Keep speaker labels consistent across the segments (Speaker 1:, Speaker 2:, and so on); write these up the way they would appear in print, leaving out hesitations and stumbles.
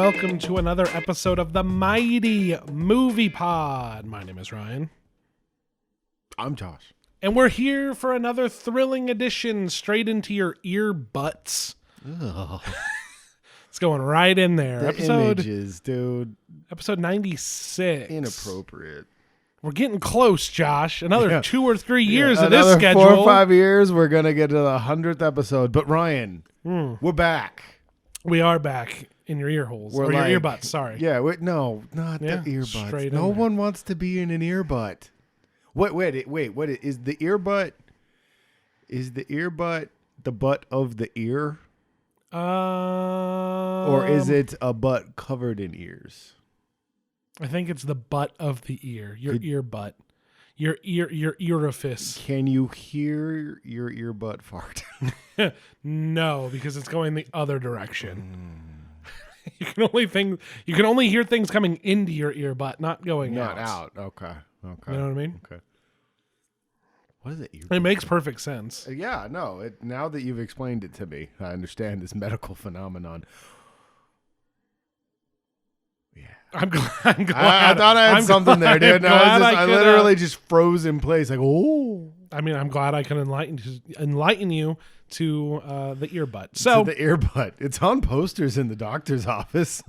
Speaker 1: welcome to another episode of the Mighty Movie Pod. My name is Ryan.
Speaker 2: I'm Josh.
Speaker 1: And we're here for another thrilling edition straight into your ear butts.
Speaker 2: Ugh.
Speaker 1: It's going right in there.
Speaker 2: The images, dude.
Speaker 1: Episode 96.
Speaker 2: Inappropriate.
Speaker 1: We're getting close, Josh. Another 2 or 3 years of
Speaker 2: Another
Speaker 1: this schedule.
Speaker 2: 4 or 5 years, we're going to get to the 100th episode. But Ryan, we're back.
Speaker 1: We are back in your ear holes.
Speaker 2: We're
Speaker 1: or
Speaker 2: like-
Speaker 1: your earbutts, sorry.
Speaker 2: Yeah, no, not
Speaker 1: Yeah,
Speaker 2: the earbuds.
Speaker 1: straight in
Speaker 2: No
Speaker 1: there.
Speaker 2: one wants to be in an earbud. Wait, what is the earbud? Is the earbud the butt of the ear? Or is it a butt covered in ears?
Speaker 1: I think it's the butt of the ear. Your ear butt. Your earifice.
Speaker 2: Can you hear your earbud fart?
Speaker 1: No, because it's going the other direction. You can only hear things coming into your ear butt, not going
Speaker 2: Not out. Okay.
Speaker 1: You know what I mean?
Speaker 2: Okay. What is it? Earbud?
Speaker 1: It makes perfect sense.
Speaker 2: Yeah, no. Now that you've explained it to me, I understand this medical phenomenon. Yeah.
Speaker 1: I'm glad.
Speaker 2: I thought I had something there, dude. I literally just froze in place. Like, oh.
Speaker 1: I mean, I'm glad I can enlighten you to the ear butt. So
Speaker 2: To the earbud. It's on posters in the doctor's office.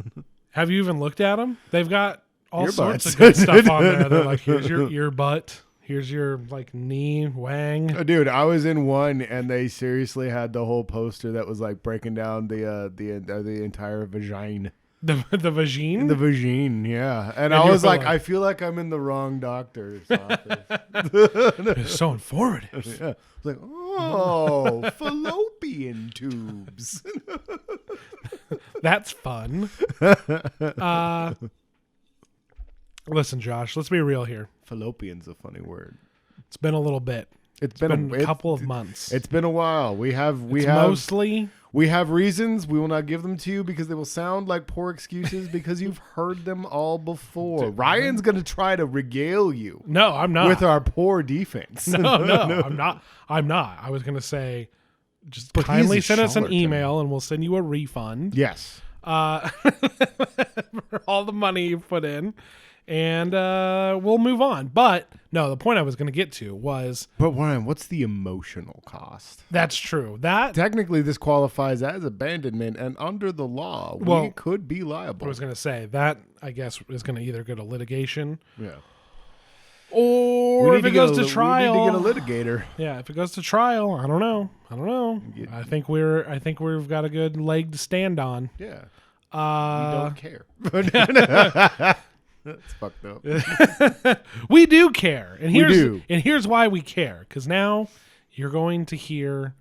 Speaker 1: have you even looked at them? They've got all
Speaker 2: Earbuds.
Speaker 1: sorts of good stuff on there. They're like, here's your ear butt. Here's your like knee wang.
Speaker 2: Dude, I was in one, and they seriously had the whole poster that was like breaking down the entire vagina.
Speaker 1: The vagine?
Speaker 2: The vagine, yeah. And
Speaker 1: you
Speaker 2: I was
Speaker 1: were
Speaker 2: like,
Speaker 1: like-
Speaker 2: I feel like I'm in the wrong doctor's office.
Speaker 1: It's so informative.
Speaker 2: Yeah. It's like, oh, fallopian tubes.
Speaker 1: That's fun. Listen, Josh, let's be real here.
Speaker 2: Fallopian's a funny word.
Speaker 1: It's been a little bit.
Speaker 2: It's
Speaker 1: Been a couple of months.
Speaker 2: It's been a while. We have
Speaker 1: Mostly
Speaker 2: reasons. We will not give them to you because they will sound like poor excuses because you've heard them all before. Ryan's going to try to regale you
Speaker 1: no, I'm not.
Speaker 2: with our poor defense.
Speaker 1: no, I'm not. I'm not. I was gonna say, just
Speaker 2: But
Speaker 1: kindly
Speaker 2: he's a
Speaker 1: send us an
Speaker 2: charlatan.
Speaker 1: email and we'll send you a refund
Speaker 2: Yes.
Speaker 1: for all the money you put in, and we'll move on. But no, the point I was gonna get to was
Speaker 2: But Ryan, what's the emotional cost?
Speaker 1: that's true. That
Speaker 2: Technically, this qualifies as abandonment, and under the law, we
Speaker 1: Well,
Speaker 2: could be
Speaker 1: I
Speaker 2: liable.
Speaker 1: was gonna say that I guess is gonna either go to litigation
Speaker 2: Yeah.
Speaker 1: or if it goes to trial.
Speaker 2: We need to get a litigator.
Speaker 1: Yeah, if it goes to trial, I don't know. I think we've got a good leg to stand on.
Speaker 2: Yeah. We
Speaker 1: Uh,
Speaker 2: don't care. That's fucked up.
Speaker 1: we do care, and
Speaker 2: do.
Speaker 1: here's why we care. Because now you're going to hear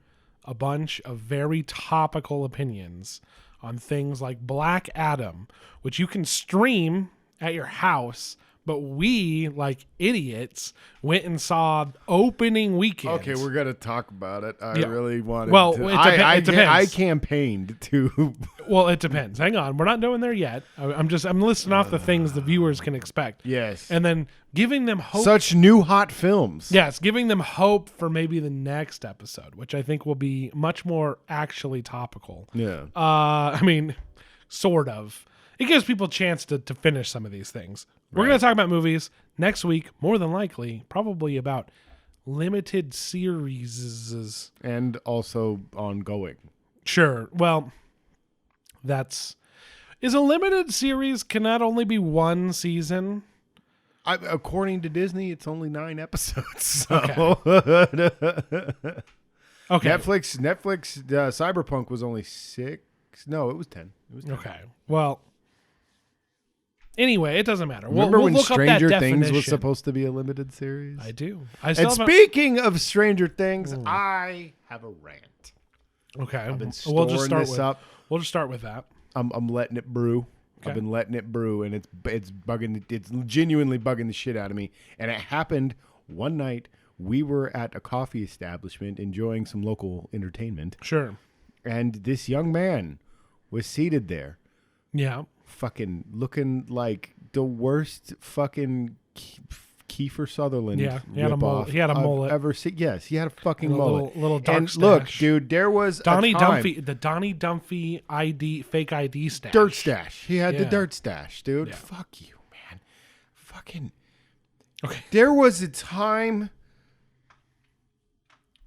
Speaker 1: a bunch of very topical opinions on things like Black Adam, which you can stream at your house. But we, like idiots, went and saw opening weekend.
Speaker 2: Okay, we're gonna talk about it. I
Speaker 1: Yeah.
Speaker 2: really wanted
Speaker 1: Well,
Speaker 2: to.
Speaker 1: it
Speaker 2: I
Speaker 1: depends.
Speaker 2: I campaigned to.
Speaker 1: Well, it depends. Hang on, we're not doing there yet. I'm listing off the things the viewers can expect,
Speaker 2: Yes.
Speaker 1: and then giving them hope.
Speaker 2: Such new hot films.
Speaker 1: Yes, giving them hope for maybe the next episode, which I think will be much more actually topical.
Speaker 2: Yeah.
Speaker 1: I mean, sort of. It gives people a chance to finish some of these things. We're going to talk about movies next week, more than likely, probably about limited series.
Speaker 2: And also ongoing.
Speaker 1: Sure. Well, is a limited series can that only be one season?
Speaker 2: According to Disney, it's only 9 episodes. So.
Speaker 1: Okay. Okay.
Speaker 2: Netflix. Cyberpunk was only 6. No, it was 10. It was 10.
Speaker 1: Okay. Well, anyway, it doesn't matter.
Speaker 2: Remember
Speaker 1: we'll
Speaker 2: when
Speaker 1: look up that
Speaker 2: Stranger Things was
Speaker 1: definition.
Speaker 2: supposed to be a limited series?
Speaker 1: I do.
Speaker 2: And speaking of Stranger Things, I have a rant.
Speaker 1: Okay.
Speaker 2: I've been
Speaker 1: We'll just
Speaker 2: storing
Speaker 1: start
Speaker 2: this
Speaker 1: with.
Speaker 2: up.
Speaker 1: We'll just start with that.
Speaker 2: I'm letting it brew.
Speaker 1: Okay.
Speaker 2: I've been letting it brew, and it's bugging. It's genuinely bugging the shit out of me. And it happened one night. We were at a coffee establishment enjoying some local entertainment,
Speaker 1: Sure.
Speaker 2: and this young man was seated there,
Speaker 1: Yeah.
Speaker 2: fucking looking like the worst fucking Kiefer Sutherland.
Speaker 1: Yeah, he had a
Speaker 2: ripoff
Speaker 1: he had a
Speaker 2: I've
Speaker 1: mullet.
Speaker 2: ever seen. Yes, he had a fucking
Speaker 1: And a
Speaker 2: mullet.
Speaker 1: little dark
Speaker 2: and look,
Speaker 1: stash.
Speaker 2: dude, there was
Speaker 1: Donnie
Speaker 2: a time,
Speaker 1: Dumphy, the Donnie Dumphy fake ID stash.
Speaker 2: dirt stash. He had the
Speaker 1: Yeah.
Speaker 2: dirt stash, dude.
Speaker 1: Yeah.
Speaker 2: Fuck you, man. Fucking.
Speaker 1: Okay.
Speaker 2: There was a time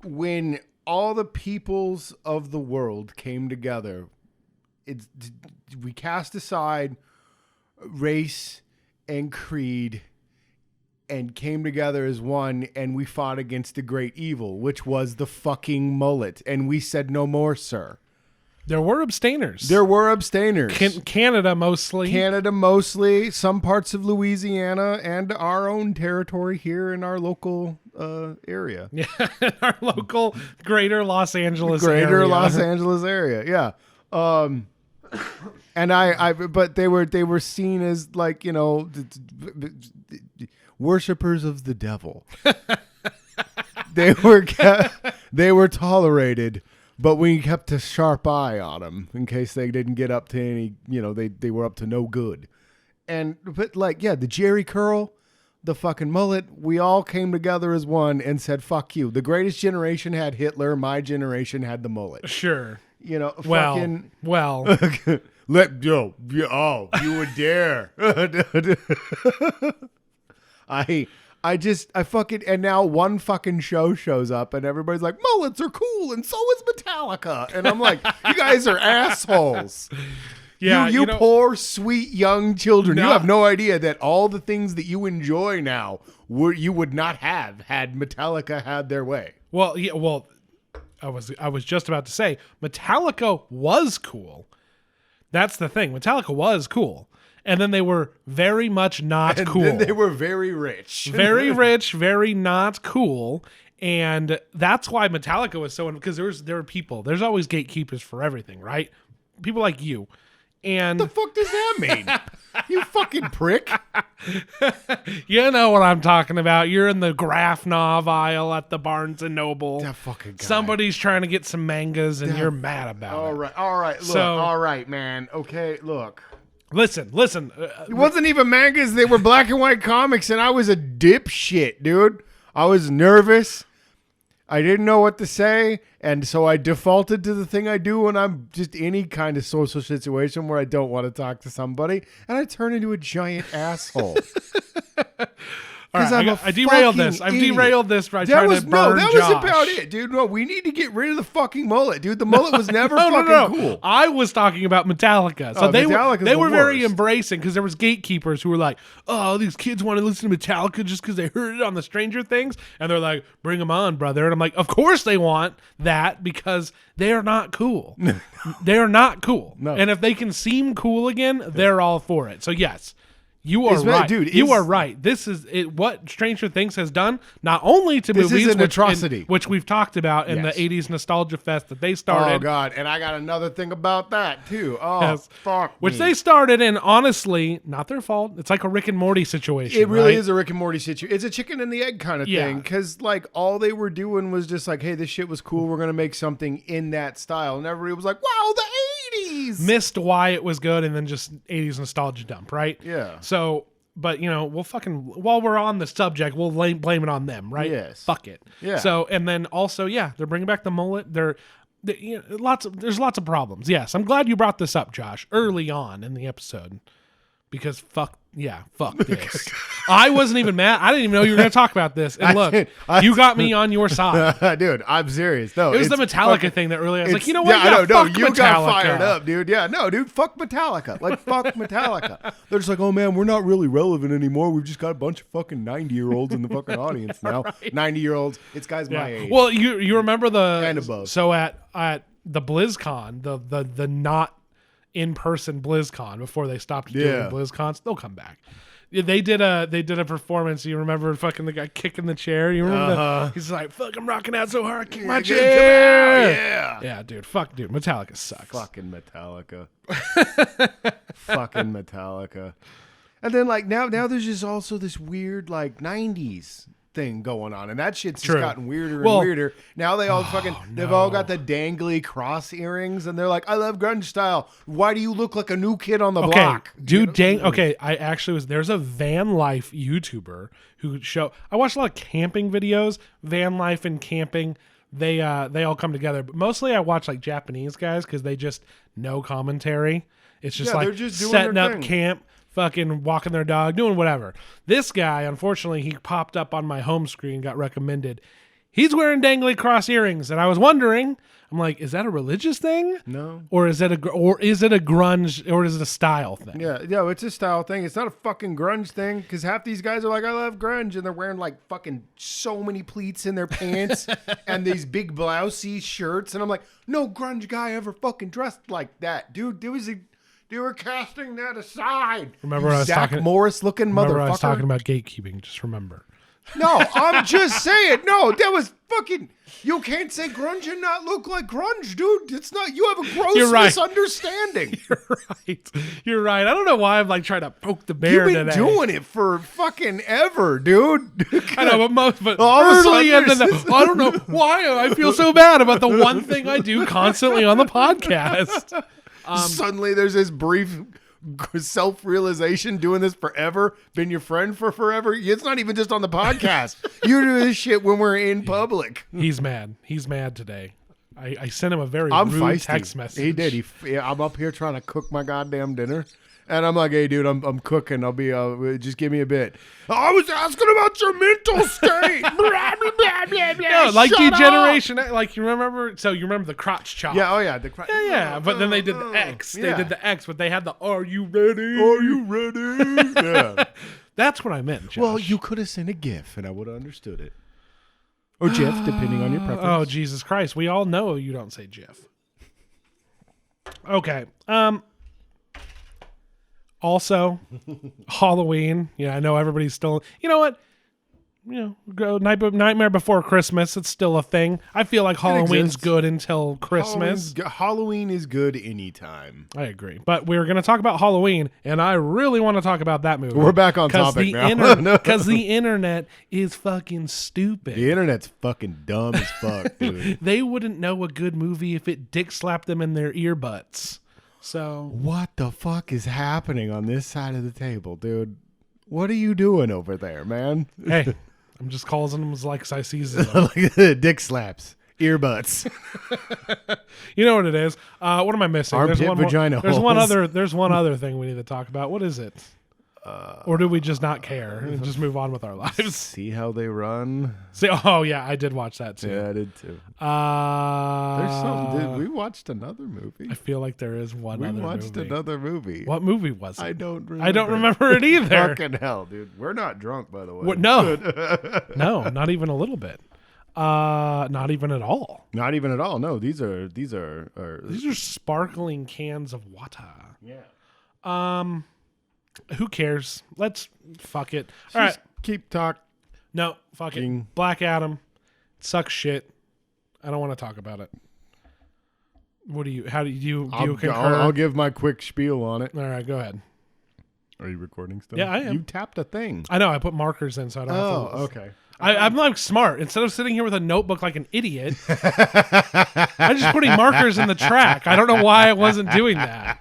Speaker 2: when all the peoples of the world came together. We cast aside race and creed and came together as one, and we fought against the great evil, which was the fucking mullet. And we said, no more, sir.
Speaker 1: There were abstainers.
Speaker 2: There were abstainers.
Speaker 1: Canada mostly.
Speaker 2: Canada mostly, some parts of Louisiana, and our own territory here in our local area.
Speaker 1: Yeah, our local greater Los Angeles
Speaker 2: Greater
Speaker 1: area.
Speaker 2: Los Angeles area, yeah. And but they were seen as like, you know, worshippers of the devil. they were tolerated, but we kept a sharp eye on them in case they didn't get up to any, you know, they were up to no good. But like, yeah, the Jerry curl, the fucking mullet, we all came together as one and said, fuck you. The greatest generation had Hitler. My generation had the mullet.
Speaker 1: Sure.
Speaker 2: You know,
Speaker 1: Well,
Speaker 2: fucking.
Speaker 1: well.
Speaker 2: You would dare. I fucking, and now one fucking show shows up and everybody's like, mullets are cool and so is Metallica. And I'm like, you guys are assholes.
Speaker 1: Yeah,
Speaker 2: you
Speaker 1: know,
Speaker 2: poor, sweet young children. You
Speaker 1: No.
Speaker 2: have no idea that all the things that you enjoy now you would not have had Metallica had their way.
Speaker 1: Well, yeah, well, I was just about to say Metallica was cool. That's the thing. Metallica was cool. And then they were very much not cool.
Speaker 2: Then they were very rich.
Speaker 1: Very rich, very not cool. And that's why Metallica was so, because there were people, there's always gatekeepers for everything, right? People like you. And
Speaker 2: What the fuck does that mean? You fucking prick.
Speaker 1: you know what I'm talking about. You're in the graph nov aisle at the Barnes and Noble.
Speaker 2: That fucking guy.
Speaker 1: Somebody's trying to get some mangas and you're mad about it.
Speaker 2: All right. Look,
Speaker 1: So-
Speaker 2: all right, man. Okay, look.
Speaker 1: Listen.
Speaker 2: It wasn't even mangas. They were black and white comics, and I was a dipshit, dude. I was nervous. I didn't know what to say, and so I defaulted to the thing I do when I'm just any kind of social situation where I don't want to talk to somebody, and I turn into a giant asshole.
Speaker 1: All right,
Speaker 2: I'm a
Speaker 1: I derailed
Speaker 2: fucking
Speaker 1: this. I've
Speaker 2: idiot.
Speaker 1: derailed this by
Speaker 2: That
Speaker 1: trying
Speaker 2: was
Speaker 1: to burn
Speaker 2: that was
Speaker 1: Josh.
Speaker 2: about it, dude. No, we need to get rid of the fucking mullet, dude. The mullet was never
Speaker 1: No,
Speaker 2: fucking cool.
Speaker 1: I was talking about Metallica. So
Speaker 2: Oh,
Speaker 1: they
Speaker 2: Metallica's
Speaker 1: they
Speaker 2: the
Speaker 1: were very
Speaker 2: worst.
Speaker 1: embracing because there was gatekeepers who were like, "Oh, these kids want to listen to Metallica just because they heard it on the Stranger Things," and they're like, "Bring them on, brother." And I'm like, "Of course they want that because they are not cool. They are not cool.
Speaker 2: No.
Speaker 1: And if they can seem cool again, they're all for it." So yes. You are
Speaker 2: Is-
Speaker 1: right,
Speaker 2: dude,
Speaker 1: You
Speaker 2: is-
Speaker 1: are right. This is it. What Stranger Things has done, not only to
Speaker 2: This
Speaker 1: movies,
Speaker 2: is an
Speaker 1: which,
Speaker 2: atrocity.
Speaker 1: which we've talked about in
Speaker 2: Yes.
Speaker 1: the '80s nostalgia fest that they started.
Speaker 2: Oh god, and I got another thing about that too. Oh
Speaker 1: Yes.
Speaker 2: fuck,
Speaker 1: Which
Speaker 2: me.
Speaker 1: they started, and honestly, not their fault. It's like a Rick and Morty situation.
Speaker 2: It really
Speaker 1: right?
Speaker 2: is a Rick and Morty situation. It's a chicken and the egg kind of
Speaker 1: Yeah.
Speaker 2: thing. Because like all they were doing was just like, hey, this shit was cool. We're gonna make something in that style, and everybody was like, wow, the '80s.
Speaker 1: Missed why it was good, and then just '80s nostalgia dump, right?
Speaker 2: Yeah.
Speaker 1: So, but you know, we'll fucking while we're on the subject, we'll blame it on them, right?
Speaker 2: Yes.
Speaker 1: Fuck it.
Speaker 2: Yeah.
Speaker 1: So, and then also, yeah, they're bringing back the mullet. You know, there's lots of problems. Yes, I'm glad you brought this up, Josh, early on in the episode, because fuck this. I wasn't even mad. I didn't even know you were going to talk about this. And look, you got me on your side.
Speaker 2: Dude, I'm serious. No,
Speaker 1: It was the
Speaker 2: it's
Speaker 1: Metallica
Speaker 2: fucking-
Speaker 1: thing that really, I was like,
Speaker 2: it's-
Speaker 1: you know what?
Speaker 2: Yeah, I know. No,
Speaker 1: fuck
Speaker 2: you
Speaker 1: Metallica.
Speaker 2: got fired up, dude. Yeah, no, dude, fuck Metallica. Like, fuck Metallica. They're just like, oh man, we're not really relevant anymore. We've just got a bunch of fucking 90-year-olds in the fucking audience now. 90-year-olds. It's guys my age.
Speaker 1: Well, you remember the
Speaker 2: And above.
Speaker 1: So at the BlizzCon, the not in person BlizzCon before they stopped doing
Speaker 2: Yeah.
Speaker 1: BlizzCons, they'll come back. Yeah, they did a performance. You remember fucking the guy kicking the chair? You remember that? He's like, "Fuck, I'm rocking out so hard, I kick my
Speaker 2: Get
Speaker 1: chair."
Speaker 2: out, yeah.
Speaker 1: Yeah, dude. Fuck, dude. Metallica sucks.
Speaker 2: Fucking Metallica. Fucking Metallica. And then like now there's just also this weird like 90s thing going on, and that shit's
Speaker 1: True.
Speaker 2: just gotten weirder
Speaker 1: Well-
Speaker 2: and weirder. Now they all they've all got the dangly cross earrings, and they're like, I love grunge style. Why do you look like a new kid on the
Speaker 1: Okay,
Speaker 2: block?
Speaker 1: dude, dang. Okay, I actually was. There's a van life YouTuber who I watched a lot of camping videos, van life and camping. They all come together, but mostly I watch like Japanese guys because they just no commentary. It's just
Speaker 2: Yeah,
Speaker 1: like
Speaker 2: they're just doing
Speaker 1: setting
Speaker 2: their
Speaker 1: up
Speaker 2: thing.
Speaker 1: camp, fucking walking their dog, doing whatever. This guy, unfortunately, he popped up on my home screen, got recommended. He's wearing dangly cross earrings, and I was wondering, I'm like, is that a religious thing?
Speaker 2: No.
Speaker 1: Or is it a grunge, or is it a style thing?
Speaker 2: Yeah, it's a style thing. It's not a fucking grunge thing, because half these guys are like, I love grunge, and they're wearing like fucking so many pleats in their pants and these big blousey shirts, and I'm like, no grunge guy ever fucking dressed like that, dude. They were casting that aside.
Speaker 1: Remember
Speaker 2: You
Speaker 1: I was
Speaker 2: Zach
Speaker 1: talking-
Speaker 2: Morris looking
Speaker 1: Remember,
Speaker 2: motherfucker.
Speaker 1: I was talking about gatekeeping. Just remember.
Speaker 2: No, I'm just saying. No, that was fucking. You can't say grunge and not look like grunge, dude. It's not. You have a gross
Speaker 1: You're right.
Speaker 2: misunderstanding.
Speaker 1: You're right. You're right. I don't know why I'm like trying to poke the bear
Speaker 2: You've been
Speaker 1: today.
Speaker 2: doing it for fucking ever, dude.
Speaker 1: I know, but
Speaker 2: All of a
Speaker 1: early
Speaker 2: sudden
Speaker 1: in the
Speaker 2: there's
Speaker 1: I don't know why I feel so bad about the one thing I do constantly on the podcast.
Speaker 2: Suddenly, there's this brief self-realization. Doing this forever, been your friend for forever. It's not even just on the podcast. You do this shit when we're in public.
Speaker 1: He's mad. He's mad today. I sent him a very
Speaker 2: I'm
Speaker 1: rude
Speaker 2: feisty.
Speaker 1: text message.
Speaker 2: He did. I'm up here trying to cook my goddamn dinner. And I'm like, hey, dude, I'm cooking. I'll be, just give me a bit. I was asking about your mental state. Blah, blah, blah, blah, blah.
Speaker 1: Yeah, like
Speaker 2: Shut
Speaker 1: degeneration. Like you remember? So you remember the crotch chop?
Speaker 2: up. Yeah, oh yeah.
Speaker 1: Yeah. But then they did the X. They
Speaker 2: Yeah.
Speaker 1: did the X, but they had the "Are you ready?"
Speaker 2: Are you ready? Yeah.
Speaker 1: That's what I meant. Josh.
Speaker 2: Well, you could have sent a GIF, and I would have understood it. Or GIF, depending on your preference.
Speaker 1: Oh, Jesus Christ. We all know you don't say GIF. Okay. Also, Halloween. Yeah, I know everybody's still. You know what? Go Nightmare Before Christmas. It's still a thing. I feel like Halloween's
Speaker 2: exists.
Speaker 1: good until Christmas.
Speaker 2: Halloween is good anytime.
Speaker 1: I agree. But we're going to talk about Halloween, and I really want to talk about that movie.
Speaker 2: We're back on topic now.
Speaker 1: Because the internet is fucking stupid.
Speaker 2: The internet's fucking dumb as fuck, dude.
Speaker 1: They wouldn't know a good movie if it dick slapped them in their earbuds. So
Speaker 2: What the fuck is happening on this side of the table, dude? What are you doing over there, man?
Speaker 1: hey, I'm just calling them like I season them.
Speaker 2: Like dick slaps, earbuds.
Speaker 1: You know what it is? What am I missing?
Speaker 2: Armpit, vagina
Speaker 1: There's one
Speaker 2: holes.
Speaker 1: other. There's one other thing we need to talk about. What is it? Or do we just not care and just move on with our lives?
Speaker 2: See how they run?
Speaker 1: See, oh yeah, I did watch that too.
Speaker 2: Yeah, I did too.
Speaker 1: There's
Speaker 2: Dude, we watched another movie.
Speaker 1: I feel like there is one
Speaker 2: We
Speaker 1: other
Speaker 2: watched
Speaker 1: movie.
Speaker 2: another movie.
Speaker 1: What movie was it?
Speaker 2: I don't remember.
Speaker 1: I don't remember it either.
Speaker 2: Fucking hell, dude. We're not drunk, by the way.
Speaker 1: What, no, no, not even a little bit. Not even at all.
Speaker 2: Not even at all. No, these are
Speaker 1: These are sparkling cans of water.
Speaker 2: yeah.
Speaker 1: Who cares? Let's fuck it. All right.
Speaker 2: Just keep talking.
Speaker 1: No, fuck it.
Speaker 2: King.
Speaker 1: Black Adam sucks shit. I don't want to talk about it. What do you? How do you concur?
Speaker 2: I'll give my quick spiel on it.
Speaker 1: All right, go ahead.
Speaker 2: Are you recording still?
Speaker 1: Yeah, I am.
Speaker 2: You tapped a thing.
Speaker 1: I know I put markers in, so I don't.
Speaker 2: Oh,
Speaker 1: have to,
Speaker 2: okay.
Speaker 1: I'm like smart. Instead of sitting here with a notebook like an idiot, I'm just putting markers in the track. I don't know why I wasn't doing that.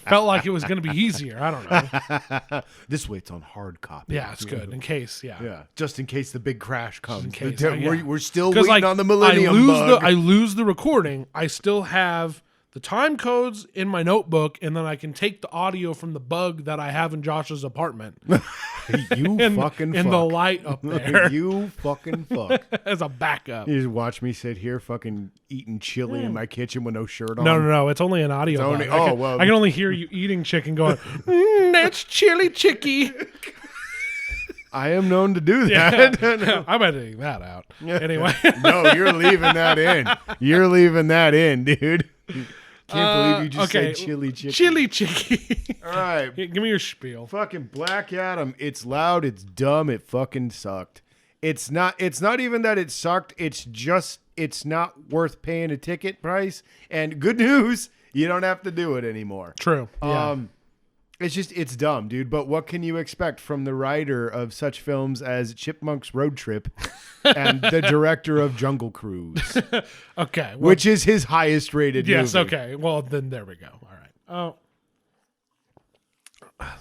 Speaker 1: Felt like it was going to be easier. I don't know.
Speaker 2: This way it's on hard copy.
Speaker 1: Yeah, it's good in case. Yeah.
Speaker 2: Yeah, just in case the big crash comes.
Speaker 1: in case,
Speaker 2: We're still
Speaker 1: Because
Speaker 2: waiting on the Millennium Bug.
Speaker 1: I lose the recording. I still have the time codes in my notebook, and then I can take the audio from the bug that I have in Josh's apartment
Speaker 2: You
Speaker 1: in,
Speaker 2: fucking
Speaker 1: in
Speaker 2: fuck.
Speaker 1: the light up there
Speaker 2: You fucking fuck.
Speaker 1: as a backup.
Speaker 2: You just watch me sit here fucking eating chili in my kitchen with no shirt on.
Speaker 1: No. It's only an audio.
Speaker 2: only-
Speaker 1: bug. I can only hear you eating chicken going, that's chili chicky.
Speaker 2: I am known to do that.
Speaker 1: Yeah. I'm editing that out. Anyway.
Speaker 2: No, you're leaving that in. You're leaving that in, dude. Can't believe you just
Speaker 1: okay.
Speaker 2: said chili chicken.
Speaker 1: Chili chicky.
Speaker 2: All right.
Speaker 1: Give me your spiel.
Speaker 2: Fucking Black Adam. It's loud. It's dumb. It fucking sucked. It's not even that it sucked. It's just, it's not worth paying a ticket price. And good news, you don't have to do it anymore.
Speaker 1: True. Yeah.
Speaker 2: It's dumb, dude. But what can you expect from the writer of such films as Chipmunk's Road Trip and the director of Jungle Cruise,
Speaker 1: Okay. Well,
Speaker 2: which is his highest rated
Speaker 1: yes.
Speaker 2: movie?
Speaker 1: Okay. Well, then there we go. All right. Oh.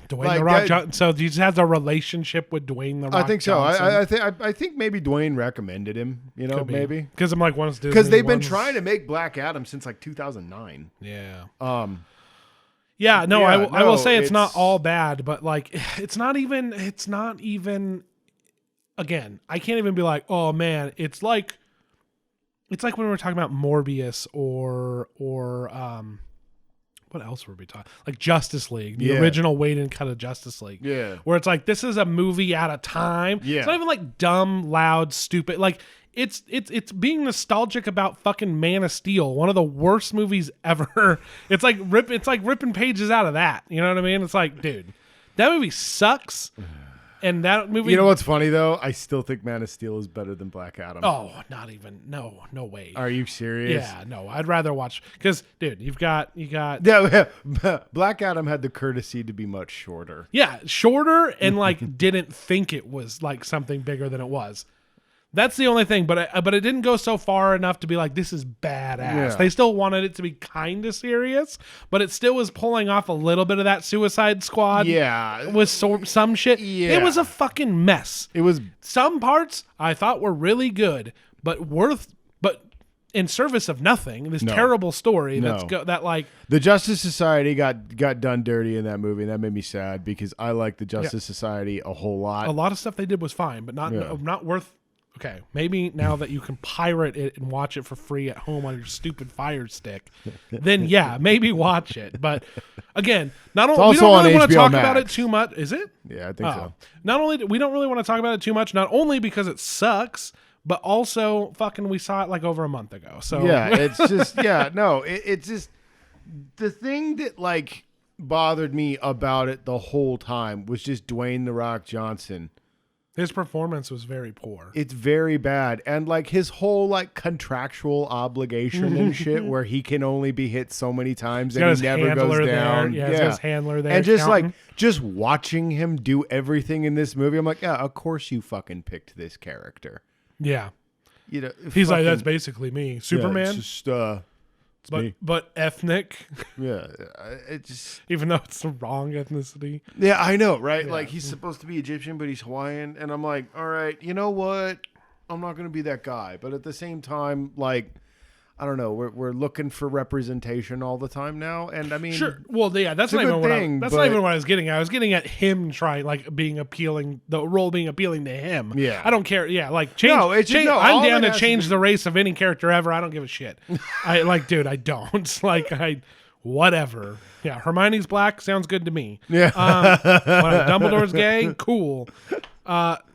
Speaker 1: Dwayne
Speaker 2: Like
Speaker 1: the Rock
Speaker 2: that-
Speaker 1: Johnson. So he just has a relationship with Dwayne the Rock.
Speaker 2: I think so.
Speaker 1: Johnson.
Speaker 2: I think maybe Dwayne recommended him. You know, maybe
Speaker 1: because I'm like once Disney
Speaker 2: because they've been
Speaker 1: ones-
Speaker 2: trying to make Black Adam since like 2009.
Speaker 1: Yeah.
Speaker 2: Yeah,
Speaker 1: No. I will say it's not
Speaker 2: it's-
Speaker 1: all bad, but like it's not even. Again, I can't even be like, oh man, it's like when we were talking about Morbius or what else were we talking? Like Justice League, the
Speaker 2: Yeah.
Speaker 1: original Whedon cut of Justice League.
Speaker 2: Yeah.
Speaker 1: Where it's like this is a movie at a time.
Speaker 2: Yeah.
Speaker 1: It's not even like dumb, loud, stupid. Like it's being nostalgic about fucking Man of Steel, one of the worst movies ever. It's like ripping pages out of that. You know what I mean? It's like, dude, that movie sucks. And that movie,
Speaker 2: You know what's funny though? I still think Man of Steel is better than Black Adam.
Speaker 1: Oh, not even. No way.
Speaker 2: Are you serious?
Speaker 1: Yeah, no. I'd rather watch because, dude, you got.
Speaker 2: Yeah, Black Adam had the courtesy to be much shorter.
Speaker 1: Yeah, shorter and like didn't think it was like something bigger than it was. That's the only thing, but it didn't go so far enough to be like this is badass.
Speaker 2: Yeah.
Speaker 1: They still wanted it to be kind of serious, but it still was pulling off a little bit of that Suicide Squad.
Speaker 2: Yeah,
Speaker 1: with some shit.
Speaker 2: Yeah.
Speaker 1: It was a fucking mess.
Speaker 2: it was.
Speaker 1: Some parts I thought were really good, but in service of nothing. This
Speaker 2: No.
Speaker 1: terrible story
Speaker 2: No.
Speaker 1: that like.
Speaker 2: The Justice Society got done dirty in that movie, and that made me sad because I like the Justice Society a whole lot.
Speaker 1: A lot of stuff they did was fine, but not worth. Okay, maybe now that you can pirate it and watch it for free at home on your stupid Fire Stick, then yeah, maybe watch it. But again, not only we
Speaker 2: also
Speaker 1: don't
Speaker 2: on
Speaker 1: really want to
Speaker 2: HBO
Speaker 1: talk about it
Speaker 2: Max.
Speaker 1: too much. Is it?
Speaker 2: Yeah, I think so.
Speaker 1: Not only we don't really want to talk about it too much, not only because it sucks, but also fucking we saw it like over a month ago. So
Speaker 2: Yeah, it's just it's just the thing that like bothered me about it the whole time was just Dwayne the Rock Johnson.
Speaker 1: his performance was very poor.
Speaker 2: It's very bad, and like his whole like contractual obligation and shit, where he can only be hit so many times
Speaker 1: got
Speaker 2: and
Speaker 1: his
Speaker 2: he never goes
Speaker 1: handler there.
Speaker 2: down.
Speaker 1: Yeah, he's got his handler there
Speaker 2: and just
Speaker 1: counting.
Speaker 2: like just watching him do everything in this movie, I'm like, yeah, of course you fucking picked this character.
Speaker 1: Yeah,
Speaker 2: You know,
Speaker 1: he's like
Speaker 2: fucking-
Speaker 1: that's basically me,
Speaker 2: yeah,
Speaker 1: Superman,
Speaker 2: it's just it's
Speaker 1: but
Speaker 2: me.
Speaker 1: but ethnic,
Speaker 2: Yeah, it just.
Speaker 1: even though it's the wrong ethnicity.
Speaker 2: Yeah, I know, right?
Speaker 1: Yeah.
Speaker 2: Like he's supposed to be Egyptian, but he's Hawaiian, and I'm like, all right, you know what? I'm not going to be that guy, but at the same time, like, I don't know, we're looking for representation all the time now, and I mean,
Speaker 1: Sure. Well, yeah, that's
Speaker 2: It's a
Speaker 1: not even
Speaker 2: good
Speaker 1: what
Speaker 2: thing,
Speaker 1: that's not
Speaker 2: but-
Speaker 1: even what I was getting at. I was getting at him trying, like, being appealing, the role being appealing to him.
Speaker 2: Yeah.
Speaker 1: I don't care. Yeah, like, change.
Speaker 2: No, it's just-
Speaker 1: change-
Speaker 2: no,
Speaker 1: I'm
Speaker 2: all
Speaker 1: down
Speaker 2: it
Speaker 1: to
Speaker 2: has to
Speaker 1: change
Speaker 2: be-
Speaker 1: the race of any character ever. I don't give a shit. Dude, I don't. Whatever. Yeah, Hermione's black sounds good to me.
Speaker 2: Yeah.
Speaker 1: When Dumbledore's gay, cool.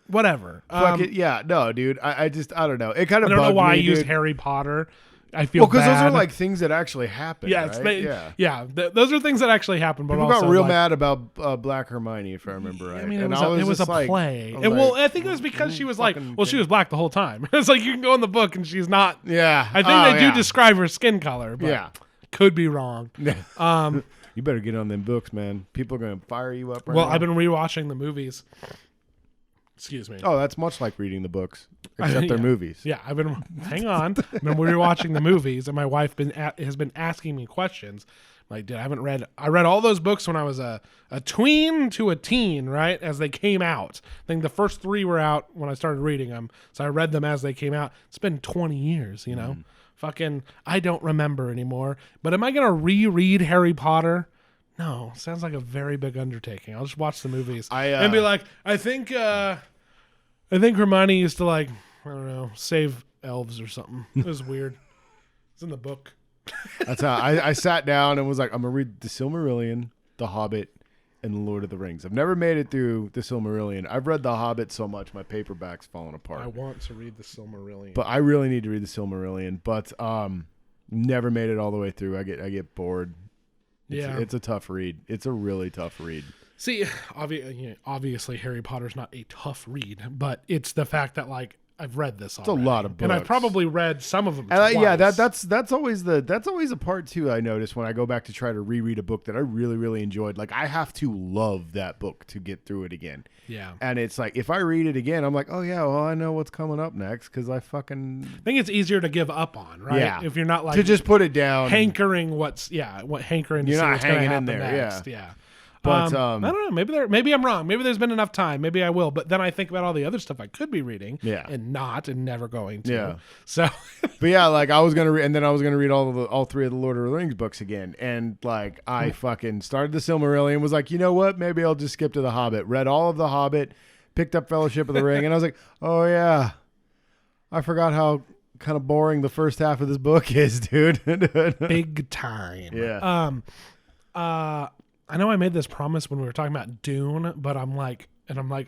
Speaker 1: Whatever.
Speaker 2: fuck it, yeah, no, dude, I don't know. It kind
Speaker 1: I
Speaker 2: of
Speaker 1: don't know
Speaker 2: bugged
Speaker 1: why I
Speaker 2: me,
Speaker 1: used
Speaker 2: dude.
Speaker 1: Harry Potter. I feel
Speaker 2: Well, because those
Speaker 1: bad.
Speaker 2: are like things that actually happen.
Speaker 1: yeah,
Speaker 2: right?
Speaker 1: those are things that actually happen. But
Speaker 2: People
Speaker 1: also
Speaker 2: got real
Speaker 1: like,
Speaker 2: mad about Black Hermione, if I remember right.
Speaker 1: I mean,
Speaker 2: and
Speaker 1: it was
Speaker 2: just
Speaker 1: a
Speaker 2: like-
Speaker 1: play.
Speaker 2: I was
Speaker 1: And, well,
Speaker 2: like,
Speaker 1: I think it was because she was like,
Speaker 2: fucking
Speaker 1: well, she was black the whole time. It's like you can go in the book and she's not.
Speaker 2: yeah,
Speaker 1: I think they do describe her skin color, but
Speaker 2: Yeah.
Speaker 1: could be wrong.
Speaker 2: You better get on them books, man. People are gonna fire you up. Right
Speaker 1: Well,
Speaker 2: now.
Speaker 1: I've been rewatching the movies. Excuse me.
Speaker 2: Oh, that's much like reading the books, except they're
Speaker 1: Yeah.
Speaker 2: movies.
Speaker 1: Yeah, I've been. Hang on. I've been rewatching the movies, and my wife has been asking me questions. Like, dude, I read all those books when I was a tween to a teen, right? As they came out. I think the first 3 were out when I started reading them, so I read them as they came out. It's been 20 years, you know. Fucking, I don't remember anymore. But am I gonna reread Harry Potter? No, sounds like a very big undertaking. I'll just watch the movies and be like, I think Hermione used to, like, I don't know, save elves or something. It was weird. It's in the book.
Speaker 2: That's how I sat down and was like, I'm gonna read The Silmarillion, The Hobbit, and The Lord of the Rings. I've never made it through The Silmarillion. I've read The Hobbit so much my paperback's falling apart.
Speaker 1: I want to read the Silmarillion.
Speaker 2: But I really need to read The Silmarillion. But never made it all the way through. I get bored. It's a tough read. It's a really tough read.
Speaker 1: See, obviously Harry Potter's not a tough read, but it's the fact that, like, I've read this
Speaker 2: a
Speaker 1: already.
Speaker 2: lot of
Speaker 1: And I've
Speaker 2: books.
Speaker 1: probably read some of them
Speaker 2: And
Speaker 1: twice.
Speaker 2: that's always a part too. I notice when I go back to try to reread a book that I really really enjoyed. Like I have to love that book to get through it again.
Speaker 1: Yeah.
Speaker 2: And it's like if I read it again, I'm like, oh yeah, well I know what's coming up next because I
Speaker 1: I
Speaker 2: fucking
Speaker 1: think it's easier to give up on, right?
Speaker 2: Yeah.
Speaker 1: If you're not like
Speaker 2: to just put it down.
Speaker 1: hankering hankering to
Speaker 2: You're
Speaker 1: see
Speaker 2: not
Speaker 1: what's going to
Speaker 2: hanging in
Speaker 1: happen
Speaker 2: there,
Speaker 1: next.
Speaker 2: yeah.
Speaker 1: Yeah.
Speaker 2: But,
Speaker 1: I don't know. Maybe I'm wrong. Maybe there's been enough time. Maybe I will. But then I think about all the other stuff I could be reading,
Speaker 2: Yeah.
Speaker 1: and never going to.
Speaker 2: Yeah.
Speaker 1: So,
Speaker 2: But yeah, like I was gonna read, and then I was gonna read all three of the Lord of the Rings books again, and like I fucking started the Silmarillion, was like, you know what? Maybe I'll just skip to the Hobbit. Read all of the Hobbit, picked up Fellowship of the Ring, and I was like, oh yeah, I forgot how kind of boring the first half of this book is, dude.
Speaker 1: big time.
Speaker 2: Yeah.
Speaker 1: I know I made this promise when we were talking about Dune, but I'm like,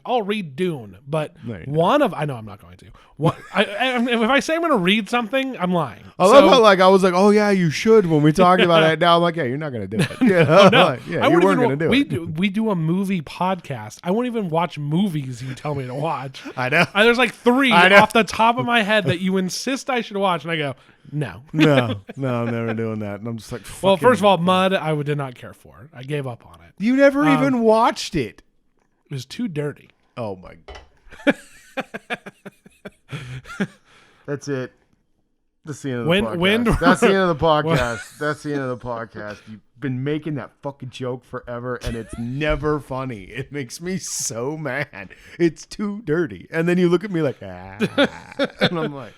Speaker 1: I'll read Dune, but
Speaker 2: No, you're
Speaker 1: I know I'm not going to. If I say I'm going to read something, I'm lying.
Speaker 2: I love how like I was like, oh yeah, you should when we talked about it. Now I'm like, yeah, you're not gonna do it. Yeah,
Speaker 1: No,
Speaker 2: like, yeah,
Speaker 1: I
Speaker 2: you
Speaker 1: wouldn't
Speaker 2: weren't
Speaker 1: even.
Speaker 2: gonna do it.
Speaker 1: We do a movie podcast. I won't even watch movies you tell me to watch.
Speaker 2: I know.
Speaker 1: There's like 3
Speaker 2: I know.
Speaker 1: off the top of my head that you insist I should watch, and I go, no.
Speaker 2: No, I'm never doing that. And I'm just like,
Speaker 1: Well,
Speaker 2: fucking-
Speaker 1: first of all, Mud, I did not care for. I gave up on it.
Speaker 2: you never even watched it.
Speaker 1: It was too dirty.
Speaker 2: Oh my. That's it. That's the end of the podcast. That's the end of the podcast. That's the end of the podcast. You've been making that fucking joke forever, and it's never funny. It makes me so mad. It's too dirty. And then you look at me like, and I'm like,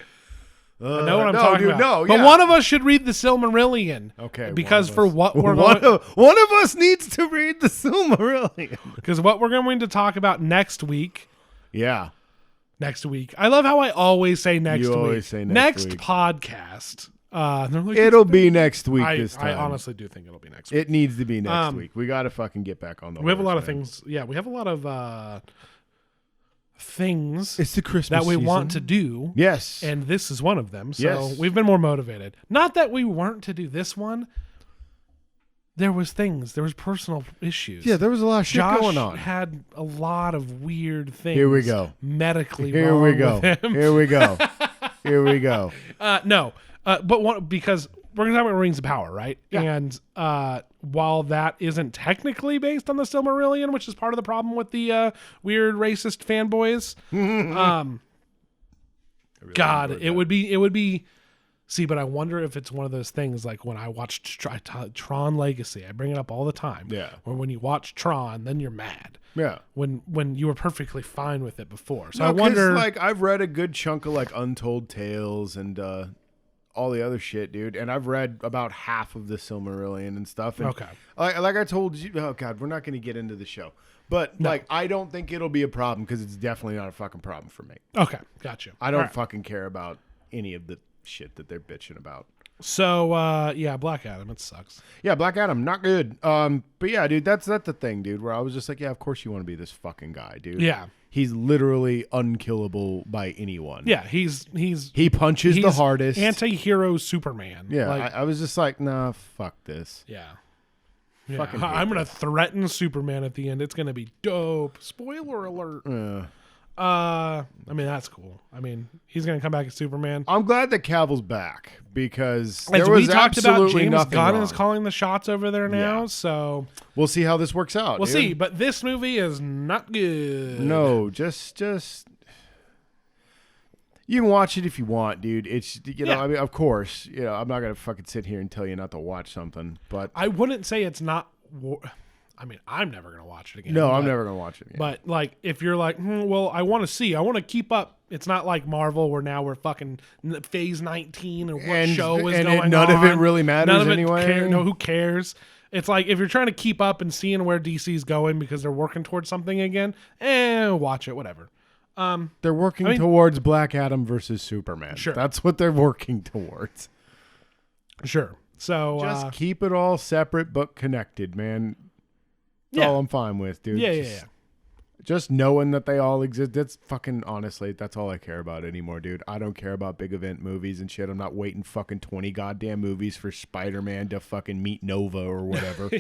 Speaker 1: I know what I'm talking
Speaker 2: dude,
Speaker 1: about.
Speaker 2: No,
Speaker 1: but
Speaker 2: yeah.
Speaker 1: one of us should read the Silmarillion.
Speaker 2: Okay.
Speaker 1: Because
Speaker 2: one
Speaker 1: for
Speaker 2: of us.
Speaker 1: what we're
Speaker 2: one
Speaker 1: going,
Speaker 2: of us needs to read the Silmarillion.
Speaker 1: because what we're going to talk about next week.
Speaker 2: Yeah.
Speaker 1: Next week. I love how I always say next
Speaker 2: You
Speaker 1: week.
Speaker 2: always say next week.
Speaker 1: podcast. They're like,
Speaker 2: It'll be next week
Speaker 1: I
Speaker 2: this time.
Speaker 1: I honestly do think it'll be next week.
Speaker 2: It needs to be next week. We got to fucking get back on the
Speaker 1: We have a
Speaker 2: horse,
Speaker 1: lot of
Speaker 2: man.
Speaker 1: things. Yeah, we have a lot of things
Speaker 2: It's the Christmas
Speaker 1: that we
Speaker 2: season.
Speaker 1: want to do.
Speaker 2: Yes.
Speaker 1: And this is one of them. So
Speaker 2: Yes.
Speaker 1: we've been more motivated. Not that we weren't to do this one. There was personal issues.
Speaker 2: yeah, there was a lot of shit
Speaker 1: Josh
Speaker 2: going on.
Speaker 1: had a lot of weird things.
Speaker 2: Here we go.
Speaker 1: Medically
Speaker 2: Here
Speaker 1: wrong
Speaker 2: we go.
Speaker 1: with him.
Speaker 2: Here we go. Here we go.
Speaker 1: No, but because we're going to talk about Rings of Power, right?
Speaker 2: Yeah.
Speaker 1: And while that isn't technically based on the Silmarillion, which is part of the problem with the weird racist fanboys, God, it would be. See, but I wonder if it's one of those things like when I watched Tron Legacy. I bring it up all the time.
Speaker 2: Yeah.
Speaker 1: Or when you watch Tron, then you're mad.
Speaker 2: Yeah.
Speaker 1: When you were perfectly fine with it before. So
Speaker 2: No,
Speaker 1: I wonder.
Speaker 2: like I've read a good chunk of like Untold Tales and all the other shit, dude. And I've read about half of the Silmarillion and stuff. And
Speaker 1: Okay.
Speaker 2: Like I told you, oh God, we're not going to get into the show. But like, I don't think it'll be a problem because it's definitely not a fucking problem for me.
Speaker 1: Okay, gotcha.
Speaker 2: I don't
Speaker 1: All right.
Speaker 2: fucking care about any of the shit that they're bitching about.
Speaker 1: So yeah, Black Adam, it sucks.
Speaker 2: Yeah, Black Adam, not good. But yeah, dude, that's the thing, dude. Where I was just like, yeah, of course you want to be this fucking guy, dude.
Speaker 1: Yeah.
Speaker 2: He's literally unkillable by anyone.
Speaker 1: Yeah, he's
Speaker 2: He punches the hardest.
Speaker 1: Anti-hero Superman.
Speaker 2: Yeah,
Speaker 1: Like,
Speaker 2: I was just like, nah, fuck this.
Speaker 1: yeah. Yeah.
Speaker 2: Fucking hate
Speaker 1: I'm gonna
Speaker 2: this.
Speaker 1: threaten Superman at the end. It's gonna be dope. Spoiler alert. I mean that's cool. I mean he's gonna come back as Superman.
Speaker 2: I'm glad that Cavill's back because
Speaker 1: As
Speaker 2: there was
Speaker 1: we talked about,
Speaker 2: absolutely
Speaker 1: James
Speaker 2: nothing
Speaker 1: Gunn
Speaker 2: wrong.
Speaker 1: is calling the shots over there now.
Speaker 2: Yeah.
Speaker 1: So
Speaker 2: We'll see how this works out.
Speaker 1: we'll
Speaker 2: dude.
Speaker 1: see. But this movie is not good.
Speaker 2: No, just you can watch it if you want, dude. It's you know,
Speaker 1: Yeah.
Speaker 2: I mean, of course, you know, I'm not gonna fucking sit here and tell you not to watch something, but
Speaker 1: I wouldn't say it's not. I mean, I'm never gonna watch it again.
Speaker 2: no,
Speaker 1: but,
Speaker 2: I'm never gonna watch it again.
Speaker 1: But like, if you're like, well, I want to keep up. It's not like Marvel where now we're fucking phase 19 or what
Speaker 2: And-
Speaker 1: show is
Speaker 2: and
Speaker 1: going on.
Speaker 2: none of it really matters
Speaker 1: None of it
Speaker 2: anyway.
Speaker 1: No, who cares? It's like if you're trying to keep up and seeing where DC's going because they're working towards something again, watch it, whatever.
Speaker 2: They're working
Speaker 1: I mean-
Speaker 2: towards Black Adam versus Superman.
Speaker 1: Sure.
Speaker 2: That's what they're working towards.
Speaker 1: Sure. So
Speaker 2: Just keep it all separate but connected, man. That's
Speaker 1: yeah,
Speaker 2: all I'm fine with, dude.
Speaker 1: yeah.
Speaker 2: Just knowing that they all exist. That's fucking honestly, that's all I care about anymore, dude. I don't care about big event movies and shit. I'm not waiting fucking 20 goddamn movies for Spider-Man to fucking meet Nova or whatever.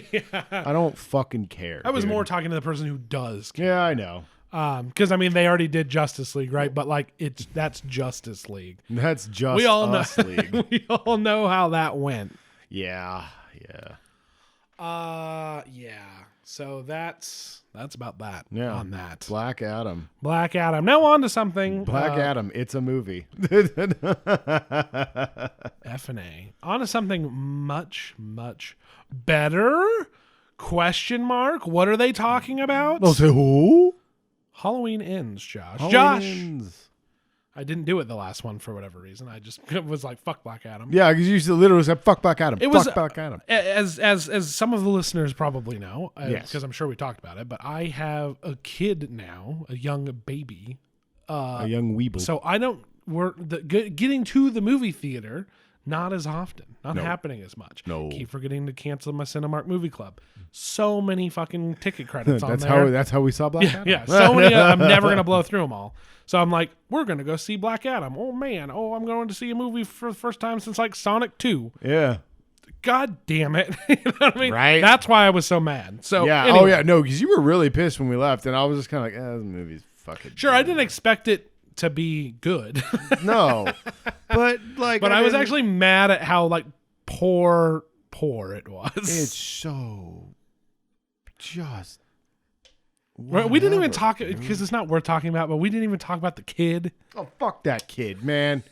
Speaker 2: I don't fucking care.
Speaker 1: I was
Speaker 2: dude.
Speaker 1: more talking to the person who does care.
Speaker 2: Yeah, I know.
Speaker 1: Because I mean, they already did Justice League, right? But like, that's Justice League.
Speaker 2: That's just
Speaker 1: We all know.
Speaker 2: Us League.
Speaker 1: We all know how that went.
Speaker 2: Yeah.
Speaker 1: Yeah. So that's about that.
Speaker 2: Yeah.
Speaker 1: On that.
Speaker 2: Black Adam.
Speaker 1: Black Adam. Now on to something.
Speaker 2: Black Adam. It's a movie.
Speaker 1: F&A. On to something much, much better. Question mark. What are they talking about?
Speaker 2: They'll say who?
Speaker 1: Halloween Ends, Josh. Josh.
Speaker 2: Halloween Ends.
Speaker 1: I didn't do it the last one for whatever reason. I just was like, fuck Black Adam.
Speaker 2: Yeah, because you used to literally say, fuck Black Adam. Fuck Black Adam.
Speaker 1: As some of the listeners probably know,
Speaker 2: Yes.
Speaker 1: because I'm sure we talked about it, but I have a kid now, a young baby.
Speaker 2: A young weeble.
Speaker 1: So I don't, getting to the movie theater, not as often, not happening as much.
Speaker 2: No.
Speaker 1: Keep forgetting to cancel my Cinemark movie club. So many fucking ticket credits on there.
Speaker 2: That's how we saw Black Adam.
Speaker 1: Yeah, so many. I'm never going to blow through them all. So I'm like, we're going to go see Black Adam. Oh, man. Oh, I'm going to see a movie for the first time since like Sonic 2.
Speaker 2: Yeah.
Speaker 1: God damn it. You know what I mean?
Speaker 2: Right.
Speaker 1: That's why I was so mad. So
Speaker 2: Yeah.
Speaker 1: anyway.
Speaker 2: Oh, yeah. No, because you were really pissed when we left, and I was just kind of like, this movie's fucking.
Speaker 1: Sure, I didn't expect it to be good.
Speaker 2: No. But, like.
Speaker 1: But I was
Speaker 2: didn't-
Speaker 1: actually mad at how, like, poor it was.
Speaker 2: It's so. Just.
Speaker 1: Right, we didn't even
Speaker 2: whatever,
Speaker 1: talk,
Speaker 2: dude.
Speaker 1: because it's not worth talking about, but we didn't even talk about the kid
Speaker 2: Oh, fuck that kid, man.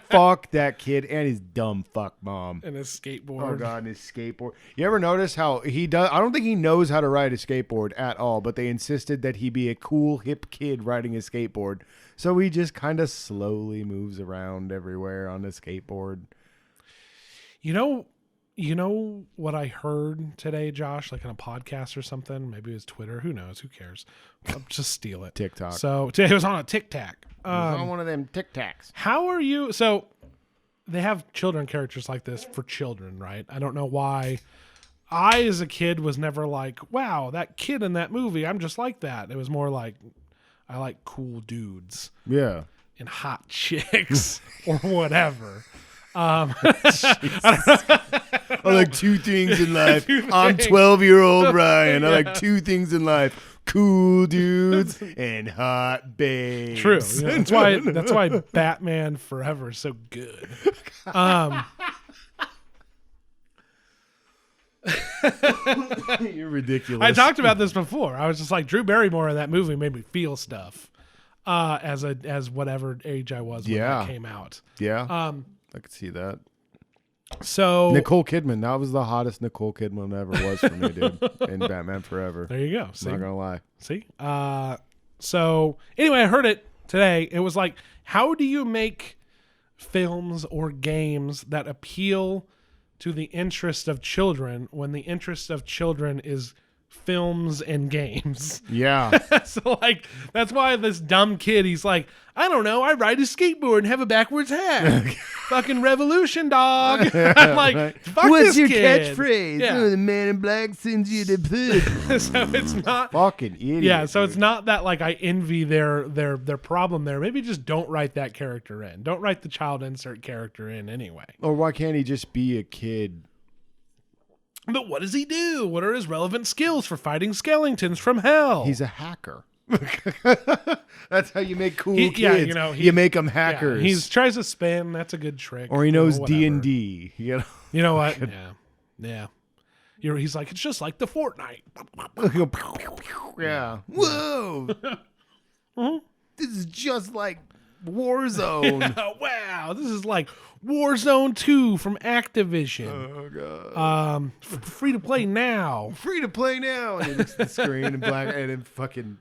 Speaker 2: Fuck that kid and his dumb fuck mom.
Speaker 1: and his skateboard.
Speaker 2: Oh, God, and his skateboard. You ever notice how he does? I don't think he knows how to ride a skateboard at all, but they insisted that he be a cool, hip kid riding a skateboard. So he just kind of slowly moves around everywhere on a skateboard.
Speaker 1: You know what I heard today, Josh, like on a podcast or something? Maybe it was Twitter. Who knows? Who cares? I'll just steal it.
Speaker 2: TikTok.
Speaker 1: So it was on a Tic Tac.
Speaker 2: on one of them Tic Tacs.
Speaker 1: How are you? So they have children characters like this for children, right? I don't know why. I, as a kid, was never like, wow, that kid in that movie, I'm just like that. It was more like, I like cool dudes
Speaker 2: Yeah.
Speaker 1: and hot chicks or whatever.
Speaker 2: I like two things in life. I'm
Speaker 1: things.
Speaker 2: 12-year-old Ryan. I like two things in life. Cool dudes and hot babes.
Speaker 1: True. You know, that's why Batman Forever is so good.
Speaker 2: You're ridiculous.
Speaker 1: I talked about this before. I was just like, Drew Barrymore in that movie made me feel stuff as whatever age I was when that came out.
Speaker 2: Yeah. I could see that.
Speaker 1: So
Speaker 2: Nicole Kidman. That was the hottest Nicole Kidman ever was for me, dude. In Batman Forever.
Speaker 1: there you go. See?
Speaker 2: Not gonna lie.
Speaker 1: See? So anyway, I heard it today. It was like, how do you make films or games that appeal to the interest of children when the interest of children is films and games?
Speaker 2: Yeah.
Speaker 1: So like, that's why this dumb kid, he's like, I don't know, I ride a skateboard and have a backwards hat. Fucking revolution, dog. I'm like,
Speaker 2: Right.
Speaker 1: fuck
Speaker 2: What's
Speaker 1: this
Speaker 2: your
Speaker 1: kid.
Speaker 2: catchphrase?
Speaker 1: Yeah.
Speaker 2: Oh, the man in black sends you to put.
Speaker 1: So it's not.
Speaker 2: Fucking idiot.
Speaker 1: Yeah, so it's
Speaker 2: dude.
Speaker 1: not that like I envy their problem there. Maybe just don't write that character in. Don't write the child insert character in anyway.
Speaker 2: Or why can't he just be a kid?
Speaker 1: But what does he do? What are his relevant skills for fighting skeletons from hell?
Speaker 2: He's a hacker. That's how you make cool
Speaker 1: He-
Speaker 2: kids.
Speaker 1: yeah, you know,
Speaker 2: you make them
Speaker 1: Yeah,
Speaker 2: hackers.
Speaker 1: he tries to spin. That's a good trick.
Speaker 2: or he
Speaker 1: you know,
Speaker 2: knows
Speaker 1: whatever.
Speaker 2: D&D. You know?
Speaker 1: You know what? Yeah. He's like, it's just like the Fortnite.
Speaker 2: Yeah. Whoa. This is just like Warzone.
Speaker 1: Oh, wow, this is like Warzone 2 from Activision.
Speaker 2: Oh god.
Speaker 1: Free to play now.
Speaker 2: Free to play now. And he looks at the screen and black and then fucking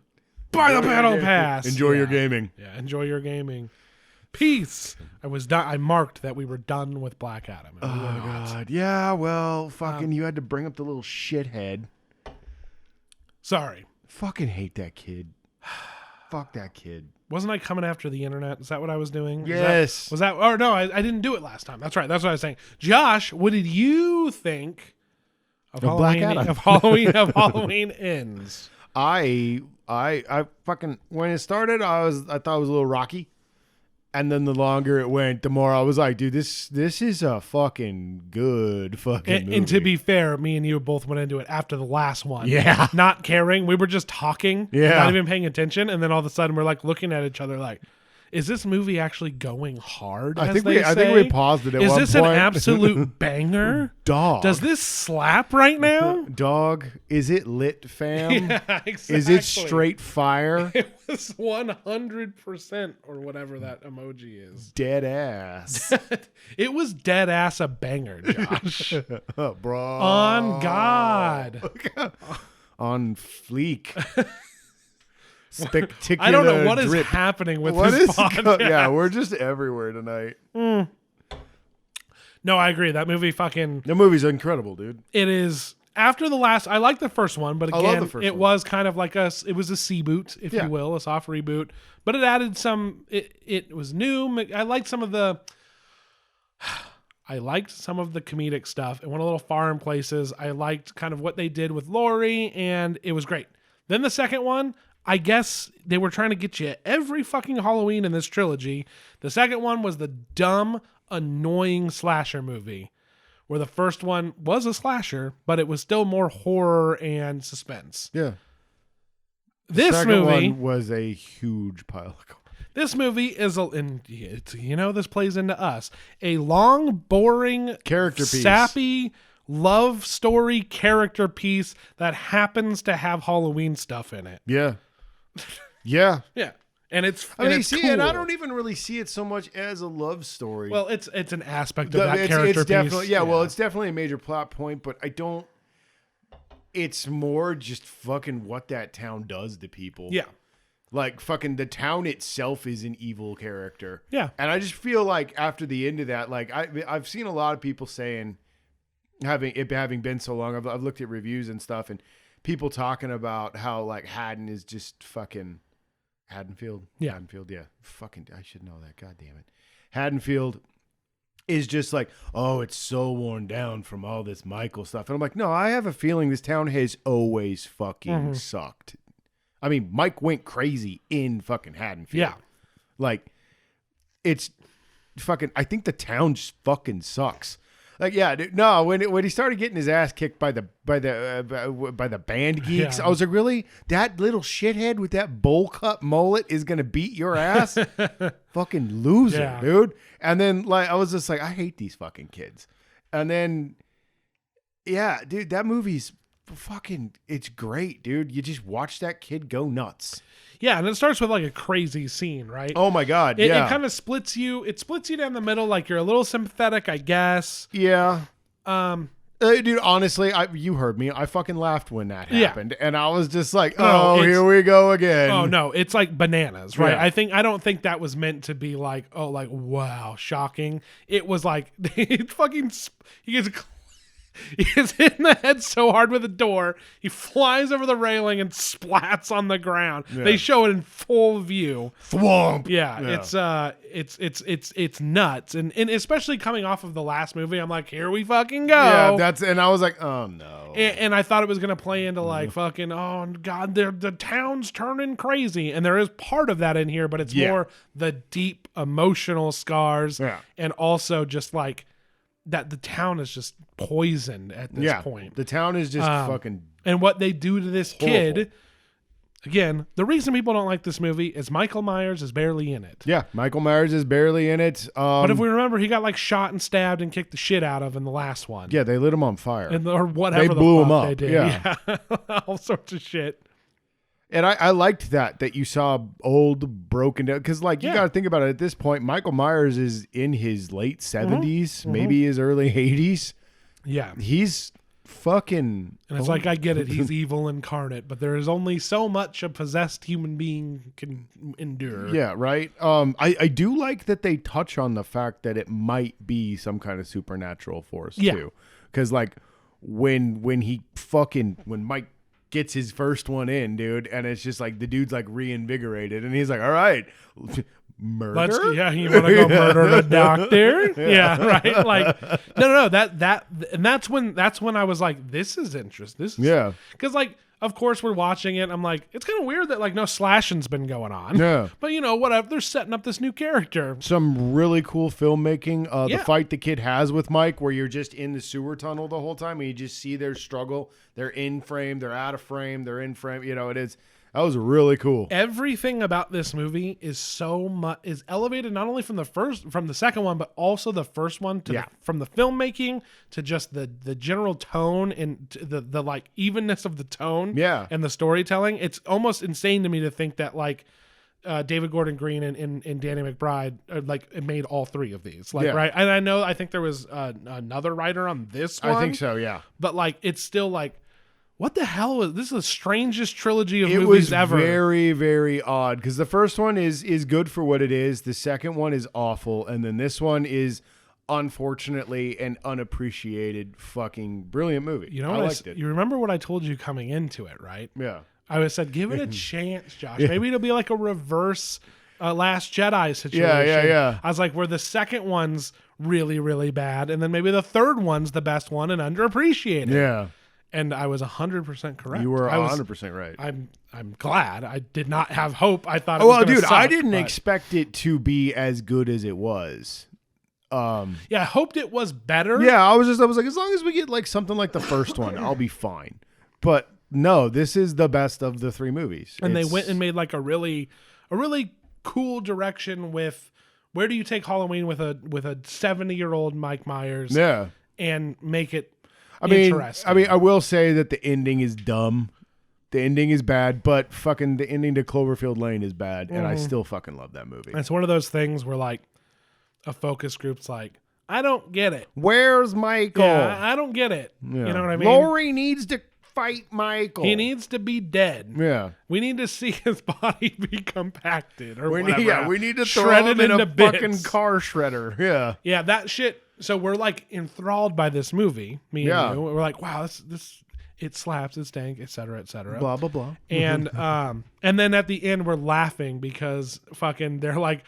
Speaker 1: Buy the battle pass.
Speaker 2: enjoy your
Speaker 1: Yeah.
Speaker 2: gaming.
Speaker 1: Yeah, enjoy your gaming. Peace. I was done. I marked that we were done with Black Adam. And we were
Speaker 2: Oh
Speaker 1: not.
Speaker 2: god. Yeah, well, fucking you had to bring up the little shithead.
Speaker 1: Sorry.
Speaker 2: Fucking hate that kid. Fuck that kid.
Speaker 1: Wasn't I coming after the internet? Is that what I was doing?
Speaker 2: Yes.
Speaker 1: Was that? Or no, I didn't do it last time. That's right. That's what I was saying. Josh, what did you think of
Speaker 2: Of Black
Speaker 1: Halloween?
Speaker 2: Adam.
Speaker 1: Of Halloween Ends.
Speaker 2: I fucking when it started, I thought it was a little rocky. And then the longer it went, the more I was like, dude, this is a fucking good fucking movie.
Speaker 1: And to be fair, me and you both went into it after the last one.
Speaker 2: Yeah.
Speaker 1: Not caring. We were just talking.
Speaker 2: Yeah.
Speaker 1: Not even paying attention. And then all of a sudden we're like looking at each other like, is this movie actually going hard?
Speaker 2: I think we paused it at one point.
Speaker 1: Is this an absolute banger?
Speaker 2: Dog.
Speaker 1: Does this slap right now?
Speaker 2: Dog. Is it lit, fam?
Speaker 1: Yeah, exactly.
Speaker 2: Is it straight fire?
Speaker 1: It was 100% or whatever that emoji is.
Speaker 2: Dead ass.
Speaker 1: It was dead ass a banger, Josh.
Speaker 2: Bro.
Speaker 1: On God.
Speaker 2: On fleek. Spectacular.
Speaker 1: I don't know what
Speaker 2: drip.
Speaker 1: is happening with
Speaker 2: What
Speaker 1: this
Speaker 2: is
Speaker 1: podcast.
Speaker 2: yeah, we're just everywhere tonight.
Speaker 1: No, I agree. That movie fucking...
Speaker 2: The movie's incredible, dude.
Speaker 1: It is... After the last... I like the first one, but
Speaker 2: I love
Speaker 1: again,
Speaker 2: the first
Speaker 1: it
Speaker 2: one.
Speaker 1: was kind of like it was a C-boot, if
Speaker 2: Yeah.
Speaker 1: you will, a soft reboot. But it added some... It was new. I liked some of the... I liked some of the comedic stuff. It went a little far in places. I liked kind of what they did with Laurie, and it was great. Then the second one... I guess they were trying to get you every fucking Halloween in this trilogy. The second one was the dumb, annoying slasher movie, where the first one was a slasher, but it was still more horror and suspense.
Speaker 2: Yeah.
Speaker 1: This
Speaker 2: Second
Speaker 1: movie
Speaker 2: one was a huge pile of garbage.
Speaker 1: This movie is this plays into us. A long, boring,
Speaker 2: Character piece.
Speaker 1: sappy love story character piece that happens to have Halloween stuff in it.
Speaker 2: Yeah. Yeah.
Speaker 1: Yeah. And it's
Speaker 2: I mean,
Speaker 1: it's
Speaker 2: see,
Speaker 1: cool.
Speaker 2: and I don't even really see it so much as a love story.
Speaker 1: Well, it's an aspect of that character
Speaker 2: it's definitely,
Speaker 1: piece.
Speaker 2: yeah, well, it's definitely a major plot point, but I don't. It's more just fucking what that town does to people.
Speaker 1: Yeah.
Speaker 2: Like fucking the town itself is an evil character.
Speaker 1: Yeah.
Speaker 2: And I just feel like after the end of that, like I've seen a lot of people saying, having been so long, I've looked at reviews and stuff, and people talking about how like Haddon is just fucking Haddonfield.
Speaker 1: Yeah.
Speaker 2: Haddonfield. Yeah. Fucking, I should know that. God damn it. Haddonfield is just like, oh, it's so worn down from all this Michael stuff. And I'm like, no, I have a feeling this town has always fucking sucked. I mean, Mike went crazy in fucking Haddonfield.
Speaker 1: Yeah.
Speaker 2: Like, it's fucking, I think the town just fucking sucks. Like, yeah, dude, no, when he started getting his ass kicked by the band geeks,
Speaker 1: Yeah.
Speaker 2: I was like, really? That little shithead with that bowl cut mullet is gonna beat your ass? Fucking loser,
Speaker 1: Yeah.
Speaker 2: dude. And then like I was just like, I hate these fucking kids. And then, yeah, dude, that movie's fucking, it's great, dude. You just watch that kid go nuts.
Speaker 1: Yeah, and it starts with like a crazy scene, right?
Speaker 2: Oh my god,
Speaker 1: It
Speaker 2: yeah,
Speaker 1: kind of splits you. It splits you down the middle. Like you're a little sympathetic, I guess.
Speaker 2: yeah. Dude, honestly, you heard me. I fucking laughed when that
Speaker 1: Yeah.
Speaker 2: happened, and I was just like,
Speaker 1: No,
Speaker 2: "Oh,
Speaker 1: it's-
Speaker 2: here we go again."
Speaker 1: Oh no, it's like bananas, right?
Speaker 2: Yeah.
Speaker 1: I don't think that was meant to be like, oh, like wow, shocking. It was like it fucking he gets hit in the head so hard with a door, he flies over the railing and splats on the ground.
Speaker 2: Yeah.
Speaker 1: They show it in full view.
Speaker 2: Thwomp.
Speaker 1: Yeah, it's nuts, and especially coming off of the last movie, I'm like, here we fucking go.
Speaker 2: Yeah, and I was like, "Oh no."
Speaker 1: And I thought it was going to play into like fucking, oh God, the town's turning crazy. And there is part of that in here, but it's
Speaker 2: Yeah.
Speaker 1: more the deep emotional scars.
Speaker 2: Yeah.
Speaker 1: And also just like that the town is just poisoned at this point.
Speaker 2: The town is just fucking.
Speaker 1: And what they do to this kid, again, the reason people don't like this movie is Michael Myers is barely in it.
Speaker 2: Yeah, Michael Myers is barely in it.
Speaker 1: But if we remember, he got like shot and stabbed and kicked the shit out of in the last one.
Speaker 2: yeah, they lit him on fire.
Speaker 1: Or whatever
Speaker 2: They
Speaker 1: the
Speaker 2: blew
Speaker 1: fuck
Speaker 2: him up,
Speaker 1: they did.
Speaker 2: yeah.
Speaker 1: All sorts of shit.
Speaker 2: And I liked that you saw old broken down, because like you
Speaker 1: Yeah.
Speaker 2: got to think about it at this point. Michael Myers is in his late 70s, maybe his early 80s.
Speaker 1: Yeah.
Speaker 2: He's fucking.
Speaker 1: And it's like, I get it. He's evil incarnate, but there is only so much a possessed human being can endure.
Speaker 2: Yeah, right. I do like that they touch on the fact that it might be some kind of supernatural force
Speaker 1: Yeah.
Speaker 2: too, because like when Mike gets his first one in, dude, and it's just like the dude's like reinvigorated, and he's like, "All right, murder."
Speaker 1: You want to go murder the doctor? Yeah, right. Like, no. And that's when I was like, this is interesting. This is
Speaker 2: Yeah.
Speaker 1: because like, of course, we're watching it. I'm like, it's kind of weird that like no slashing's been going on.
Speaker 2: Yeah.
Speaker 1: But you know, whatever. They're setting up this new character.
Speaker 2: Some really cool filmmaking.
Speaker 1: Yeah.
Speaker 2: The fight the kid has with Mike, where you're just in the sewer tunnel the whole time, and you just see their struggle. They're in frame, they're out of frame, they're in frame. You know, that was really cool.
Speaker 1: Everything about this movie is is elevated not only from the second one, but also the first one to from the filmmaking to just the general tone and the like evenness of the tone and the storytelling. It's almost insane to me to think that like David Gordon Green and Danny McBride like made all three of these, like right. And I think there was another writer on this one.
Speaker 2: I think so, yeah.
Speaker 1: But like it's still like, what the hell was this? Is the strangest trilogy of movies ever.
Speaker 2: It was very, very odd because the first one is good for what it is. The second one is awful, and then this one is unfortunately an unappreciated fucking brilliant movie.
Speaker 1: You know,
Speaker 2: I liked it.
Speaker 1: You remember what I told you coming into it, right?
Speaker 2: Yeah.
Speaker 1: I said, give it a chance, Josh. Maybe it'll be like a reverse Last Jedi situation.
Speaker 2: Yeah.
Speaker 1: I was like, where the second one's really, really bad, and then maybe the third one's the best one and underappreciated.
Speaker 2: Yeah.
Speaker 1: And I was 100% correct.
Speaker 2: You were 100% right.
Speaker 1: I'm glad. I did not have hope. I thought it was gonna suck,
Speaker 2: I didn't expect it to be as good as it was.
Speaker 1: Yeah, I hoped it was better.
Speaker 2: Yeah, I was like, as long as we get like something like the first one, I'll be fine. But no, this is the best of the three movies.
Speaker 1: And they went and made like a really cool direction with where do you take Halloween with a 70-year-old Mike Myers?
Speaker 2: Yeah,
Speaker 1: and make it. I mean,
Speaker 2: I will say that the ending is dumb. The ending is bad, but fucking the ending to Cloverfield Lane is bad, and I still fucking love that movie.
Speaker 1: It's one of those things where like a focus group's like, I don't get it.
Speaker 2: Where's Michael?
Speaker 1: Yeah, I don't get it. Yeah. You know what I mean?
Speaker 2: Laurie needs to fight Michael.
Speaker 1: He needs to be dead.
Speaker 2: Yeah.
Speaker 1: We need to see his body be compacted or whatever.
Speaker 2: Yeah, we need to throw
Speaker 1: shred
Speaker 2: him
Speaker 1: it
Speaker 2: in
Speaker 1: into
Speaker 2: a
Speaker 1: bits.
Speaker 2: fucking car shredder. Yeah.
Speaker 1: Yeah, that shit. So we're like enthralled by this movie, me and you. We're like, wow, this it slaps, it's dank, et cetera,
Speaker 2: blah blah blah.
Speaker 1: And then at the end we're laughing because fucking they're like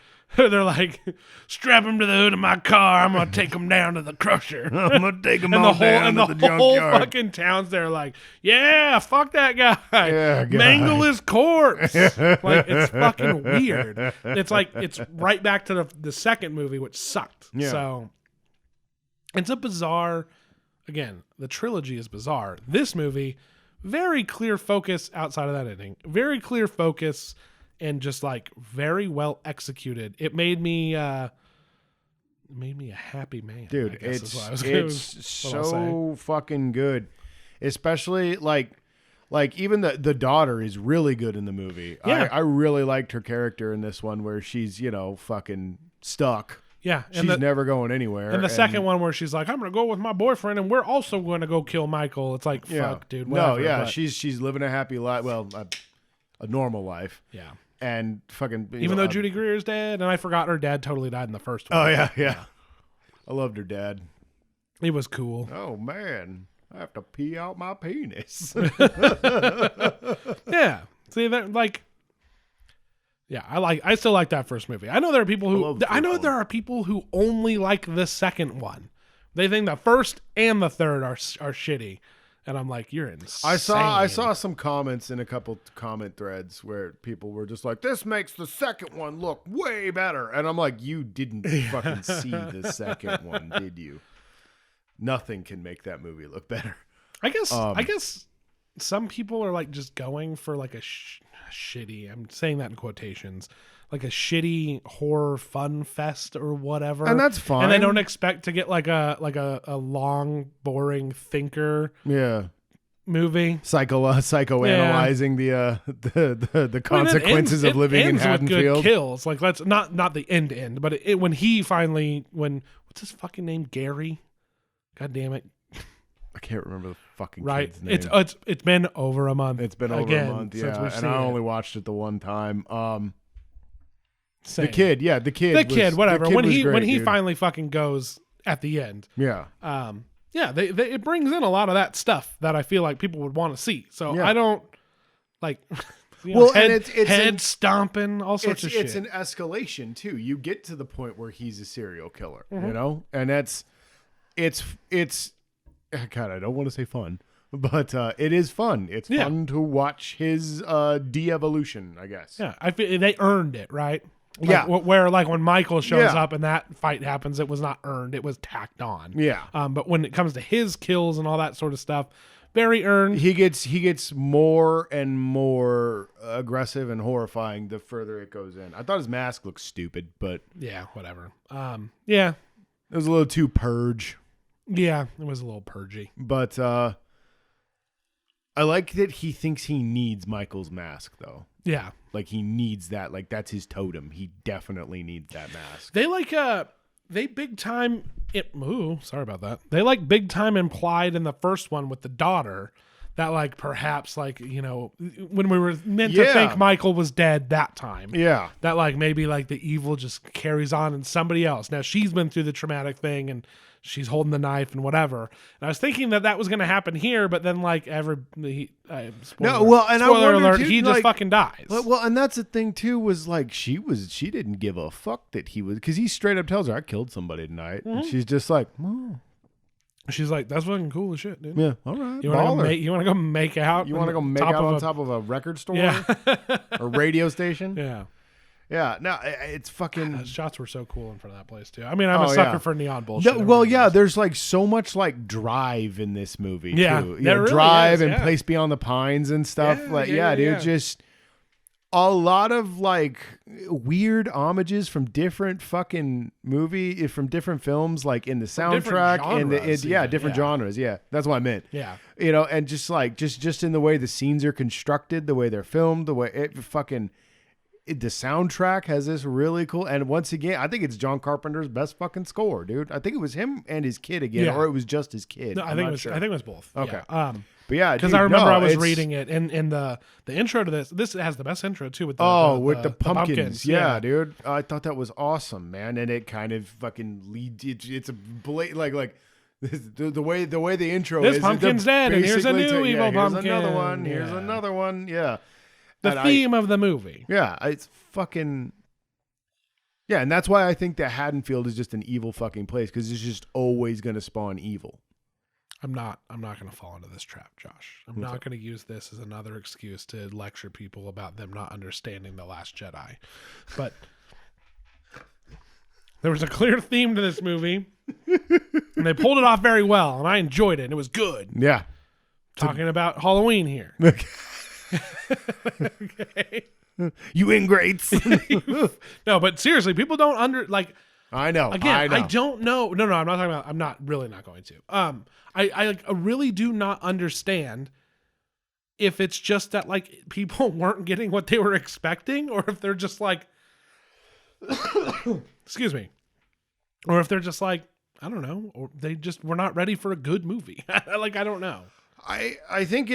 Speaker 1: strap him to the hood of my car. I'm gonna take him down to the crusher.
Speaker 2: I'm gonna take him down to the junkyard.
Speaker 1: Whole fucking town's there like, yeah, fuck that guy.
Speaker 2: Yeah,
Speaker 1: mangle his corpse. Like it's fucking weird. It's like it's right back to the second movie, which sucked.
Speaker 2: Yeah.
Speaker 1: So it's a bizarre. Again, the trilogy is bizarre. This movie, very clear focus outside of that ending. Very clear focus and just like very well executed. It made me a happy man.
Speaker 2: Dude, it's so fucking good. Especially like even the daughter is really good in the movie.
Speaker 1: Yeah.
Speaker 2: I really liked her character in this one where she's, fucking stuck.
Speaker 1: Yeah,
Speaker 2: she's never going anywhere.
Speaker 1: And the second one where she's like, I'm going to go with my boyfriend and we're also going to go kill Michael. It's like, fuck, dude. Whatever,
Speaker 2: no, yeah,
Speaker 1: but
Speaker 2: she's living a happy life. Well, a normal life.
Speaker 1: Yeah.
Speaker 2: And fucking...
Speaker 1: Even though Judy Greer's dead, and I forgot her dad totally died in the first one.
Speaker 2: Oh, yeah. I loved her dad.
Speaker 1: It was cool.
Speaker 2: Oh, man. I have to pee out my penis.
Speaker 1: Yeah. See, that like... Yeah, I still like that first movie. I know there are people who there are people who only like the second one. They think the first and the third are shitty, and I'm like, you're insane.
Speaker 2: I saw some comments in a couple comment threads where people were just like, "This makes the second one look way better," and I'm like, "You didn't fucking see the second one, did you? Nothing can make that movie look better."
Speaker 1: I guess some people are like just going for like a shitty, I'm saying that in quotations, like a shitty horror fun fest or whatever.
Speaker 2: And that's fine.
Speaker 1: And they don't expect to get like a long, boring thinker movie.
Speaker 2: Psychoanalyzing the consequences of living in Haddonfield.
Speaker 1: With good kills. Like let's not the end, but when what's his fucking name? Gary? God damn it.
Speaker 2: I can't remember the fucking kid's name.
Speaker 1: It's been over a month.
Speaker 2: It's been over a month, yeah. And I only watched it the one time. The kid,
Speaker 1: whatever.
Speaker 2: When
Speaker 1: he finally fucking goes at the end.
Speaker 2: Yeah.
Speaker 1: It brings in a lot of that stuff that I feel like people would want to see. So I don't like head stomping, all sorts of shit.
Speaker 2: It's an escalation too. You get to the point where he's a serial killer,
Speaker 1: Mm-hmm.
Speaker 2: and it's God, I don't want to say fun, But it is fun. It's
Speaker 1: Yeah.
Speaker 2: fun to watch his de-evolution, I guess.
Speaker 1: Yeah, I feel they earned it, right? Like,
Speaker 2: Yeah.
Speaker 1: Where like when Michael shows
Speaker 2: Yeah.
Speaker 1: up and that fight happens, it was not earned; it was tacked on.
Speaker 2: Yeah.
Speaker 1: But when it comes to his kills and all that sort of stuff, very earned.
Speaker 2: He gets more and more aggressive and horrifying the further it goes in. I thought his mask looked stupid, but
Speaker 1: Yeah, whatever. Yeah,
Speaker 2: it was a little too purge.
Speaker 1: yeah, it was a little purgy.
Speaker 2: But I like that he thinks he needs Michael's mask, though.
Speaker 1: Yeah,
Speaker 2: Like he needs that. Like that's his totem. He definitely needs that mask.
Speaker 1: they like they big time. Sorry about that. They like big time implied in the first one with the daughter that like perhaps like when we were meant to
Speaker 2: Yeah.
Speaker 1: think Michael was dead that time.
Speaker 2: Yeah.
Speaker 1: That like maybe like the evil just carries on in somebody else. Now she's been through the traumatic thing and she's holding the knife and whatever. And I was thinking that was going to happen here, but then like
Speaker 2: No, well, and I
Speaker 1: spoiler
Speaker 2: wondered,
Speaker 1: alert,
Speaker 2: too,
Speaker 1: he just
Speaker 2: like-
Speaker 1: fucking dies.
Speaker 2: Well, and that's the thing too. Was like she didn't give a fuck that he was, because he straight up tells her, "I killed somebody tonight," and she's just like, "Oh,
Speaker 1: She's like, "That's fucking cool as shit, dude."
Speaker 2: yeah, all right,
Speaker 1: You want
Speaker 2: baller."
Speaker 1: to go make out?
Speaker 2: You want to go make out on top of a record store
Speaker 1: Yeah,
Speaker 2: or radio station?
Speaker 1: yeah.
Speaker 2: Yeah, no, it's fucking.
Speaker 1: The shots were so cool in front of that place too. I mean, I'm a
Speaker 2: Oh,
Speaker 1: sucker
Speaker 2: yeah.
Speaker 1: for neon bullshit.
Speaker 2: No, well,
Speaker 1: Everybody
Speaker 2: yeah,
Speaker 1: knows.
Speaker 2: there's like so much like drive in this movie.
Speaker 1: Yeah,
Speaker 2: too.
Speaker 1: there really
Speaker 2: drive
Speaker 1: is,
Speaker 2: and
Speaker 1: yeah.
Speaker 2: Place Beyond the Pines and stuff.
Speaker 1: Yeah,
Speaker 2: like,
Speaker 1: yeah,
Speaker 2: dude,
Speaker 1: yeah.
Speaker 2: just a lot of like weird homages from different fucking from different films, like in the
Speaker 1: different
Speaker 2: soundtrack and
Speaker 1: genres even,
Speaker 2: different
Speaker 1: yeah.
Speaker 2: genres. Yeah, that's what I meant.
Speaker 1: Yeah,
Speaker 2: And just like just in the way the scenes are constructed, the way they're filmed, the way the soundtrack has this really cool, and once again, I think it's John Carpenter's best fucking score, dude. I think it was him and his kid again,
Speaker 1: Yeah.
Speaker 2: or it was just his kid.
Speaker 1: no, I
Speaker 2: I'm
Speaker 1: think
Speaker 2: not
Speaker 1: it was.
Speaker 2: sure.
Speaker 1: I think it was both.
Speaker 2: Okay.
Speaker 1: Yeah.
Speaker 2: But yeah,
Speaker 1: Because
Speaker 2: dude,
Speaker 1: I remember
Speaker 2: no,
Speaker 1: I was
Speaker 2: it's-
Speaker 1: reading it in the intro to this. This has the best intro too with the
Speaker 2: with the pumpkins.
Speaker 1: Yeah.
Speaker 2: Yeah, dude. I thought that was awesome, man. And it kind of fucking leads. It's a like the way the intro
Speaker 1: This
Speaker 2: is.
Speaker 1: pumpkin's
Speaker 2: they're
Speaker 1: dead, and here's a
Speaker 2: basically
Speaker 1: new evil
Speaker 2: here's
Speaker 1: pumpkin.
Speaker 2: another one. Here's
Speaker 1: Yeah.
Speaker 2: another one. Yeah.
Speaker 1: The
Speaker 2: And
Speaker 1: theme of the movie.
Speaker 2: Yeah, it's fucking. Yeah, and that's why I think that Haddonfield is just an evil fucking place, because it's just always going to spawn evil.
Speaker 1: I'm not going to fall into this trap, Josh. I'm not going to use this as another excuse to lecture people about them not understanding The Last Jedi. But there was a clear theme to this movie, and they pulled it off very well, and I enjoyed it, and it was good.
Speaker 2: Yeah.
Speaker 1: Talking about Halloween here. Okay.
Speaker 2: You ingrates.
Speaker 1: No, but seriously, people don't
Speaker 2: I know.
Speaker 1: Again,
Speaker 2: I know.
Speaker 1: I don't know. No, I'm not talking about. I'm not really not going to. I really do not understand if it's just that like people weren't getting what they were expecting, or if they're just like, excuse me, or if they're just like, I don't know, or they just were not ready for a good movie. Like I don't know.
Speaker 2: I think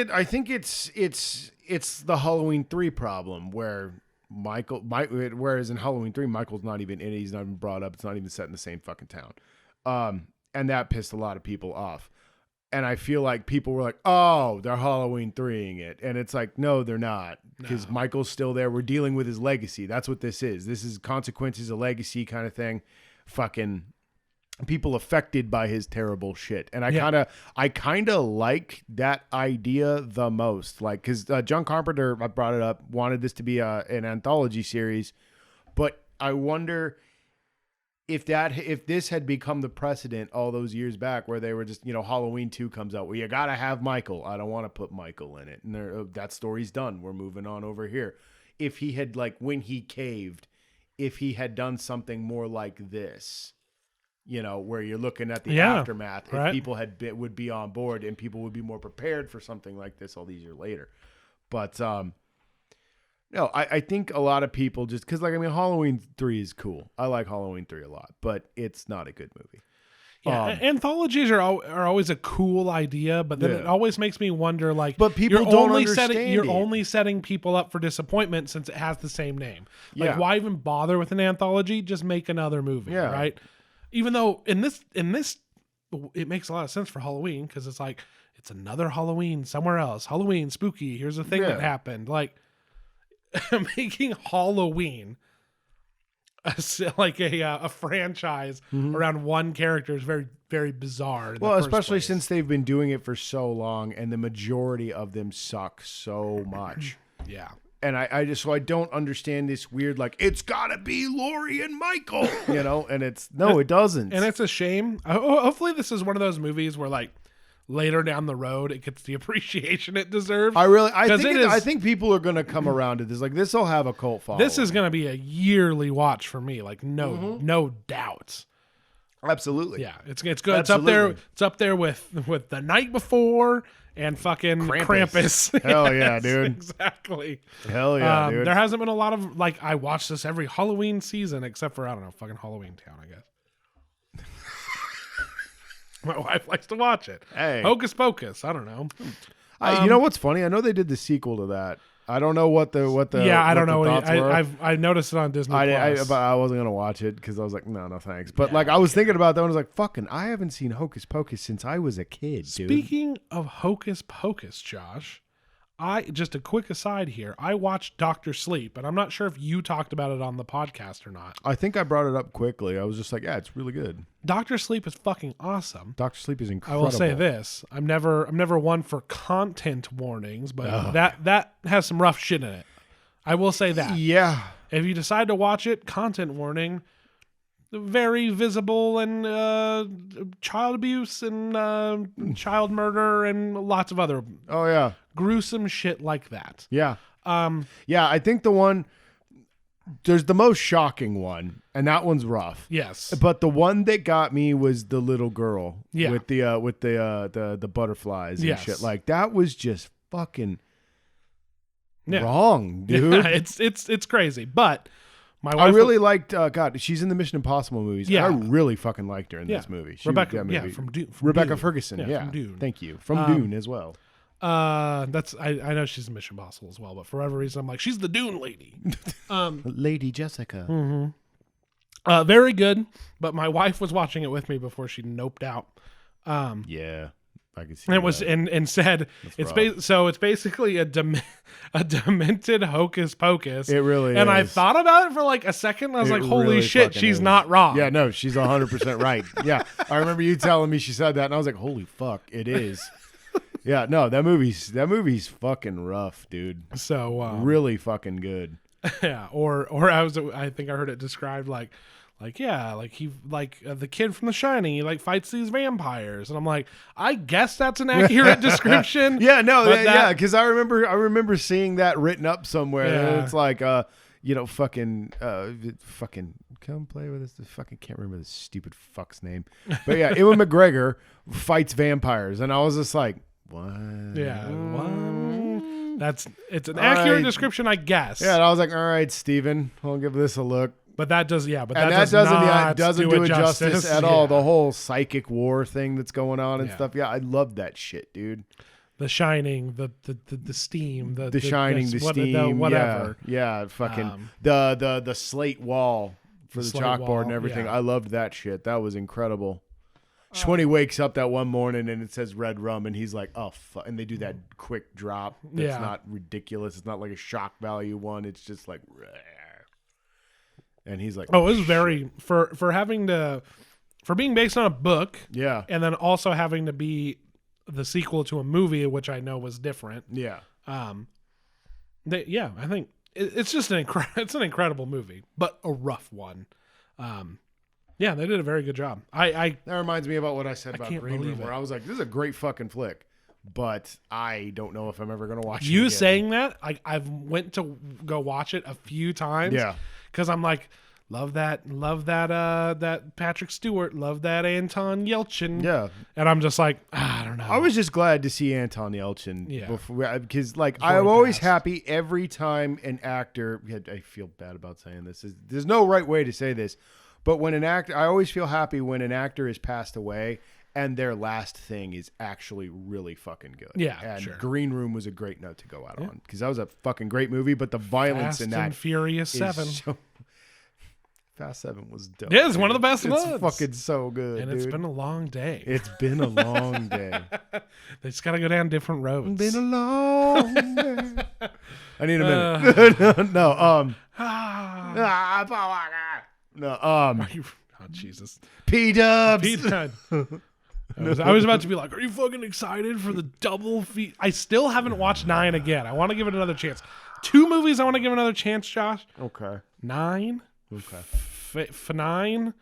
Speaker 2: it's the Halloween 3 problem where whereas in Halloween 3 Michael's not even in it, he's not even brought up, it's not even set in the same fucking town. And that pissed a lot of people off. And I feel like people were like, "Oh, they're Halloween 3ing it." And it's like, "No, they're not." Because Michael's still there. We're dealing with his legacy. That's what this is. This is consequences, a legacy kind of thing. Fucking people affected by his terrible shit. And I kind of like that idea the most. Like, because John Carpenter, I brought it up, wanted this to be an anthology series. But I wonder if this had become the precedent all those years back, where they were just, Halloween 2 comes out, well, you got to have Michael. I don't want to put Michael in it. And that story's done. We're moving on over here. If he had, like, when he caved, if he had done something more like this, where you're looking at the aftermath,
Speaker 1: right.
Speaker 2: if people would be on board and people would be more prepared for something like this all these years later. But, no, I think a lot of people just, because, Halloween 3 is cool. I like Halloween 3 a lot, but it's not a good movie.
Speaker 1: Yeah, anthologies are always a cool idea, but then it always makes me wonder, like,
Speaker 2: but people
Speaker 1: you're
Speaker 2: don't
Speaker 1: only
Speaker 2: understand
Speaker 1: setting you're
Speaker 2: it.
Speaker 1: only setting people up for disappointment since it has the same name. Like,
Speaker 2: Yeah.
Speaker 1: why even bother with an anthology? Just make another movie,
Speaker 2: Yeah.
Speaker 1: right? Even though in this it makes a lot of sense for Halloween, because it's like it's another Halloween somewhere else. Halloween, spooky. Here's a thing that happened. Like making Halloween like a franchise around one character is very, very bizarre. In
Speaker 2: Well,
Speaker 1: the first
Speaker 2: especially
Speaker 1: place.
Speaker 2: since they've been doing it for so long, and the majority of them suck so much.
Speaker 1: Yeah.
Speaker 2: And I don't understand this weird, like, it's gotta be Laurie and Michael, you know, and it doesn't.
Speaker 1: And it's a shame. Hopefully this is one of those movies where like later down the road it gets the appreciation it deserves.
Speaker 2: I think people are gonna come around to this. Like, this will have a cult following.
Speaker 1: This is going to be a yearly watch for me. Like no doubt.
Speaker 2: Absolutely.
Speaker 1: Yeah, it's good. It's up there. It's up there with The Night Before and fucking Krampus.
Speaker 2: Hell yeah,
Speaker 1: Yes,
Speaker 2: dude.
Speaker 1: Exactly.
Speaker 2: Hell yeah, dude.
Speaker 1: There hasn't been a lot of like I watch this every Halloween season except for I don't know fucking Halloween Town I guess. My wife likes to watch it.
Speaker 2: Hey.
Speaker 1: Hocus Pocus. I don't know.
Speaker 2: You know what's funny? I know they did the sequel to that. I don't know what the
Speaker 1: Yeah, I
Speaker 2: what
Speaker 1: don't
Speaker 2: the
Speaker 1: know.
Speaker 2: thoughts were.
Speaker 1: I noticed it on Disney Plus.
Speaker 2: But I wasn't gonna watch it because I was like, no, thanks. But like, I was thinking about that, and I was like, fucking, I haven't seen Hocus Pocus since I was a kid, dude.
Speaker 1: Speaking of Hocus Pocus, Josh, just a quick aside here. I watched Dr. Sleep, and I'm not sure if you talked about it on the podcast or not.
Speaker 2: I think I brought it up quickly. I was just like, yeah, it's really good.
Speaker 1: Dr. Sleep is fucking awesome.
Speaker 2: Doctor Sleep is
Speaker 1: I
Speaker 2: incredible.
Speaker 1: will say this: I'm never one for content warnings, but that has some rough shit in it. I will say that.
Speaker 2: Yeah.
Speaker 1: If you decide to watch it, content warning, very visible and child abuse and child murder and lots of other
Speaker 2: Oh yeah.
Speaker 1: gruesome shit like that.
Speaker 2: Yeah. Yeah. I think there's the most shocking one, and that one's rough.
Speaker 1: Yes.
Speaker 2: But the one that got me was the little girl
Speaker 1: Yeah.
Speaker 2: with the butterflies and
Speaker 1: Yes.
Speaker 2: shit. Like, that was just fucking
Speaker 1: Yeah.
Speaker 2: wrong, dude.
Speaker 1: Yeah, it's crazy. But my
Speaker 2: I
Speaker 1: wife
Speaker 2: really liked God. She's in the Mission Impossible movies.
Speaker 1: Yeah.
Speaker 2: I really fucking liked her in
Speaker 1: Yeah.
Speaker 2: this movie.
Speaker 1: Rebecca,
Speaker 2: that movie.
Speaker 1: from Dune.
Speaker 2: Rebecca Ferguson.
Speaker 1: Yeah,
Speaker 2: Yeah,
Speaker 1: from Dune.
Speaker 2: Thank you. From Dune as well.
Speaker 1: That's I know she's in Mission Impossible as well, but for whatever reason I'm like, she's the Dune lady.
Speaker 2: Lady Jessica.
Speaker 1: Very good. But my wife was watching it with me before she noped out.
Speaker 2: Yeah, I can see.
Speaker 1: And it was
Speaker 2: that.
Speaker 1: and said it's it's basically a demented Hocus Pocus.
Speaker 2: It really
Speaker 1: and I
Speaker 2: is.
Speaker 1: thought about it for like a second. And I was
Speaker 2: It
Speaker 1: like, holy
Speaker 2: really
Speaker 1: shit,
Speaker 2: fucking
Speaker 1: she's
Speaker 2: is.
Speaker 1: not wrong.
Speaker 2: Yeah, no, she's 100% right. Yeah, I remember you telling me she said that, and I was like, holy fuck, it is. Yeah, no, that movie's fucking rough, dude.
Speaker 1: So
Speaker 2: Really fucking good.
Speaker 1: yeah, or I think I heard it described like the kid from The Shining, he like fights these vampires, and I'm like, I guess that's an accurate description.
Speaker 2: Yeah, no,
Speaker 1: but
Speaker 2: yeah, because I remember seeing that written up somewhere.
Speaker 1: Yeah.
Speaker 2: And it's like, fucking come play with us. I fucking can't remember this stupid fuck's name, but yeah, Ewan McGregor fights vampires, and I was just like, what?
Speaker 1: Yeah, it's an accurate description, I guess.
Speaker 2: Yeah, and I was like, all right, Steven, I'll give this a look.
Speaker 1: But that doesn't
Speaker 2: doesn't do it justice at all.
Speaker 1: Yeah.
Speaker 2: The whole psychic war thing that's going on and
Speaker 1: Yeah.
Speaker 2: stuff. Yeah, I love that shit, dude.
Speaker 1: The Shining, the steam,
Speaker 2: The Shining, the steam,
Speaker 1: whatever.
Speaker 2: Yeah, fucking the slate wall for the
Speaker 1: slate
Speaker 2: chalkboard
Speaker 1: wall,
Speaker 2: and everything.
Speaker 1: yeah.
Speaker 2: I loved that shit. That was incredible. Just when he wakes up that one morning and it says red rum and he's like, oh, fuck. And they do that quick drop. That's
Speaker 1: Yeah.
Speaker 2: not ridiculous. It's not like a shock value one. It's just like, "Rah." And he's like,
Speaker 1: Oh, it was very for being based on a book,
Speaker 2: yeah,
Speaker 1: and then also having to be the sequel to a movie, which I know was different.
Speaker 2: yeah.
Speaker 1: I think it's just an incredible movie, but a rough one. Yeah, they did a very good job.
Speaker 2: That reminds me about what I said about
Speaker 1: can't
Speaker 2: Green
Speaker 1: believe
Speaker 2: Room,
Speaker 1: it.
Speaker 2: where I was like, this is a great fucking flick, but I don't know if I'm ever going to watch it
Speaker 1: You
Speaker 2: again.
Speaker 1: saying that, I've went to go watch it a few times.
Speaker 2: Yeah.
Speaker 1: Because I'm like, love that Patrick Stewart, love that Anton Yelchin.
Speaker 2: Yeah.
Speaker 1: And I'm just like, I don't know.
Speaker 2: I was just glad to see Anton Yelchin
Speaker 1: Yeah.
Speaker 2: before, because like
Speaker 1: Before he
Speaker 2: I'm always
Speaker 1: passed.
Speaker 2: happy every time an actor. I feel bad about saying this. There's no right way to say this, but when an actor, I always feel happy when an actor has passed away and their last thing is actually really fucking good.
Speaker 1: Yeah,
Speaker 2: and
Speaker 1: sure.
Speaker 2: Green Room was a great note to go out on because that was a fucking great movie. But the violence
Speaker 1: Fast
Speaker 2: in
Speaker 1: and
Speaker 2: that
Speaker 1: Furious
Speaker 2: is
Speaker 1: 7.
Speaker 2: so- Fast 7 was dope.
Speaker 1: Yeah, it's one of
Speaker 2: dude.
Speaker 1: the best
Speaker 2: It's
Speaker 1: ones.
Speaker 2: fucking so good,
Speaker 1: And
Speaker 2: dude.
Speaker 1: it's been a long day.
Speaker 2: It's been a long day.
Speaker 1: They just got to go down different roads.
Speaker 2: Been a long day. I need a minute. No,
Speaker 1: Ah.
Speaker 2: No.
Speaker 1: Oh, Jesus.
Speaker 2: P-dubs.
Speaker 1: Pete, I was about to be like, are you fucking excited for the double feat? I still haven't watched 9 again. I want to give it another chance. 2 movies I want to give another chance, Josh.
Speaker 2: Okay.
Speaker 1: 9.
Speaker 2: Okay.
Speaker 1: F9.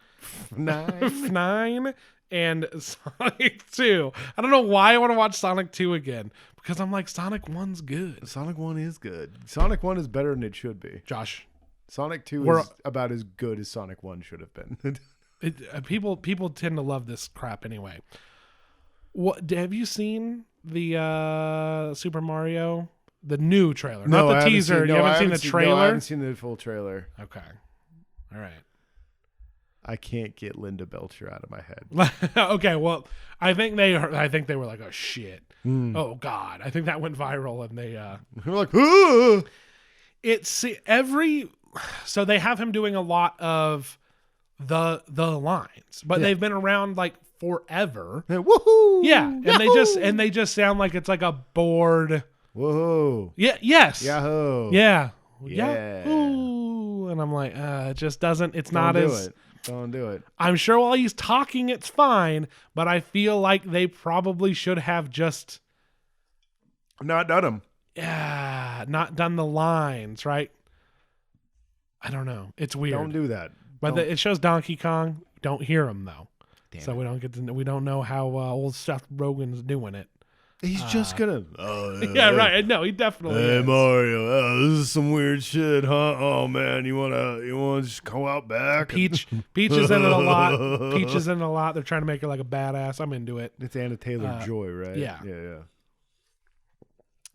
Speaker 2: 9.
Speaker 1: F9 and Sonic 2. I don't know why I want to watch Sonic 2 again. Because I'm like, Sonic 1's good.
Speaker 2: Sonic 1 is good. Sonic 1 is better than it should be.
Speaker 1: Josh.
Speaker 2: Sonic 2 is about as good as Sonic 1 should have been.
Speaker 1: People tend to love this crap anyway. What have you seen the Super Mario, the new trailer,
Speaker 2: No,
Speaker 1: not the teaser? You haven't seen the trailer?
Speaker 2: No, I haven't seen the full trailer.
Speaker 1: Okay, all right.
Speaker 2: I can't get Linda Belcher out of my head.
Speaker 1: Okay, well, I think they were like, oh shit, oh god. I think that went viral, and they
Speaker 2: We're like, "Ah!"
Speaker 1: So they have him doing a lot of the lines, but they've been around like forever.
Speaker 2: Woohoo!
Speaker 1: Yeah, and they just sound like it's like a bored.
Speaker 2: Whoa!
Speaker 1: Yeah. Yes.
Speaker 2: Yahoo!
Speaker 1: Yeah.
Speaker 2: Yeah.
Speaker 1: Ooh. And I'm like, it just doesn't. It's not
Speaker 2: Don't do
Speaker 1: as.
Speaker 2: it. Don't do it.
Speaker 1: I'm sure while he's talking, it's fine, but I feel like they probably should have just.
Speaker 2: Not done them.
Speaker 1: Yeah, not done the lines right. I don't know. It's weird.
Speaker 2: Don't do that.
Speaker 1: But it shows Donkey Kong. Don't hear him though,
Speaker 2: Damn
Speaker 1: so
Speaker 2: it.
Speaker 1: we don't get to. We don't know how old Seth Rogen's doing it.
Speaker 2: He's just gonna.
Speaker 1: Yeah, right. No, he definitely.
Speaker 2: Hey
Speaker 1: is.
Speaker 2: Mario, this is some weird shit, huh? Oh man, you wanna just go out back?
Speaker 1: Peach is in it a lot. Peach is in it a lot. They're trying to make her like a badass. I'm into it.
Speaker 2: It's Anna Taylor-Joy, right?
Speaker 1: yeah.
Speaker 2: Yeah.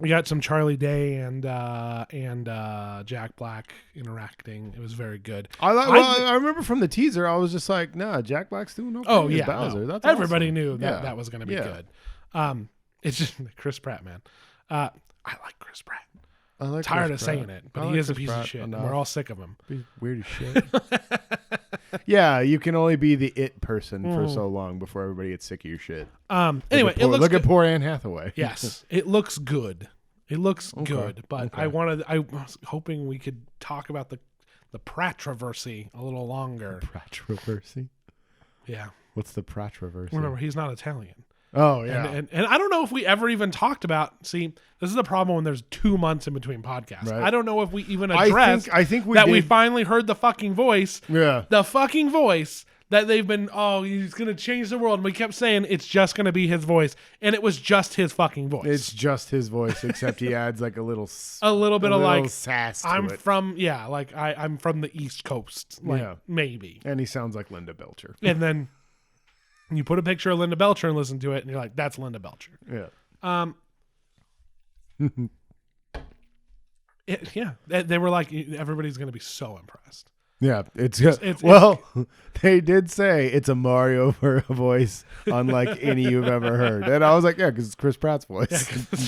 Speaker 1: We got some Charlie Day and Jack Black interacting. It was very good.
Speaker 2: I remember from the teaser, I was just like, nah, Jack Black's doing okay.
Speaker 1: Oh
Speaker 2: as
Speaker 1: yeah,
Speaker 2: Bowser.
Speaker 1: no.
Speaker 2: That's
Speaker 1: Everybody
Speaker 2: awesome.
Speaker 1: knew that
Speaker 2: Yeah.
Speaker 1: that was going to be
Speaker 2: Yeah.
Speaker 1: good. It's just Chris Pratt, man. I like Chris Pratt.
Speaker 2: I like
Speaker 1: Tired
Speaker 2: Chris
Speaker 1: of
Speaker 2: Pratt.
Speaker 1: saying it, but
Speaker 2: I
Speaker 1: he
Speaker 2: like
Speaker 1: is a
Speaker 2: Chris
Speaker 1: piece of
Speaker 2: Pratt
Speaker 1: shit.
Speaker 2: enough.
Speaker 1: And we're all sick of him.
Speaker 2: He's weird as shit. Yeah, you can only be the it person for so long before everybody gets sick of your shit.
Speaker 1: Anyway, it looks
Speaker 2: look
Speaker 1: good.
Speaker 2: at poor Anne Hathaway.
Speaker 1: Yes, it looks good. It looks good, but
Speaker 2: Okay.
Speaker 1: I was hoping we could talk about the Pratroversy a little longer.
Speaker 2: Pratroversy.
Speaker 1: Yeah,
Speaker 2: What's the Pratroversy?
Speaker 1: remember he's not Italian.
Speaker 2: Oh yeah.
Speaker 1: And I don't know if we ever even talked about. See, this is the problem when there's 2 months in between podcasts.
Speaker 2: Right.
Speaker 1: I don't know if we even addressed.
Speaker 2: I think we
Speaker 1: that
Speaker 2: did.
Speaker 1: we finally heard the fucking voice.
Speaker 2: Yeah.
Speaker 1: The fucking voice that they've been. Oh, he's gonna change the world. And we kept saying it's just gonna be his voice, and it was just his fucking voice.
Speaker 2: It's just his voice, except he adds like a little bit
Speaker 1: of
Speaker 2: little
Speaker 1: like
Speaker 2: sass to
Speaker 1: I'm
Speaker 2: it.
Speaker 1: from I'm from the East Coast, like
Speaker 2: Yeah.
Speaker 1: maybe.
Speaker 2: And he sounds like Linda Belcher.
Speaker 1: And then you put a picture of Linda Belcher and listen to it, and you're like, that's Linda Belcher.
Speaker 2: Yeah.
Speaker 1: They were like, everybody's gonna be so impressed.
Speaker 2: Yeah, it's they did say it's a Mario voice unlike any you've ever heard, and I was like, yeah, because it's Chris Pratt's voice.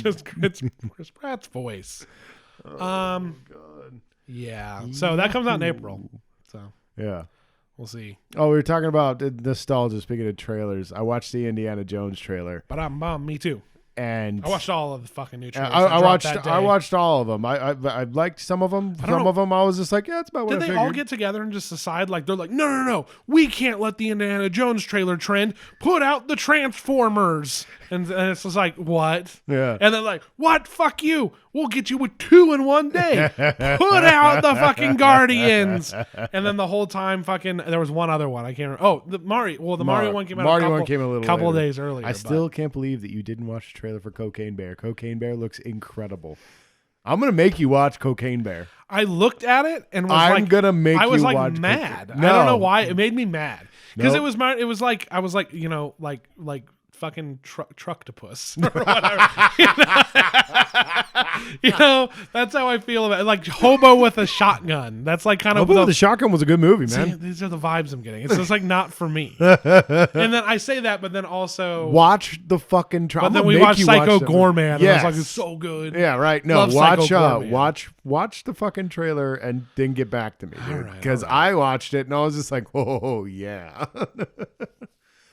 Speaker 1: It's Chris Pratt's voice.
Speaker 2: God.
Speaker 1: Yeah. So that comes out in April. So
Speaker 2: Yeah.
Speaker 1: we'll see.
Speaker 2: Oh, we were talking about nostalgia. Speaking of trailers, I watched the Indiana Jones trailer,
Speaker 1: But me too.
Speaker 2: and
Speaker 1: I watched all of the fucking new trailers.
Speaker 2: I
Speaker 1: that dropped that
Speaker 2: I
Speaker 1: day.
Speaker 2: watched all of them. I liked some of them.
Speaker 1: don't
Speaker 2: Some
Speaker 1: know.
Speaker 2: of them I was just like, yeah, it's about what
Speaker 1: Did
Speaker 2: I
Speaker 1: they
Speaker 2: figured.
Speaker 1: all get together and just decide, like, they're like, no, we can't let the Indiana Jones trailer trend. Put out the Transformers. And it's just like, what?
Speaker 2: Yeah.
Speaker 1: And they're like, what? Fuck you. We'll get you with 2 in one day. Put out the fucking Guardians. And then the whole time, fucking, there was one other one. I can't remember. Oh, the Mario. Well, the Mario one came out
Speaker 2: Mario
Speaker 1: a
Speaker 2: one
Speaker 1: couple,
Speaker 2: came a little
Speaker 1: couple of
Speaker 2: later.
Speaker 1: days earlier.
Speaker 2: I
Speaker 1: but-
Speaker 2: still can't believe that you didn't watch the trailer for Cocaine Bear. Cocaine Bear looks incredible. I'm gonna make you watch Cocaine Bear.
Speaker 1: I looked at it and was
Speaker 2: I'm
Speaker 1: like,
Speaker 2: gonna make
Speaker 1: I was
Speaker 2: you
Speaker 1: like
Speaker 2: watch
Speaker 1: mad.
Speaker 2: Cocaine-
Speaker 1: I don't know
Speaker 2: No.
Speaker 1: why. It made me mad because
Speaker 2: Nope.
Speaker 1: it was like I was like, like fucking trucktopus or whatever. That's how I feel about it. Like hobo with a shotgun. That's like kind of
Speaker 2: Hobo with the Shotgun was a good movie,
Speaker 1: See,
Speaker 2: man.
Speaker 1: these are the vibes I'm getting. It's just like not for me. And then I say that, but then also,
Speaker 2: Watch the fucking trailer.
Speaker 1: but then we watched Psycho Goreman, and I was like, it's so good.
Speaker 2: Yeah, right. No,
Speaker 1: Love
Speaker 2: watch
Speaker 1: Psycho Goreman.
Speaker 2: watch the fucking trailer and then get back to me, dude.
Speaker 1: right,
Speaker 2: Because
Speaker 1: all right.
Speaker 2: I watched it and I was just like, oh yeah.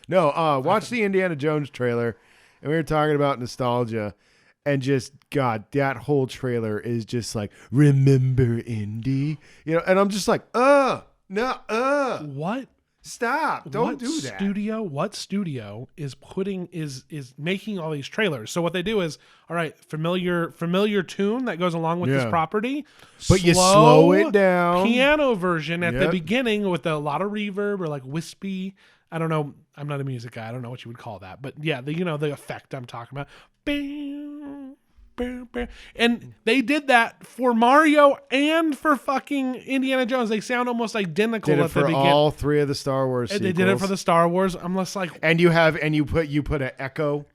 Speaker 2: No, watch the Indiana Jones trailer, and we were talking about nostalgia, and just God, that whole trailer is just like, remember Indy, and I'm just like, No,
Speaker 1: What?
Speaker 2: stop! Don't do that.
Speaker 1: What studio is making all these trailers? So what they do is, all right, familiar tune that goes along with this
Speaker 2: Yeah.
Speaker 1: property,
Speaker 2: But you slow it down.
Speaker 1: Piano version at the
Speaker 2: Yep.
Speaker 1: beginning with a lot of reverb or like wispy. I don't know. I'm not a music guy. I don't know what you would call that, but yeah, the effect I'm talking about. Bam, bam, bam. And they did that for Mario and for fucking Indiana Jones. They sound almost identical
Speaker 2: Did it
Speaker 1: at the
Speaker 2: for
Speaker 1: beginning.
Speaker 2: all three of the Star Wars
Speaker 1: And
Speaker 2: sequels.
Speaker 1: they did it for the Star Wars. I'm just like,
Speaker 2: And you put an echo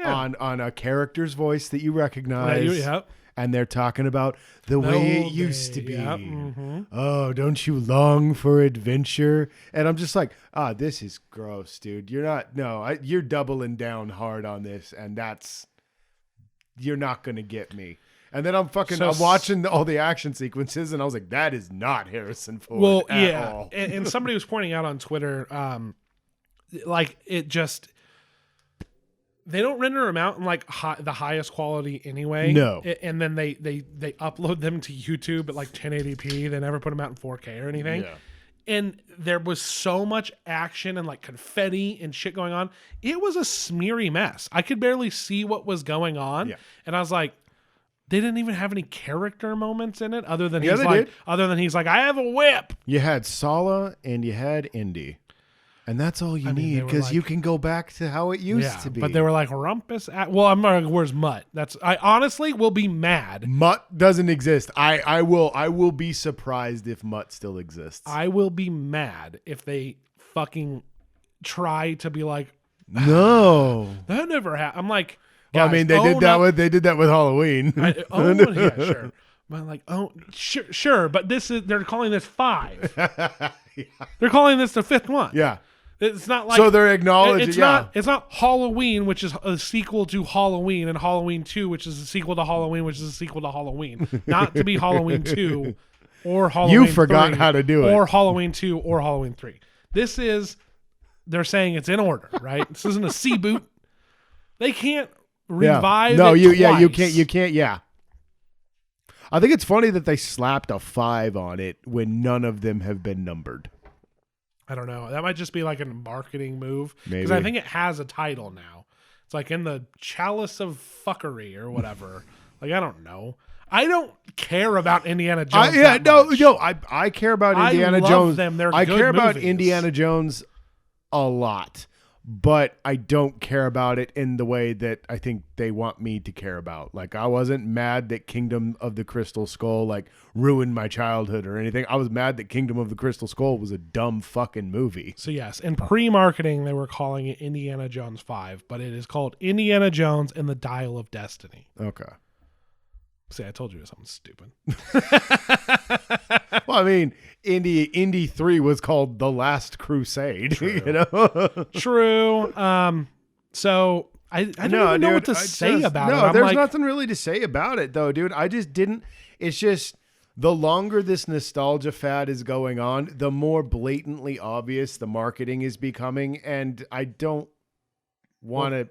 Speaker 2: on a character's voice that you recognize.
Speaker 1: yeah.
Speaker 2: And they're talking about the way it used to be.
Speaker 1: Yeah, mhm.
Speaker 2: Oh, don't you long for adventure? And I'm just like, this is gross, dude. You're not. No, you're doubling down hard on this, and you're not gonna get me. And then I'm watching all the action sequences, and I was like, that is not Harrison Ford at all.
Speaker 1: And somebody was pointing out on Twitter, like it just. They don't render them out in like the highest quality anyway.
Speaker 2: No.
Speaker 1: And then they upload them to YouTube at like 1080p. They never put them out in 4K or anything.
Speaker 2: Yeah.
Speaker 1: And there was so much action and like confetti and shit going on. It was a smeary mess. I could barely see what was going on.
Speaker 2: Yeah.
Speaker 1: And I was like, they didn't even have any character moments in it other than
Speaker 2: Yeah,
Speaker 1: he's
Speaker 2: they
Speaker 1: like,
Speaker 2: did.
Speaker 1: I have a whip.
Speaker 2: You had Sala and you had Indy. And that's all you
Speaker 1: I mean,
Speaker 2: need
Speaker 1: they were
Speaker 2: because
Speaker 1: like-
Speaker 2: you can go back to how it used to be.
Speaker 1: But they were like Rumpus. I'm like, where's Mutt? I honestly will be mad.
Speaker 2: Mutt doesn't exist. I will be surprised if Mutt still exists.
Speaker 1: I will be mad if they fucking try to be like,
Speaker 2: No.
Speaker 1: that never happened. I'm like,
Speaker 2: Well, I
Speaker 1: guys,
Speaker 2: mean, they did that with Halloween.
Speaker 1: yeah, sure. But I'm like, sure. But they're calling this 5. They're calling this the 5th one.
Speaker 2: Yeah.
Speaker 1: It's not like
Speaker 2: So they're acknowledging.
Speaker 1: It's not Halloween, which is a sequel to Halloween, and Halloween 2, which is a sequel to Halloween, which is a sequel to Halloween. Not to be Halloween 2 or Halloween
Speaker 2: You forgot
Speaker 1: 3,
Speaker 2: how to do it.
Speaker 1: or Halloween 2 or Halloween 3. They're saying it's in order, right? This isn't a C boot. They can't revive
Speaker 2: No,
Speaker 1: it
Speaker 2: you
Speaker 1: twice.
Speaker 2: can't. Yeah. I think it's funny that they slapped a 5 on it when none of them have been numbered.
Speaker 1: I don't know. That might just be like a marketing move. Because
Speaker 2: Maybe.
Speaker 1: I think it has a title now. It's like in the Chalice of Fuckery or whatever. Like, I don't know. I don't care about Indiana Jones.
Speaker 2: I care about
Speaker 1: I
Speaker 2: Indiana
Speaker 1: love
Speaker 2: Jones.
Speaker 1: them. They're
Speaker 2: I
Speaker 1: good
Speaker 2: care about
Speaker 1: movies.
Speaker 2: Indiana Jones a lot, but I don't care about it in the way that I think they want me to care about. Like, I wasn't mad that Kingdom of the Crystal Skull like ruined my childhood or anything. I was mad that Kingdom of the Crystal Skull was a dumb fucking movie.
Speaker 1: So, yes, in pre-marketing, they were calling it Indiana Jones 5, but it is called Indiana Jones and the Dial of Destiny.
Speaker 2: Okay.
Speaker 1: See, I told you it was something stupid.
Speaker 2: Well, I mean, Indy 3 was called The Last Crusade.
Speaker 1: True.
Speaker 2: You know?
Speaker 1: True. So I don't even know what to say about it.
Speaker 2: No,
Speaker 1: I'm
Speaker 2: there's
Speaker 1: like,
Speaker 2: nothing really to say about it, though, dude. I just didn't. It's just the longer this nostalgia fad is going on, the more blatantly obvious the marketing is becoming, and I don't want to.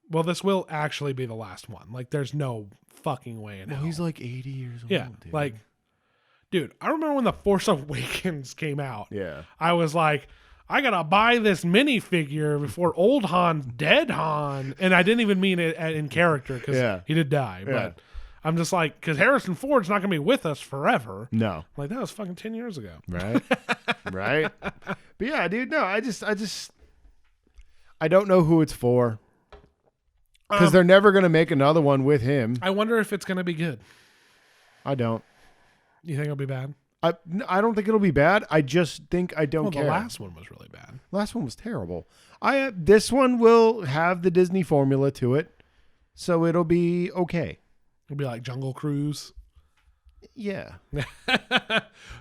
Speaker 1: well, this will actually be the last one. Like, there's no fucking way in hell.
Speaker 2: He's like 80 years old.
Speaker 1: Yeah,
Speaker 2: dude.
Speaker 1: like, dude, I remember when The Force Awakens came out.
Speaker 2: Yeah.
Speaker 1: I was like, I gotta buy this minifigure before old Han's dead Han. And I didn't even mean it in character because
Speaker 2: Yeah.
Speaker 1: he did die.
Speaker 2: Yeah.
Speaker 1: But I'm just like, because Harrison Ford's not gonna be with us forever.
Speaker 2: No.
Speaker 1: Like, that was fucking 10 years ago.
Speaker 2: Right. Right. But yeah, dude. No, I don't know who it's for. Because they're never going to make another one with him.
Speaker 1: I wonder if it's gonna be good.
Speaker 2: I don't.
Speaker 1: You think it'll be bad?
Speaker 2: I don't think it'll be bad. I just think I don't care.
Speaker 1: The last one was really bad.
Speaker 2: Last one was terrible. This one will have the Disney formula to it, so it'll be okay.
Speaker 1: It'll be like Jungle Cruise.
Speaker 2: Yeah.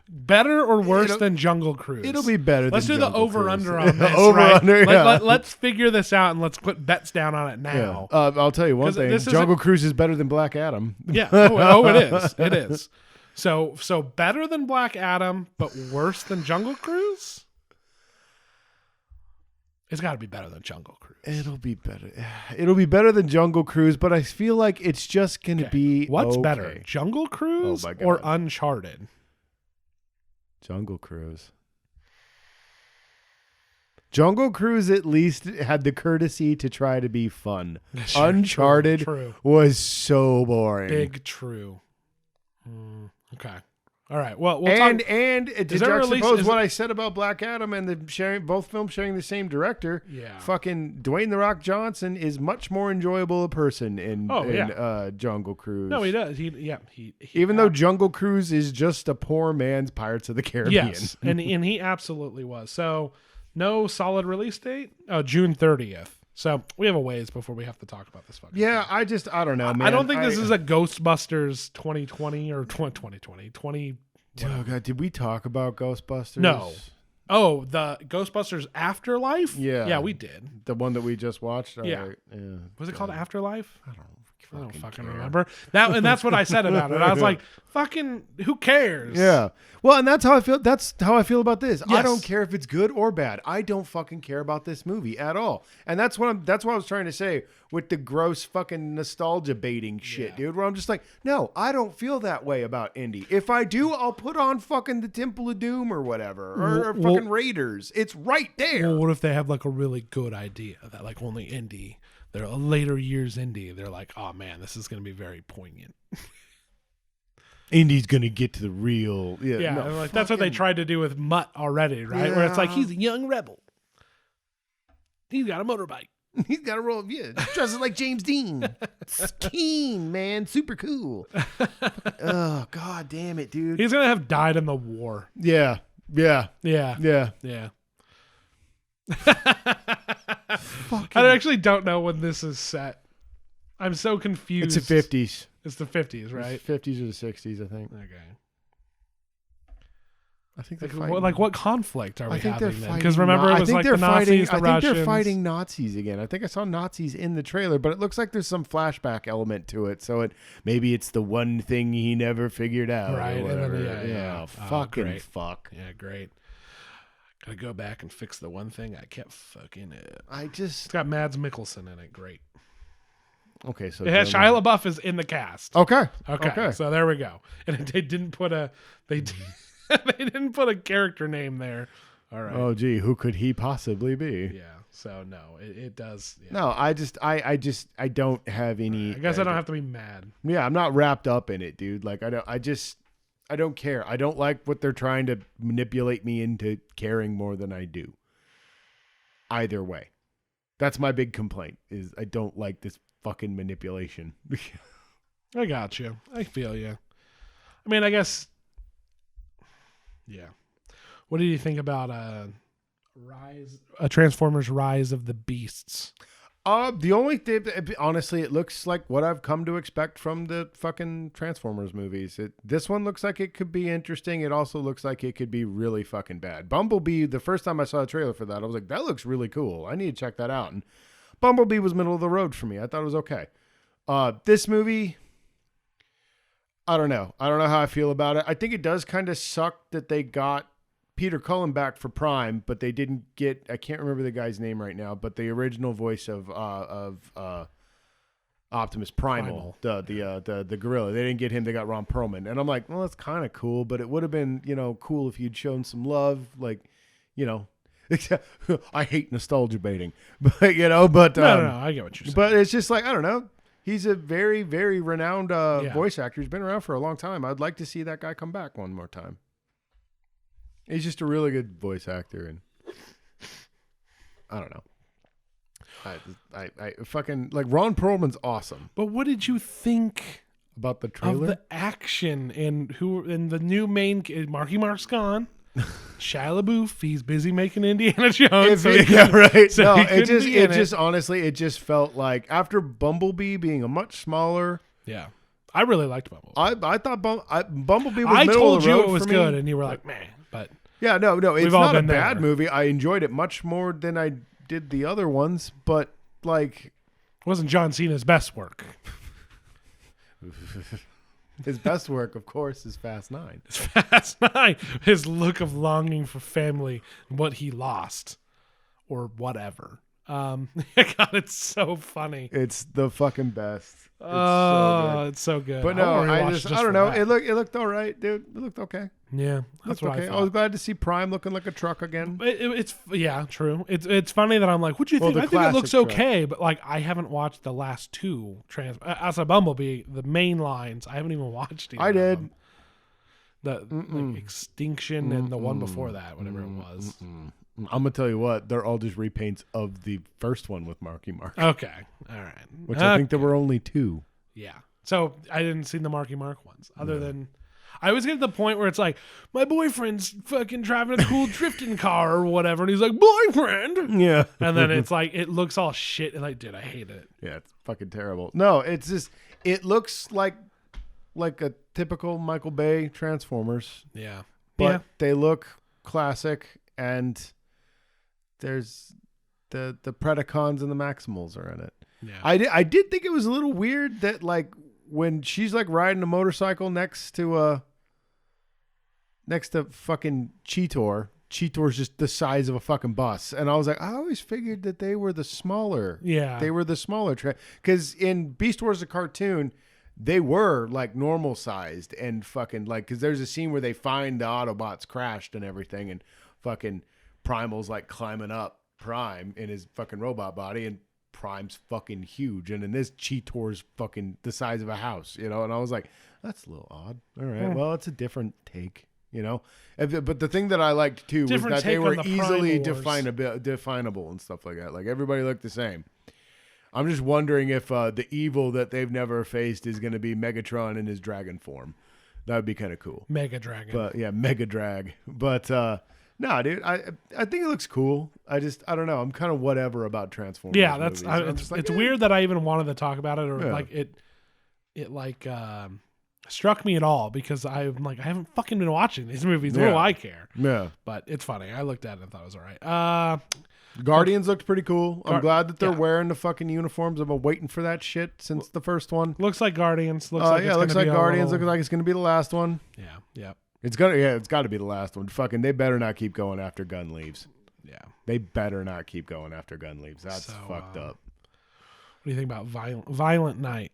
Speaker 1: Better or worse
Speaker 2: It'll-
Speaker 1: than Jungle Cruise?
Speaker 2: It'll be better
Speaker 1: Let's
Speaker 2: than
Speaker 1: do the
Speaker 2: Jungle
Speaker 1: over-under
Speaker 2: Cruise.
Speaker 1: on this,
Speaker 2: Over-under,
Speaker 1: right?
Speaker 2: yeah.
Speaker 1: Let's figure this out and let's put bets down on it now.
Speaker 2: Yeah. I'll tell you one
Speaker 1: 'Cause
Speaker 2: thing.
Speaker 1: this isn't-
Speaker 2: Jungle Cruise is better than Black Adam.
Speaker 1: Yeah. Oh, it is. It is. So better than Black Adam, but worse than Jungle Cruise? It's got to be better than Jungle Cruise.
Speaker 2: It'll be better. It'll be better than Jungle Cruise, but I feel like it's just going to be
Speaker 1: What's
Speaker 2: okay.
Speaker 1: better, Jungle Cruise
Speaker 2: Oh, my
Speaker 1: or
Speaker 2: God.
Speaker 1: Uncharted?
Speaker 2: Jungle Cruise. Jungle Cruise at least had the courtesy to try to be fun.
Speaker 1: Sure,
Speaker 2: Uncharted
Speaker 1: true.
Speaker 2: was so boring.
Speaker 1: Big true. Okay. All right. Well, we'll talk.
Speaker 2: And to
Speaker 1: there a release-
Speaker 2: juxtapose
Speaker 1: is
Speaker 2: what I said about Black Adam and both films sharing the same director,
Speaker 1: Yeah.
Speaker 2: fucking Dwayne The Rock Johnson is much more enjoyable a person in
Speaker 1: yeah.
Speaker 2: Jungle Cruise.
Speaker 1: No, he does. He
Speaker 2: Even though Jungle Cruise is just a poor man's Pirates of the Caribbean.
Speaker 1: yes, and he absolutely was. So no solid release date. Oh, June 30th. So we have a ways before we have to talk about this fucking
Speaker 2: Yeah,
Speaker 1: thing.
Speaker 2: I don't know, man.
Speaker 1: I don't think this is a Ghostbusters 2020 or 2020.
Speaker 2: Oh god, did we talk about Ghostbusters?
Speaker 1: No. Oh, the Ghostbusters Afterlife?
Speaker 2: Yeah.
Speaker 1: Yeah, we did.
Speaker 2: The one that we just watched?
Speaker 1: Yeah.
Speaker 2: Alright, yeah.
Speaker 1: Was it called Afterlife?
Speaker 2: I
Speaker 1: I don't
Speaker 2: don't
Speaker 1: fucking
Speaker 2: care.
Speaker 1: remember. And that's what I said about it. I was like, fucking who cares?
Speaker 2: Yeah. Well, and that's how I feel. That's how I feel about this. I
Speaker 1: Yes.
Speaker 2: don't care if it's good or bad. I don't fucking care about this movie at all. And that's what I was trying to say with the gross fucking nostalgia baiting shit,
Speaker 1: Yeah.
Speaker 2: dude. Where I'm just like, no, I don't feel that way about Indy. If I do, I'll put on fucking the Temple of Doom or whatever, or
Speaker 1: Well-
Speaker 2: fucking Raiders. It's right there.
Speaker 1: Well, what if they have like a really good idea that like only indie, they're a later years indie, they're like, oh man, this is going to be very poignant.
Speaker 2: Indy's gonna get to the real. Yeah.
Speaker 1: Yeah,
Speaker 2: no,
Speaker 1: and, like that's what they
Speaker 2: fucking-
Speaker 1: tried to do with Mutt already, right? Where it's like
Speaker 2: Yeah.
Speaker 1: he's a young rebel. He's got a motorbike.
Speaker 2: He's got a roll. Yeah, dresses like James Dean. Keen, man, super cool. Oh god, damn it, dude.
Speaker 1: He's gonna have died in the war.
Speaker 2: Yeah, yeah,
Speaker 1: Yeah,
Speaker 2: yeah.
Speaker 1: yeah. I actually don't know when this is set. I'm so confused.
Speaker 2: It's the 50s.
Speaker 1: It's the 50s, right?
Speaker 2: 50s or the 60s, I think.
Speaker 1: Okay.
Speaker 2: I think they're
Speaker 1: Like,
Speaker 2: fighting.
Speaker 1: what conflict are we
Speaker 2: I think they're
Speaker 1: having then?
Speaker 2: fighting.
Speaker 1: Because remember, it was like the Nazis, the
Speaker 2: I think
Speaker 1: Russians.
Speaker 2: they're fighting Nazis again. I think I saw Nazis in the trailer, but it looks like there's some flashback element to it. So maybe it's the one thing he never figured out.
Speaker 1: Right,
Speaker 2: Or
Speaker 1: and then,
Speaker 2: whatever.
Speaker 1: yeah. Oh,
Speaker 2: Fucking
Speaker 1: great.
Speaker 2: fuck.
Speaker 1: Yeah, great. Gotta go back and fix the one thing I kept fucking it.
Speaker 2: I
Speaker 1: It's
Speaker 2: just
Speaker 1: got Mads Mikkelsen in it. Great.
Speaker 2: okay. So
Speaker 1: It has Shia LaBeouf is in the cast.
Speaker 2: Okay.
Speaker 1: Okay, so there we go. And they didn't put a they didn't put a character name there. All right.
Speaker 2: Oh gee, who could he possibly be?
Speaker 1: Yeah. So no, it does. Yeah.
Speaker 2: No, I don't have any.
Speaker 1: I guess I don't have to be mad.
Speaker 2: Yeah, I'm not wrapped up in it, dude. Like I don't care. I don't like what they're trying to manipulate me into caring more than I do. Either way. That's my big complaint is I don't like this fucking manipulation.
Speaker 1: I got you. I feel you. I mean, I guess. Yeah. What do you think about Transformers: Rise of the Beasts?
Speaker 2: The only thing, honestly, it looks like what I've come to expect from the fucking Transformers movies. This one looks like it could be interesting. It also looks like it could be really fucking bad. Bumblebee, the first time I saw a trailer for that, I was like, that looks really cool. I need to check that out. And Bumblebee was middle of the road for me. I thought it was okay. This movie, I don't know. I don't know how I feel about it. I think it does kind of suck that they got Peter Cullen back for Prime, but they didn't get, I can't remember the guy's name right now, but the original voice of Optimus Primal. the gorilla. They didn't get him. They got Ron Perlman. And I'm like, well, that's kind of cool, but it would have been, cool if you'd shown some love, like, I hate nostalgia baiting, but
Speaker 1: No, I get what you're saying.
Speaker 2: but it's just like, I don't know. He's a very, very renowned voice actor. He's been around for a long time. I'd like to see that guy come back one more time. He's just a really good voice actor, and I don't know. I fucking like Ron Perlman's awesome.
Speaker 1: But what did you think
Speaker 2: About the
Speaker 1: of
Speaker 2: trailer,
Speaker 1: the action and the new main Marky Mark's gone? Shia LaBeouf, he's busy making Indiana Jones.
Speaker 2: yeah, right.
Speaker 1: so
Speaker 2: No,
Speaker 1: he
Speaker 2: it
Speaker 1: couldn't
Speaker 2: just,
Speaker 1: be in
Speaker 2: it just honestly, it just felt like after Bumblebee being a much smaller.
Speaker 1: Yeah, I really liked Bumblebee.
Speaker 2: I thought Bumblebee was
Speaker 1: I
Speaker 2: middle
Speaker 1: told
Speaker 2: of the
Speaker 1: you
Speaker 2: road
Speaker 1: it was
Speaker 2: for me.
Speaker 1: good, and you were like, "Man," but
Speaker 2: Yeah, no, it's
Speaker 1: We've all
Speaker 2: not a
Speaker 1: been
Speaker 2: bad
Speaker 1: there.
Speaker 2: movie. I enjoyed it much more than I did the other ones, but like
Speaker 1: it wasn't John Cena's best work.
Speaker 2: his best work, of course, is Fast 9.
Speaker 1: Fast 9, his look of longing for family, what he lost, or whatever. God, it's so funny.
Speaker 2: It's the fucking best. It's
Speaker 1: Oh,
Speaker 2: so
Speaker 1: it's so good.
Speaker 2: good. But
Speaker 1: I
Speaker 2: no,
Speaker 1: wanna
Speaker 2: I
Speaker 1: rewatch
Speaker 2: just
Speaker 1: just
Speaker 2: I don't
Speaker 1: for
Speaker 2: know.
Speaker 1: that.
Speaker 2: It looked all right, dude. It looked okay.
Speaker 1: Yeah, that's what
Speaker 2: okay.
Speaker 1: I
Speaker 2: I
Speaker 1: thought.
Speaker 2: was glad to see Prime looking like a truck again.
Speaker 1: It's yeah, true. It's funny that I'm like, what do you
Speaker 2: Well,
Speaker 1: think?
Speaker 2: the
Speaker 1: I think it looks
Speaker 2: classic
Speaker 1: okay, but like I haven't watched the last two outside Bumblebee, the main lines. I haven't even watched either.
Speaker 2: I
Speaker 1: of
Speaker 2: did.
Speaker 1: them. The like, Extinction and the one before that, whatever it was.
Speaker 2: I'm gonna tell you what, they're all just repaints of the first one with Marky Mark,
Speaker 1: Okay, all right.
Speaker 2: which I think there were only 2.
Speaker 1: Yeah. So I didn't see the Marky Mark ones, other than I always get to the point where it's like my boyfriend's fucking driving a cool drifting car or whatever, and he's like, boyfriend.
Speaker 2: Yeah,
Speaker 1: And then it's like it looks all shit, and like, dude, I hate it.
Speaker 2: yeah, it's fucking terrible. No, it's just it looks like a typical Michael Bay Transformers,
Speaker 1: Yeah.
Speaker 2: but
Speaker 1: Yeah.
Speaker 2: they look classic, and there's the Predacons and the Maximals are in it.
Speaker 1: Yeah.
Speaker 2: I did think it was a little weird that like when she's like riding a motorcycle next to fucking Cheetor's just the size of a fucking bus, and I was like, I always figured that they were the smaller.
Speaker 1: Yeah.
Speaker 2: They were the smaller because in Beast Wars the cartoon, they were like normal sized and fucking like because there's a scene where they find the Autobots crashed and everything, and fucking Primal's like climbing up Prime in his fucking robot body, and Prime's fucking huge, and in this Cheetor's fucking the size of a house, you know. And I was like, that's a little odd. All right, well, it's a different take, you know. But the thing that I liked too
Speaker 1: Different
Speaker 2: was that they
Speaker 1: take
Speaker 2: were
Speaker 1: on the
Speaker 2: easily
Speaker 1: Prime Wars.
Speaker 2: definable and stuff like that. Like everybody looked the same. I'm just wondering if the evil that they've never faced is going to be Megatron in his dragon form. That would be kind of cool.
Speaker 1: Mega Dragon.
Speaker 2: But yeah, Mega Drag. But no, dude, I think it looks cool. I don't know. I'm kind of whatever about Transformers.
Speaker 1: Yeah, that's
Speaker 2: movies. I'm just like,
Speaker 1: it's
Speaker 2: eh.
Speaker 1: weird that I even wanted to talk about it, or
Speaker 2: Yeah.
Speaker 1: like it like struck me at all, because I'm like, I haven't fucking been watching these movies. What do
Speaker 2: Yeah.
Speaker 1: I care?
Speaker 2: Yeah.
Speaker 1: But it's funny. I looked at it and thought it was all right.
Speaker 2: Guardians looked pretty cool. I'm glad that they're
Speaker 1: yeah.
Speaker 2: wearing the fucking uniforms. I've been waiting for that shit since the first one.
Speaker 1: Looks like Guardians. Looks like
Speaker 2: Yeah,
Speaker 1: it's
Speaker 2: looks
Speaker 1: gonna
Speaker 2: like
Speaker 1: be a
Speaker 2: Guardians.
Speaker 1: little-
Speaker 2: Looks like it's gonna be the last one.
Speaker 1: Yeah. Yeah.
Speaker 2: It's got to be the last one. Fucking, they better not keep going after Gun leaves.
Speaker 1: Yeah.
Speaker 2: They better not keep going after Gun leaves. That's
Speaker 1: So,
Speaker 2: fucked up.
Speaker 1: What do you think about Violent Night?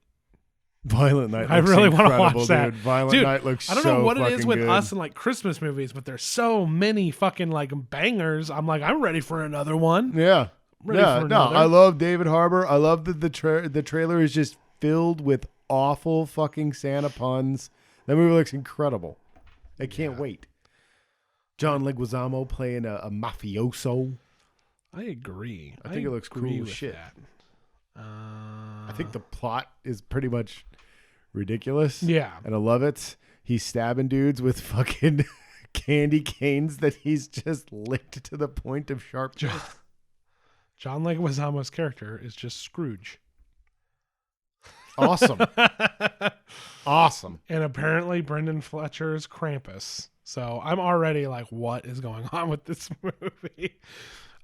Speaker 2: Violent Night.
Speaker 1: I
Speaker 2: looks
Speaker 1: really wanna
Speaker 2: incredible,
Speaker 1: watch that.
Speaker 2: Dude. Violent
Speaker 1: Dude,
Speaker 2: Night looks.
Speaker 1: I don't
Speaker 2: so
Speaker 1: know what it is
Speaker 2: fucking
Speaker 1: with
Speaker 2: good.
Speaker 1: us and like Christmas movies, but there's so many fucking like bangers. I'm like, I'm ready for another one.
Speaker 2: Yeah.
Speaker 1: Ready
Speaker 2: Yeah.
Speaker 1: for
Speaker 2: No,
Speaker 1: another.
Speaker 2: I love David Harbour. I love that the trailer is just filled with awful fucking Santa puns. That movie looks incredible. I can't wait. John Leguizamo playing a mafioso.
Speaker 1: I agree.
Speaker 2: I think it looks
Speaker 1: agree
Speaker 2: cool as
Speaker 1: with
Speaker 2: shit.
Speaker 1: that.
Speaker 2: I think the plot is pretty much ridiculous.
Speaker 1: Yeah.
Speaker 2: And I love it. He's stabbing dudes with fucking candy canes that he's just licked to the point of sharpness.
Speaker 1: John Leguizamo's character is just Scrooge.
Speaker 2: Awesome. Awesome.
Speaker 1: And apparently Brendan Fletcher's Krampus. So I'm already like, what is going on with this movie?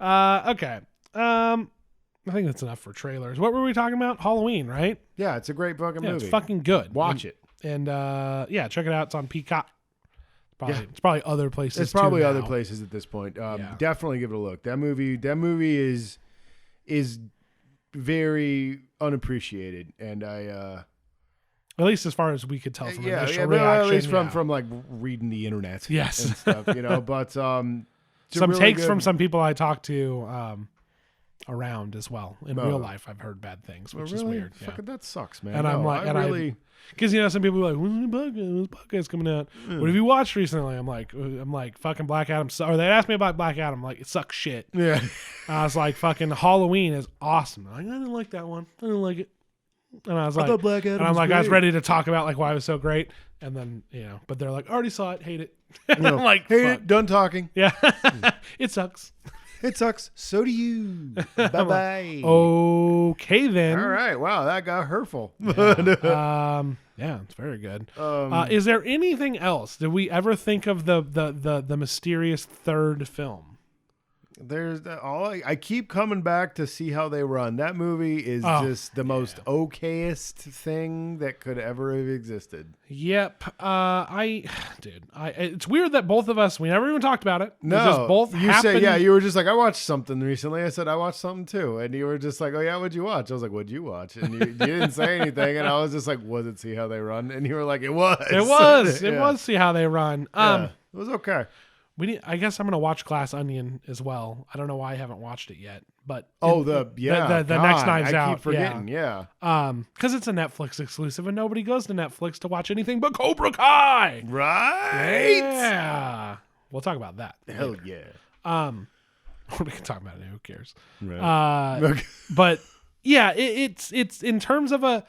Speaker 1: Okay. I think that's enough for trailers. What were we talking about? Halloween, right?
Speaker 2: Yeah, it's a great fucking
Speaker 1: Yeah,
Speaker 2: movie.
Speaker 1: it's fucking good.
Speaker 2: Watch it.
Speaker 1: And yeah, check it out. It's on Peacock. It's probably other places.
Speaker 2: It's probably
Speaker 1: too
Speaker 2: other
Speaker 1: now.
Speaker 2: places at this point.
Speaker 1: Yeah.
Speaker 2: Definitely give it a look. That movie is very unappreciated, and
Speaker 1: At least as far as we could tell from initial
Speaker 2: well,
Speaker 1: reaction.
Speaker 2: at least
Speaker 1: yeah.
Speaker 2: from like reading the internet,
Speaker 1: Yes.
Speaker 2: and stuff, you know. But it's
Speaker 1: some
Speaker 2: really
Speaker 1: takes
Speaker 2: good-
Speaker 1: from some people I talked to around as well. In
Speaker 2: Oh.
Speaker 1: real life, I've heard bad things, which is
Speaker 2: really?
Speaker 1: weird. Yeah.
Speaker 2: Fucking that sucks, man.
Speaker 1: And I'm like,
Speaker 2: I really.
Speaker 1: Because some people are like, when's the podcast coming out? What have you watched recently? I'm like, fucking Black Adam. Or they asked me about Black Adam. I'm like, it sucks shit.
Speaker 2: Yeah.
Speaker 1: I was like, fucking Halloween is awesome. I'm like, I didn't like that one. I didn't like it. And I was like,
Speaker 2: thought Black Adam
Speaker 1: and I'm
Speaker 2: was
Speaker 1: like, I was
Speaker 2: great.
Speaker 1: ready to talk about like why it was so great. And then, but they're like, already saw it, hate it.
Speaker 2: You know,
Speaker 1: I'm like,
Speaker 2: hey,
Speaker 1: fuck.
Speaker 2: done talking.
Speaker 1: Yeah, it sucks.
Speaker 2: It sucks. So do you. Bye bye.
Speaker 1: Okay then.
Speaker 2: All right. Wow, that got hurtful.
Speaker 1: Yeah, it's very good.
Speaker 2: Um,
Speaker 1: Is there anything else? Did we ever think of the mysterious third film?
Speaker 2: There's I keep coming back to See How They Run. That movie is just the most okayest thing that could ever have existed.
Speaker 1: Yep. It's weird that both of us, we never even talked about it. We
Speaker 2: No,
Speaker 1: just both
Speaker 2: you
Speaker 1: happened.
Speaker 2: said, yeah, you were just like, I watched something recently. I said, I watched something too. And you were just like, oh yeah, what'd you watch? I was like, what'd you watch? And you didn't say anything. And I was just like, was it See How They Run? And you were like, it was.
Speaker 1: It was. It
Speaker 2: Yeah.
Speaker 1: was See How They Run.
Speaker 2: Yeah. It was okay.
Speaker 1: I guess I'm gonna watch Glass Onion as well. I don't know why I haven't watched it yet, but
Speaker 2: The
Speaker 1: next
Speaker 2: God,
Speaker 1: Knives
Speaker 2: I
Speaker 1: Out.
Speaker 2: keep forgetting. Yeah.
Speaker 1: Because it's a Netflix exclusive, and nobody goes to Netflix to watch anything but Cobra Kai.
Speaker 2: Right.
Speaker 1: Yeah, we'll talk about that.
Speaker 2: Hell
Speaker 1: later.
Speaker 2: yeah.
Speaker 1: We can talk about it. Who cares?
Speaker 2: Right. Okay.
Speaker 1: But yeah, it's in terms of a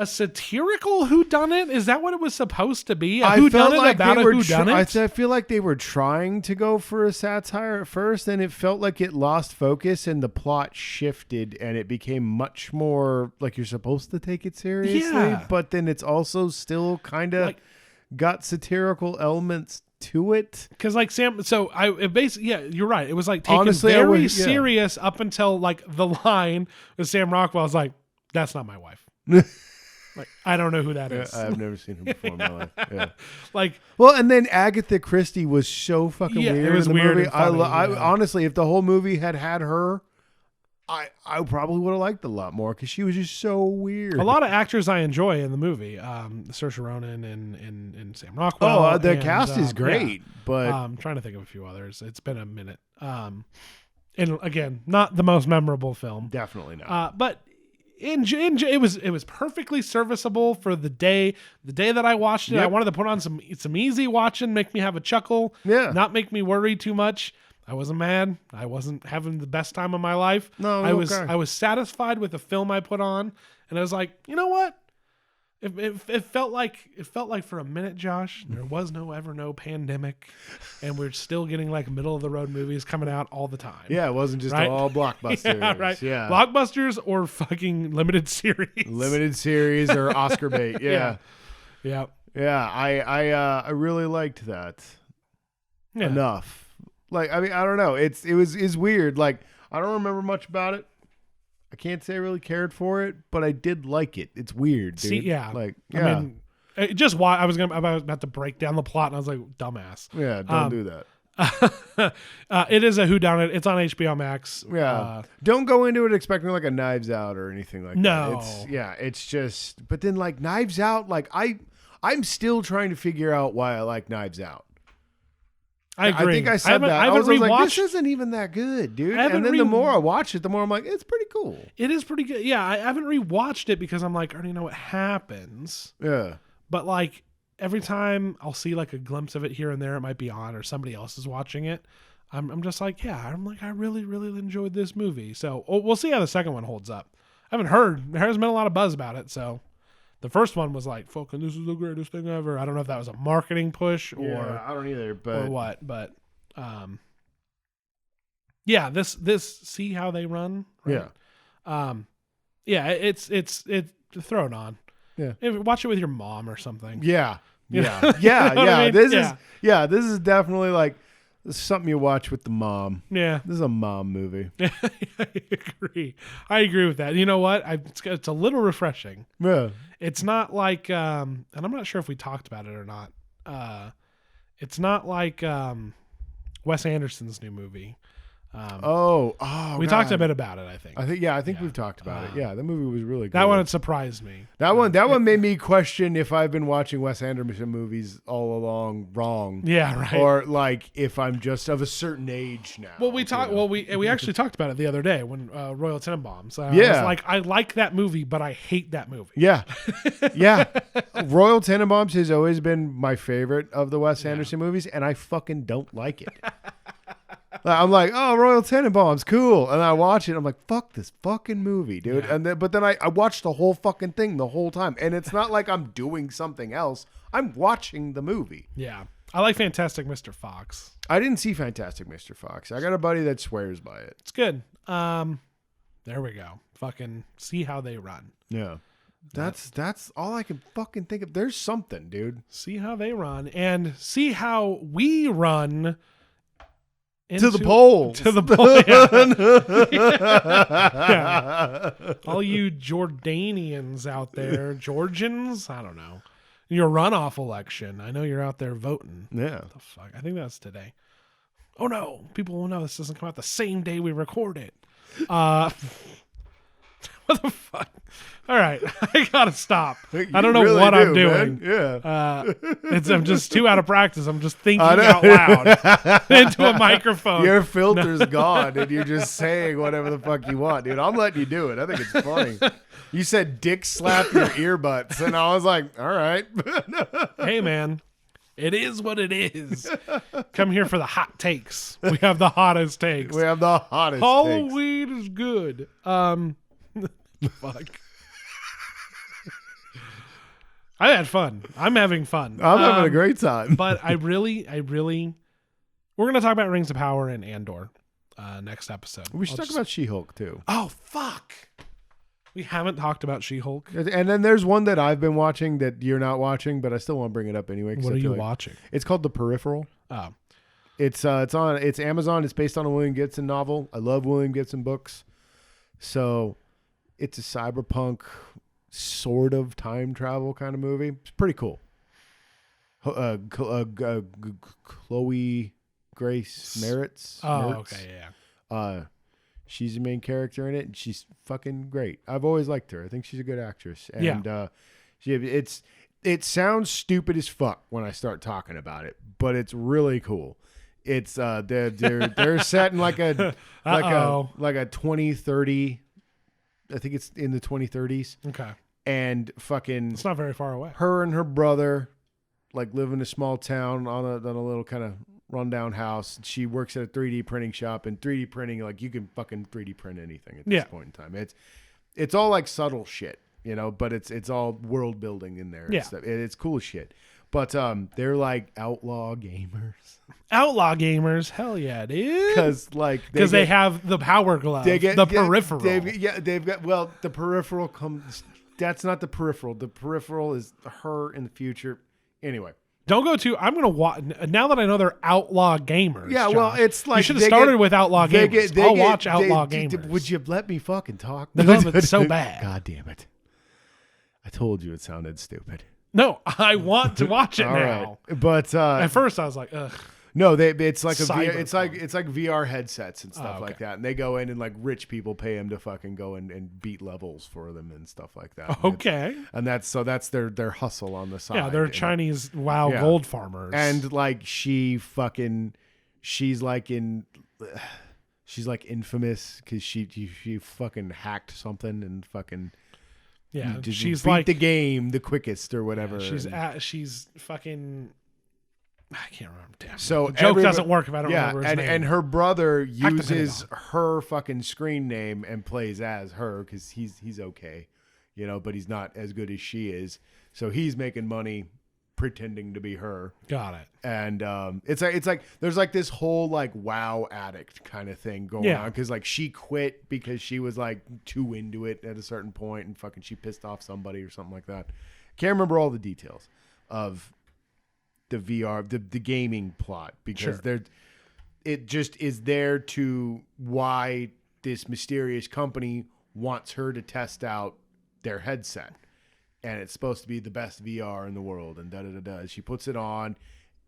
Speaker 1: satirical whodunit. Is that what it was supposed to be? A whodunit about a whodunit?
Speaker 2: I feel like they were trying to go for a satire at first, and it felt like it lost focus, and the plot shifted, and it became much more like you're supposed to take it seriously,
Speaker 1: Yeah.
Speaker 2: but then it's also still kind of got satirical elements to it.
Speaker 1: Because like Sam, so it basically, yeah, you're right. It was like taken
Speaker 2: Honestly,
Speaker 1: very serious up until like the line with Sam Rockwell's like, "That's not my wife." Like, I don't know who that is.
Speaker 2: I've never seen her before in my life. Yeah.
Speaker 1: Like,
Speaker 2: Well, and then Agatha Christie was so fucking
Speaker 1: Yeah, it
Speaker 2: weird.
Speaker 1: was
Speaker 2: in the
Speaker 1: weird
Speaker 2: movie.
Speaker 1: and funny, yeah.
Speaker 2: Honestly, if the whole movie had her, I probably would have liked it a lot more because she was just so weird.
Speaker 1: a lot of actors I enjoy in the movie, Saoirse Ronan and Sam Rockwell.
Speaker 2: Oh, the
Speaker 1: and,
Speaker 2: cast is great, but
Speaker 1: I'm trying to think of a few others. It's been a minute. And again, not the most memorable film.
Speaker 2: definitely not.
Speaker 1: But it was perfectly serviceable for the day. The day that I watched it, I
Speaker 2: Yep.
Speaker 1: wanted to put on some easy watching, make me have a chuckle,
Speaker 2: Yeah.
Speaker 1: not make me worry too much. I wasn't mad. I wasn't having the best time of my life.
Speaker 2: No,
Speaker 1: I was
Speaker 2: okay.
Speaker 1: I was satisfied with the film I put on, and I was like, you know what? It felt like for a minute, Josh, there was no pandemic, and we're still getting like middle of the road movies coming out all the time.
Speaker 2: Yeah, it wasn't just
Speaker 1: Right?
Speaker 2: all blockbusters.
Speaker 1: Yeah, right.
Speaker 2: Yeah.
Speaker 1: Blockbusters or fucking limited series.
Speaker 2: Limited series or Oscar bait. Yeah.
Speaker 1: Yeah.
Speaker 2: Yeah. I really liked that
Speaker 1: Yeah.
Speaker 2: enough. Like, I mean, I don't know. It was weird. Like, I don't remember much about it. I can't say I really cared for it, but I did like it. It's weird, dude.
Speaker 1: See, yeah.
Speaker 2: Like, yeah.
Speaker 1: I mean, just why I was about to break down the plot, and I was like, dumbass.
Speaker 2: Yeah, don't do that.
Speaker 1: It is a whodunit. It's on HBO Max.
Speaker 2: Yeah. Don't go into it expecting like a Knives Out or anything like
Speaker 1: No.
Speaker 2: that. It's just, but then like Knives Out, like I'm still trying to figure out why I like Knives Out.
Speaker 1: I agree.
Speaker 2: I think I said
Speaker 1: haven't-
Speaker 2: that.
Speaker 1: I
Speaker 2: I
Speaker 1: haven't
Speaker 2: was like,
Speaker 1: rewatched.
Speaker 2: this isn't even that good, dude.
Speaker 1: I haven't
Speaker 2: And then the more I watch it, the more I'm like, it's pretty cool.
Speaker 1: It is pretty good. Yeah, I haven't rewatched it because I'm like, I already know what happens.
Speaker 2: Yeah.
Speaker 1: But like every time I'll see like a glimpse of it here and there, it might be on or somebody else is watching it. I'm just like, yeah, I'm like, I really, really enjoyed this movie. So we'll see how the second one holds up. I haven't heard. There hasn't been a lot of buzz about it. So the first one was like, fucking, this is the greatest thing ever. I don't know if that was a marketing push or
Speaker 2: Yeah, I don't either, but
Speaker 1: or what, but yeah, this see how they run. Right? Yeah, it's throw it on.
Speaker 2: Yeah.
Speaker 1: Watch it with your mom or something.
Speaker 2: yeah.
Speaker 1: You
Speaker 2: Yeah.
Speaker 1: know
Speaker 2: Yeah.
Speaker 1: what I
Speaker 2: Yeah.
Speaker 1: mean?
Speaker 2: This is definitely like this is something you watch with the mom.
Speaker 1: Yeah.
Speaker 2: This is a mom movie.
Speaker 1: I agree with that. You know what? It's a little refreshing.
Speaker 2: Yeah.
Speaker 1: It's not like and I'm not sure if we talked about it or not. It's not like Wes Anderson's new movie.
Speaker 2: God.
Speaker 1: We talked a bit about it, I think.
Speaker 2: I think we've talked about it. Yeah, the movie was really good.
Speaker 1: That one surprised me.
Speaker 2: That one made me question if I've been watching Wes Anderson movies all along wrong.
Speaker 1: Yeah, right.
Speaker 2: Or like if I'm just of a certain age now.
Speaker 1: Well, we talked. Well, we actually talked about it the other day when Royal Tenenbaums. I
Speaker 2: Yeah.
Speaker 1: was like, I like that movie, but I hate that movie.
Speaker 2: Yeah. Yeah. Royal Tenenbaums has always been my favorite of the Wes Anderson movies, and I fucking don't like it. I'm like, oh, Royal Tenenbaums, cool. And I watch it. I'm like, fuck this fucking movie, dude.
Speaker 1: Yeah.
Speaker 2: And but then I watch the whole fucking thing the whole time. And it's not like I'm doing something else. I'm watching the movie.
Speaker 1: Yeah, I like Fantastic Mr. Fox.
Speaker 2: I didn't see Fantastic Mr. Fox. I got a buddy that swears by it.
Speaker 1: It's good. There we go. Fucking see how they run.
Speaker 2: Yeah. That's all I can fucking think of. There's something, dude.
Speaker 1: See how they run and see how we run.
Speaker 2: To the pole.
Speaker 1: To the pole. Yeah. All you Jordanians out there, Georgians, I don't know. Your runoff election. I know you're out there voting.
Speaker 2: Yeah.
Speaker 1: What the fuck? I think that's today. Oh no. People will know this doesn't come out the same day we record it. What What the fuck? All right, I gotta stop.
Speaker 2: You
Speaker 1: I don't know
Speaker 2: really
Speaker 1: what
Speaker 2: do,
Speaker 1: I'm
Speaker 2: man.
Speaker 1: doing.
Speaker 2: Yeah.
Speaker 1: I'm just too out of practice. I'm just thinking out loud into a microphone.
Speaker 2: Your filter's gone, and you're just saying whatever the fuck you want, dude. I'm letting you do it. I think it's funny. You said dick slap your earbuds, and I was like, all right.
Speaker 1: Hey, man, it is what it is. Come here for the hot takes. We have the hottest takes.
Speaker 2: We have the hottest takes.
Speaker 1: Halloween is good. Fuck. I had fun. I'm having fun.
Speaker 2: I'm having a great time.
Speaker 1: But I really, we're going to talk about Rings of Power and Andor next episode.
Speaker 2: We should talk about She-Hulk, too.
Speaker 1: Oh, fuck. We haven't talked about She-Hulk.
Speaker 2: And then there's one that I've been watching that you're not watching, but I still want to bring it up anyway.
Speaker 1: What are you watching?
Speaker 2: It's called The Peripheral.
Speaker 1: Oh.
Speaker 2: It's Amazon. It's based on a William Gibson novel. I love William Gibson books. So it's a cyberpunk sort of time travel kind of movie. It's pretty cool. Chloe Grace Moretz.
Speaker 1: Oh,
Speaker 2: Moretz.
Speaker 1: okay, yeah.
Speaker 2: She's the main character in it, and she's fucking great. I've always liked her. I think she's a good actress. And it sounds stupid as fuck when I start talking about it, but it's really cool. It's they're set in like a 2030. I think it's in the 2030s.
Speaker 1: Okay.
Speaker 2: And fucking
Speaker 1: It's not very far away.
Speaker 2: her and her brother like live in a small town on a little kind of rundown house. She works at a 3D printing shop, and 3D printing, like, you can fucking 3D print anything at this point in time. It's all like subtle shit, you know, but it's all world building in there.
Speaker 1: Yeah.
Speaker 2: It's cool shit. But they're like outlaw gamers.
Speaker 1: Outlaw gamers, hell yeah, dude.
Speaker 2: Because
Speaker 1: They have the power glove, the peripheral.
Speaker 2: They've got, well, the peripheral comes. That's not the peripheral. The peripheral is her in the future. Anyway.
Speaker 1: Don't go to. I'm gonna watch now that I know they're outlaw gamers.
Speaker 2: Yeah,
Speaker 1: Josh,
Speaker 2: well, it's like
Speaker 1: you should have started with outlaw gamers. I'll watch outlaw
Speaker 2: they-
Speaker 1: gamers.
Speaker 2: Would you let me fucking talk?
Speaker 1: I love it so bad.
Speaker 2: God damn it! I told you it sounded stupid.
Speaker 1: No, I want to watch it
Speaker 2: All
Speaker 1: now.
Speaker 2: right. But
Speaker 1: At first, I was like, ugh.
Speaker 2: no, it's like
Speaker 1: Cyberpunk.
Speaker 2: it's like VR headsets and stuff
Speaker 1: okay.
Speaker 2: like that, and they go in and like rich people pay them to fucking go and beat levels for them and stuff like that.
Speaker 1: Okay.
Speaker 2: And that's their hustle on the side.
Speaker 1: Yeah, they're
Speaker 2: And-
Speaker 1: Chinese WoW
Speaker 2: Yeah.
Speaker 1: gold farmers.
Speaker 2: And like she's like infamous because she fucking hacked something and fucking
Speaker 1: yeah,
Speaker 2: just
Speaker 1: she's
Speaker 2: beat
Speaker 1: like
Speaker 2: the game the quickest or whatever.
Speaker 1: she's fucking. I can't remember. Damn.
Speaker 2: So
Speaker 1: The joke
Speaker 2: everybody-
Speaker 1: doesn't work if I don't remember his name.
Speaker 2: and her brother uses
Speaker 1: Activated
Speaker 2: her fucking screen name and plays as her because he's okay, you know, but he's not as good as she is. So he's making money pretending to be her.
Speaker 1: Got it.
Speaker 2: And it's like there's like this whole like WoW addict kind of thing going on because like she quit because she was like too into it at a certain point and fucking she pissed off somebody or something like that. Can't remember all the details of the VR the gaming plot because it just is there to why this mysterious company wants her to test out their headset. And it's supposed to be the best VR in the world, and da-da-da-da. She puts it on,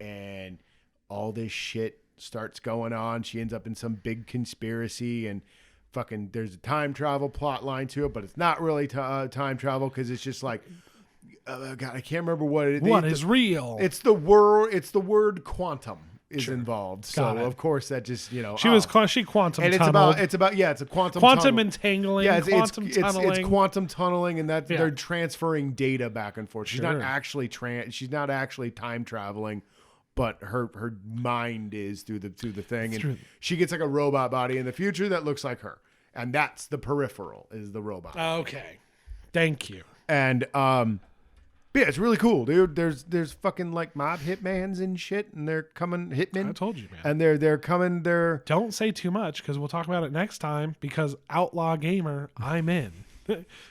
Speaker 2: and all this shit starts going on. She ends up in some big conspiracy, and fucking there's a time travel plot line to it, but it's not really time travel because it's just like, God, I can't remember what it is.
Speaker 1: What is real?
Speaker 2: It's the word quantum is involved. So
Speaker 1: Got it.
Speaker 2: of course that just, you know.
Speaker 1: she quantum
Speaker 2: and
Speaker 1: tunneled.
Speaker 2: it's a quantum
Speaker 1: quantum
Speaker 2: tunnel.
Speaker 1: entangling,
Speaker 2: Yeah,
Speaker 1: quantum tunneling.
Speaker 2: it's quantum tunneling, and that
Speaker 1: Yeah.
Speaker 2: they're transferring data back and forth. She's not
Speaker 1: Sure.
Speaker 2: actually she's not actually time traveling, but her mind is through the thing, and
Speaker 1: True.
Speaker 2: she gets like a robot body in the future that looks like her, and that's the peripheral is the robot.
Speaker 1: Okay. Thank you.
Speaker 2: And yeah, it's really cool, dude. There's fucking like mob hitmans and shit, and they're coming hitmen.
Speaker 1: I told you, man.
Speaker 2: And they're coming.
Speaker 1: Don't say too much because we'll talk about it next time. Because Outlaw Gamer, I'm in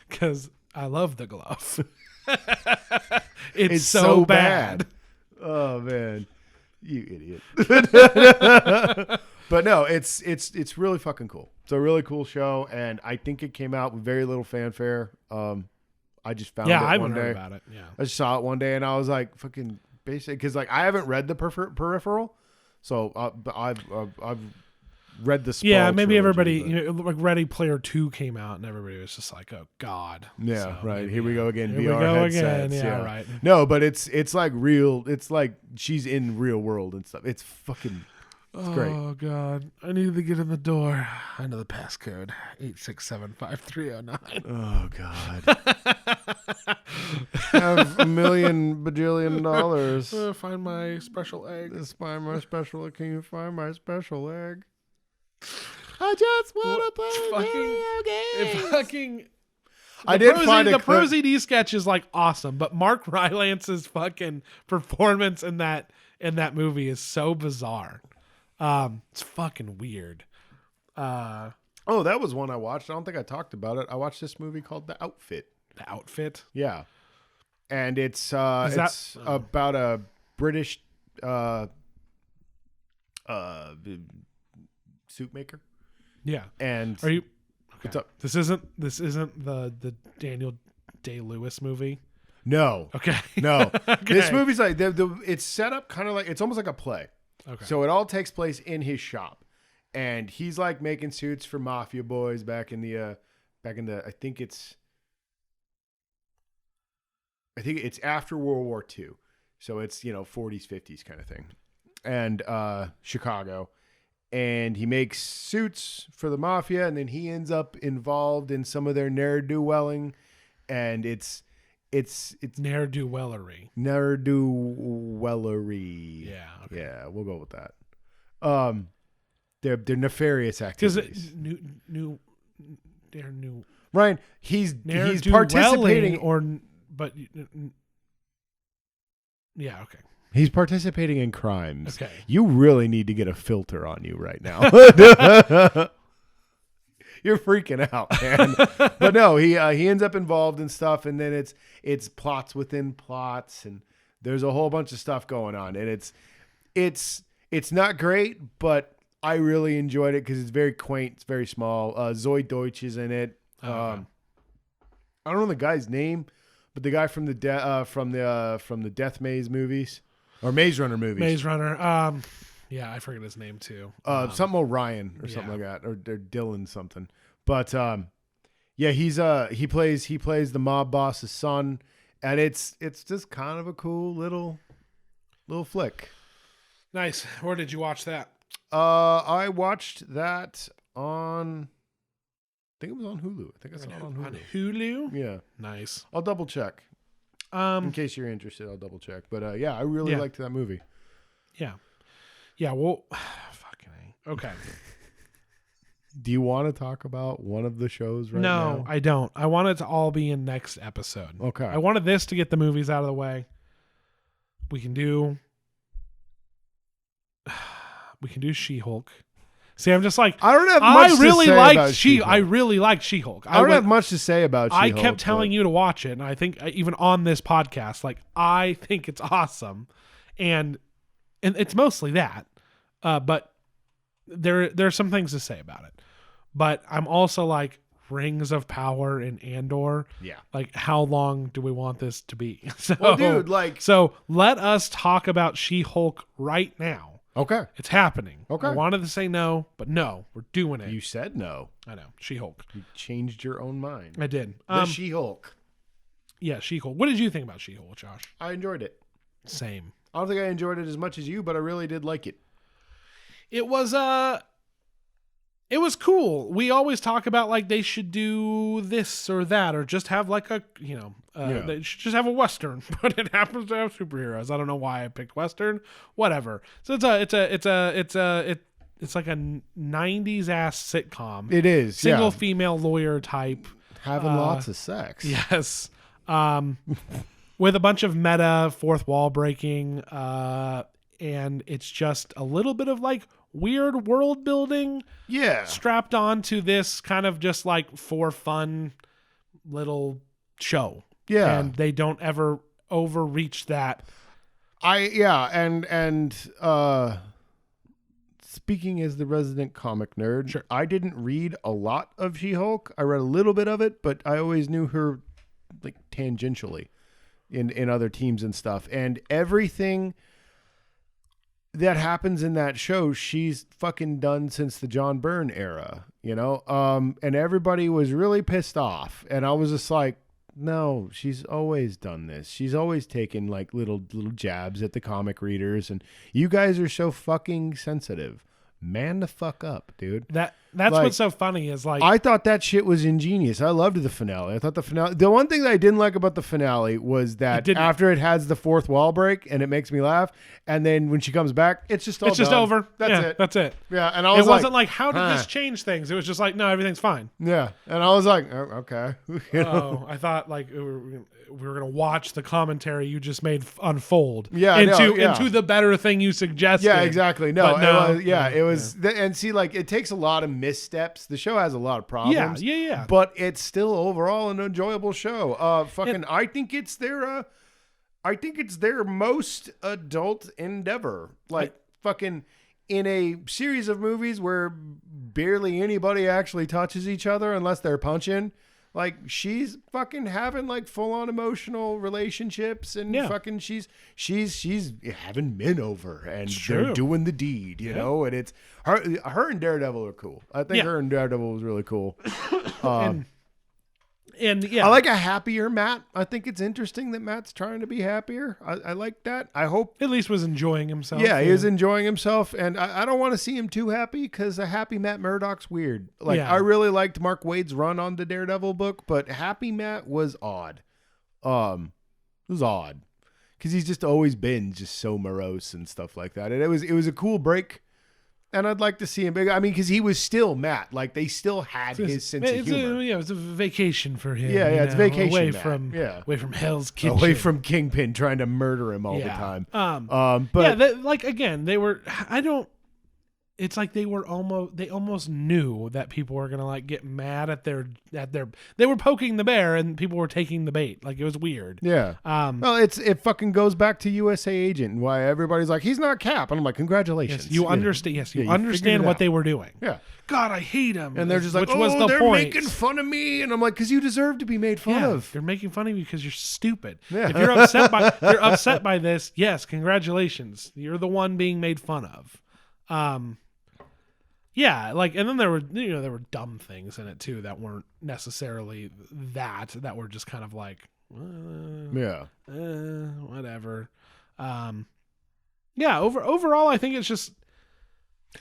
Speaker 1: because I love the glove. it's so bad.
Speaker 2: Oh man, you idiot. But no, it's really fucking cool. It's a really cool show, and I think it came out with very little fanfare. I just found it
Speaker 1: I
Speaker 2: one
Speaker 1: haven't heard
Speaker 2: day.
Speaker 1: about it. Yeah.
Speaker 2: I just saw it one day, and I was like, fucking basic, because like I haven't read the peripheral, so I've read the Spawn
Speaker 1: Yeah, maybe
Speaker 2: trilogy,
Speaker 1: everybody,
Speaker 2: but-
Speaker 1: like Ready Player 2 came out and everybody was just like, oh God.
Speaker 2: Yeah,
Speaker 1: So
Speaker 2: right.
Speaker 1: maybe,
Speaker 2: Here we go again.
Speaker 1: Here we
Speaker 2: VR
Speaker 1: go
Speaker 2: headsets.
Speaker 1: again. Yeah, right.
Speaker 2: No, but it's like real. It's like she's in real world and stuff. It's fucking. It's great.
Speaker 1: Oh God, I need to get in the door. I know the passcode 8675309.
Speaker 2: Oh God. Have $1 million bajillion dollars.
Speaker 1: Find my special egg.
Speaker 2: Find my special. Can you find my special egg? I just want to play video games.
Speaker 1: Fucking.
Speaker 2: I did find
Speaker 1: the
Speaker 2: a clip.
Speaker 1: ProZD sketch is like awesome, but Mark Rylance's fucking performance in that movie is so bizarre. It's fucking weird.
Speaker 2: Oh, that was one I watched. I don't think I talked about it. I watched this movie called The Outfit.
Speaker 1: The Outfit.
Speaker 2: Yeah, and it's
Speaker 1: that-
Speaker 2: about a British suit maker.
Speaker 1: Yeah.
Speaker 2: And
Speaker 1: Are you? Okay.
Speaker 2: What's up?
Speaker 1: This isn't the Daniel Day-Lewis movie.
Speaker 2: No,
Speaker 1: Okay.
Speaker 2: no.
Speaker 1: Okay.
Speaker 2: This movie's like it's set up kind of like it's almost like a play.
Speaker 1: Okay.
Speaker 2: So it all takes place in his shop, and he's like making suits for mafia boys back in the I think it's after World War II, so it's 40s 50s kind of thing, and Chicago, and he makes suits for the mafia, and then he ends up involved in some of their ne'er-do-welling, and it's
Speaker 1: Ne'er-do-wellery.
Speaker 2: ne'er-do-wellery.
Speaker 1: Yeah. Okay.
Speaker 2: Yeah, we'll go with that. They're nefarious
Speaker 1: Because
Speaker 2: activities.
Speaker 1: they're new.
Speaker 2: Ryan, he's
Speaker 1: Ne'er-do-welling
Speaker 2: participating
Speaker 1: yeah. Okay.
Speaker 2: He's participating in crimes.
Speaker 1: Okay.
Speaker 2: You really need to get a filter on you right now. You're freaking out, man. But no, he ends up involved in stuff, and then it's plots within plots, and there's a whole bunch of stuff going on, and it's not great, but I really enjoyed it because it's very quaint, it's very small. Zoe Deutsch is in it.
Speaker 1: Okay.
Speaker 2: I don't know the guy's name, but the guy from the Death Maze movies or Maze Runner movies.
Speaker 1: Maze Runner. Yeah, I forget his name too.
Speaker 2: Something O'Ryan or something like that, or Dylan something. But yeah, he plays the mob boss's son, and it's just kind of a cool little flick.
Speaker 1: Nice. Where did you watch that?
Speaker 2: I watched that on. I think it was on Hulu. I think I saw it on Hulu.
Speaker 1: On Hulu.
Speaker 2: Yeah,
Speaker 1: Nice.
Speaker 2: I'll double check in case you're interested. I'll double check. But yeah, I really liked that movie.
Speaker 1: Yeah. Yeah. Well, fucking A. Okay.
Speaker 2: Do you want to talk about one of the shows right
Speaker 1: No,
Speaker 2: now?
Speaker 1: I don't. I want it to all be in next episode.
Speaker 2: Okay.
Speaker 1: I wanted this to get the movies out of the way. We can do She-Hulk. See, I'm just like
Speaker 2: I don't have much
Speaker 1: I really
Speaker 2: to say
Speaker 1: liked
Speaker 2: about She-Hulk.
Speaker 1: I really liked She-Hulk.
Speaker 2: I don't have much to say about
Speaker 1: I
Speaker 2: She-Hulk.
Speaker 1: kept telling you to watch it, and I think even on this podcast, like I think it's awesome, and it's mostly that, but there are some things to say about it. But I'm also like Rings of Power and Andor.
Speaker 2: Yeah.
Speaker 1: Like, how long do we want this to be? So,
Speaker 2: Well, dude, like.
Speaker 1: so let us talk about She-Hulk right now.
Speaker 2: Okay.
Speaker 1: It's happening.
Speaker 2: Okay.
Speaker 1: I wanted to say no, but no, we're doing it.
Speaker 2: You said no.
Speaker 1: I know. She-Hulk.
Speaker 2: You changed your own mind.
Speaker 1: I did.
Speaker 2: The She-Hulk.
Speaker 1: Yeah, She-Hulk. What did you think about She-Hulk, Josh?
Speaker 2: I enjoyed it.
Speaker 1: Same.
Speaker 2: I don't think I enjoyed it as much as you, but I really did like it.
Speaker 1: It was cool. We always talk about like they should do this or that, or just have like a they should just have a Western, but it happens to have superheroes. I don't know why I picked Western. Whatever. So it's like a 90s ass sitcom.
Speaker 2: It is.
Speaker 1: Single
Speaker 2: yeah.
Speaker 1: female lawyer type.
Speaker 2: Having lots of sex.
Speaker 1: Yes. With a bunch of meta fourth wall breaking, and it's just a little bit of like weird world building
Speaker 2: Yeah.
Speaker 1: strapped onto this kind of just like for fun little show.
Speaker 2: Yeah.
Speaker 1: And they don't ever overreach that.
Speaker 2: And speaking as the resident comic nerd,
Speaker 1: Sure.
Speaker 2: I didn't read a lot of She-Hulk. I read a little bit of it, but I always knew her like tangentially in other teams and stuff. And everything that happens in that show, she's fucking done since the John Byrne era, and everybody was really pissed off. And I was just like, no, she's always done this. She's always taken like little jabs at the comic readers, and you guys are so fucking sensitive. Man the fuck up, dude.
Speaker 1: That's
Speaker 2: Like,
Speaker 1: what's so funny is like
Speaker 2: I thought that shit was ingenious. I loved the finale. I thought the one thing that I didn't like about the finale was that after it has the fourth wall break and it makes me laugh, and then when she comes back, it's just all
Speaker 1: it's just
Speaker 2: done.
Speaker 1: over.
Speaker 2: That's it.
Speaker 1: That's it.
Speaker 2: Yeah, and I was
Speaker 1: It wasn't like how did
Speaker 2: huh.
Speaker 1: this change things? It was just like no, everything's fine.
Speaker 2: Yeah, and I was like, oh, okay.
Speaker 1: Oh, I thought like we were gonna watch the commentary you just made unfold.
Speaker 2: Yeah,
Speaker 1: into the better thing you suggested.
Speaker 2: Yeah, exactly. No,
Speaker 1: But no.
Speaker 2: it was. And see, like, it takes a lot of missteps. The show has a lot of problems.
Speaker 1: Yeah.
Speaker 2: But it's still overall an enjoyable show. I think it's their most adult endeavor. Like, fucking in a series of movies where barely anybody actually touches each other unless they're punching. Like, she's fucking having like full on emotional relationships, and fucking she's having men over, and they're doing the deed, you know. And it's her and Daredevil are cool. I think her and Daredevil was really cool.
Speaker 1: And yeah,
Speaker 2: I like a happier Matt. I think it's interesting that Matt's trying to be happier. I like that. I hope
Speaker 1: at least was enjoying himself.
Speaker 2: Yeah, he is enjoying himself, and I don't want to see him too happy because a happy Matt Murdock's weird. Like, I really liked Mark Waid's run on the Daredevil book, but happy Matt was odd. It was odd because he's just always been just so morose and stuff like that, and it was a cool break. And I'd like to see him big. I mean, because he was still Matt. Like, they still had his sense of humor.
Speaker 1: It was a vacation for him.
Speaker 2: Yeah, it's vacation
Speaker 1: away
Speaker 2: Matt.
Speaker 1: away from Hell's Kitchen,
Speaker 2: away from Kingpin trying to murder him all the time.
Speaker 1: But like again, they were. I don't. It's like they almost knew that people were gonna like get mad at their. They were poking the bear and people were taking the bait. Like, it was weird.
Speaker 2: Yeah. Well, it fucking goes back to USA Agent and why everybody's like, he's not Cap, and I'm like, congratulations.
Speaker 1: Yes, you understand. Yes, you understand what they were doing.
Speaker 2: Yeah.
Speaker 1: God, I hate him.
Speaker 2: And they're just like,
Speaker 1: which was the
Speaker 2: they're
Speaker 1: point.
Speaker 2: making fun of me, and I'm like, because you deserve to be made fun of.
Speaker 1: They're making fun of you because you're stupid.
Speaker 2: Yeah.
Speaker 1: If you're upset by this, yes, congratulations. You're the one being made fun of. Yeah, like, and then there were dumb things in it too that weren't necessarily that were just kind of like, whatever. Overall, I think it's just.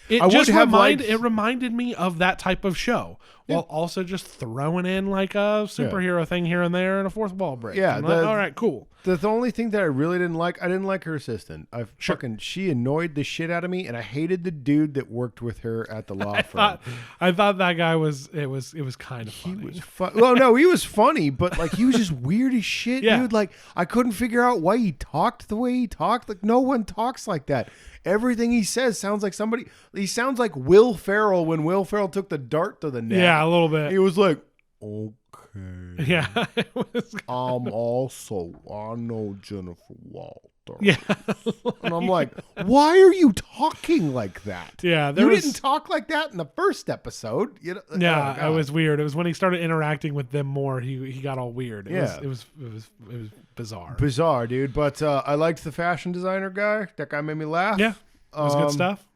Speaker 1: It reminded me of that type of show, while also just throwing in like a superhero thing here and there and a fourth wall break.
Speaker 2: Yeah,
Speaker 1: all right, cool.
Speaker 2: The only thing that I really didn't like, I didn't like her assistant. She annoyed the shit out of me, and I hated the dude that worked with her at the law firm.
Speaker 1: I thought that guy was kind of funny.
Speaker 2: He was well, no, he was funny, but like he was just weird as shit, dude. Like, I couldn't figure out why he talked the way he talked. Like, no one talks like that. Everything he says sounds like somebody. He sounds like Will Ferrell when Will Ferrell took the dart to the neck.
Speaker 1: Yeah, a little bit.
Speaker 2: He was like, okay.
Speaker 1: Yeah.
Speaker 2: I know Jennifer Walter.
Speaker 1: Yeah.
Speaker 2: And I'm like, why are you talking like that?
Speaker 1: Yeah.
Speaker 2: You didn't talk like that in the first episode.
Speaker 1: Yeah, it was weird. It was when he started interacting with them more, he got all weird. It was bizarre.
Speaker 2: Bizarre, dude. But I liked the fashion designer guy. That guy made me laugh.
Speaker 1: Yeah. It was good stuff.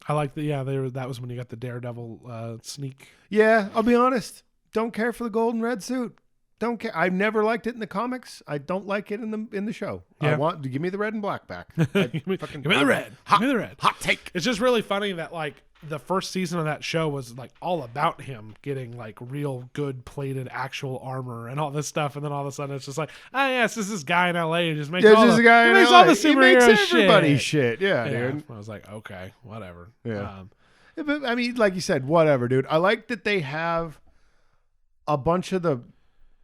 Speaker 1: I like that was when you got the Daredevil sneak.
Speaker 2: Yeah, I'll be honest. Don't care for the gold and red suit. Don't care. I've never liked it in the comics. I don't like it in the show.
Speaker 1: Yeah.
Speaker 2: Give me the red and black back.
Speaker 1: Give me the red. Give me the red.
Speaker 2: Hot take.
Speaker 1: It's just really funny that like the first season of that show was like all about him getting like real good plated actual armor and all this stuff, and then all of a sudden it's just like, this is this guy in LA who just makes all the superhero
Speaker 2: everybody shit. Yeah, dude.
Speaker 1: I was like, okay, whatever.
Speaker 2: Yeah. But I mean, like you said, whatever, dude. I like that they have a bunch of the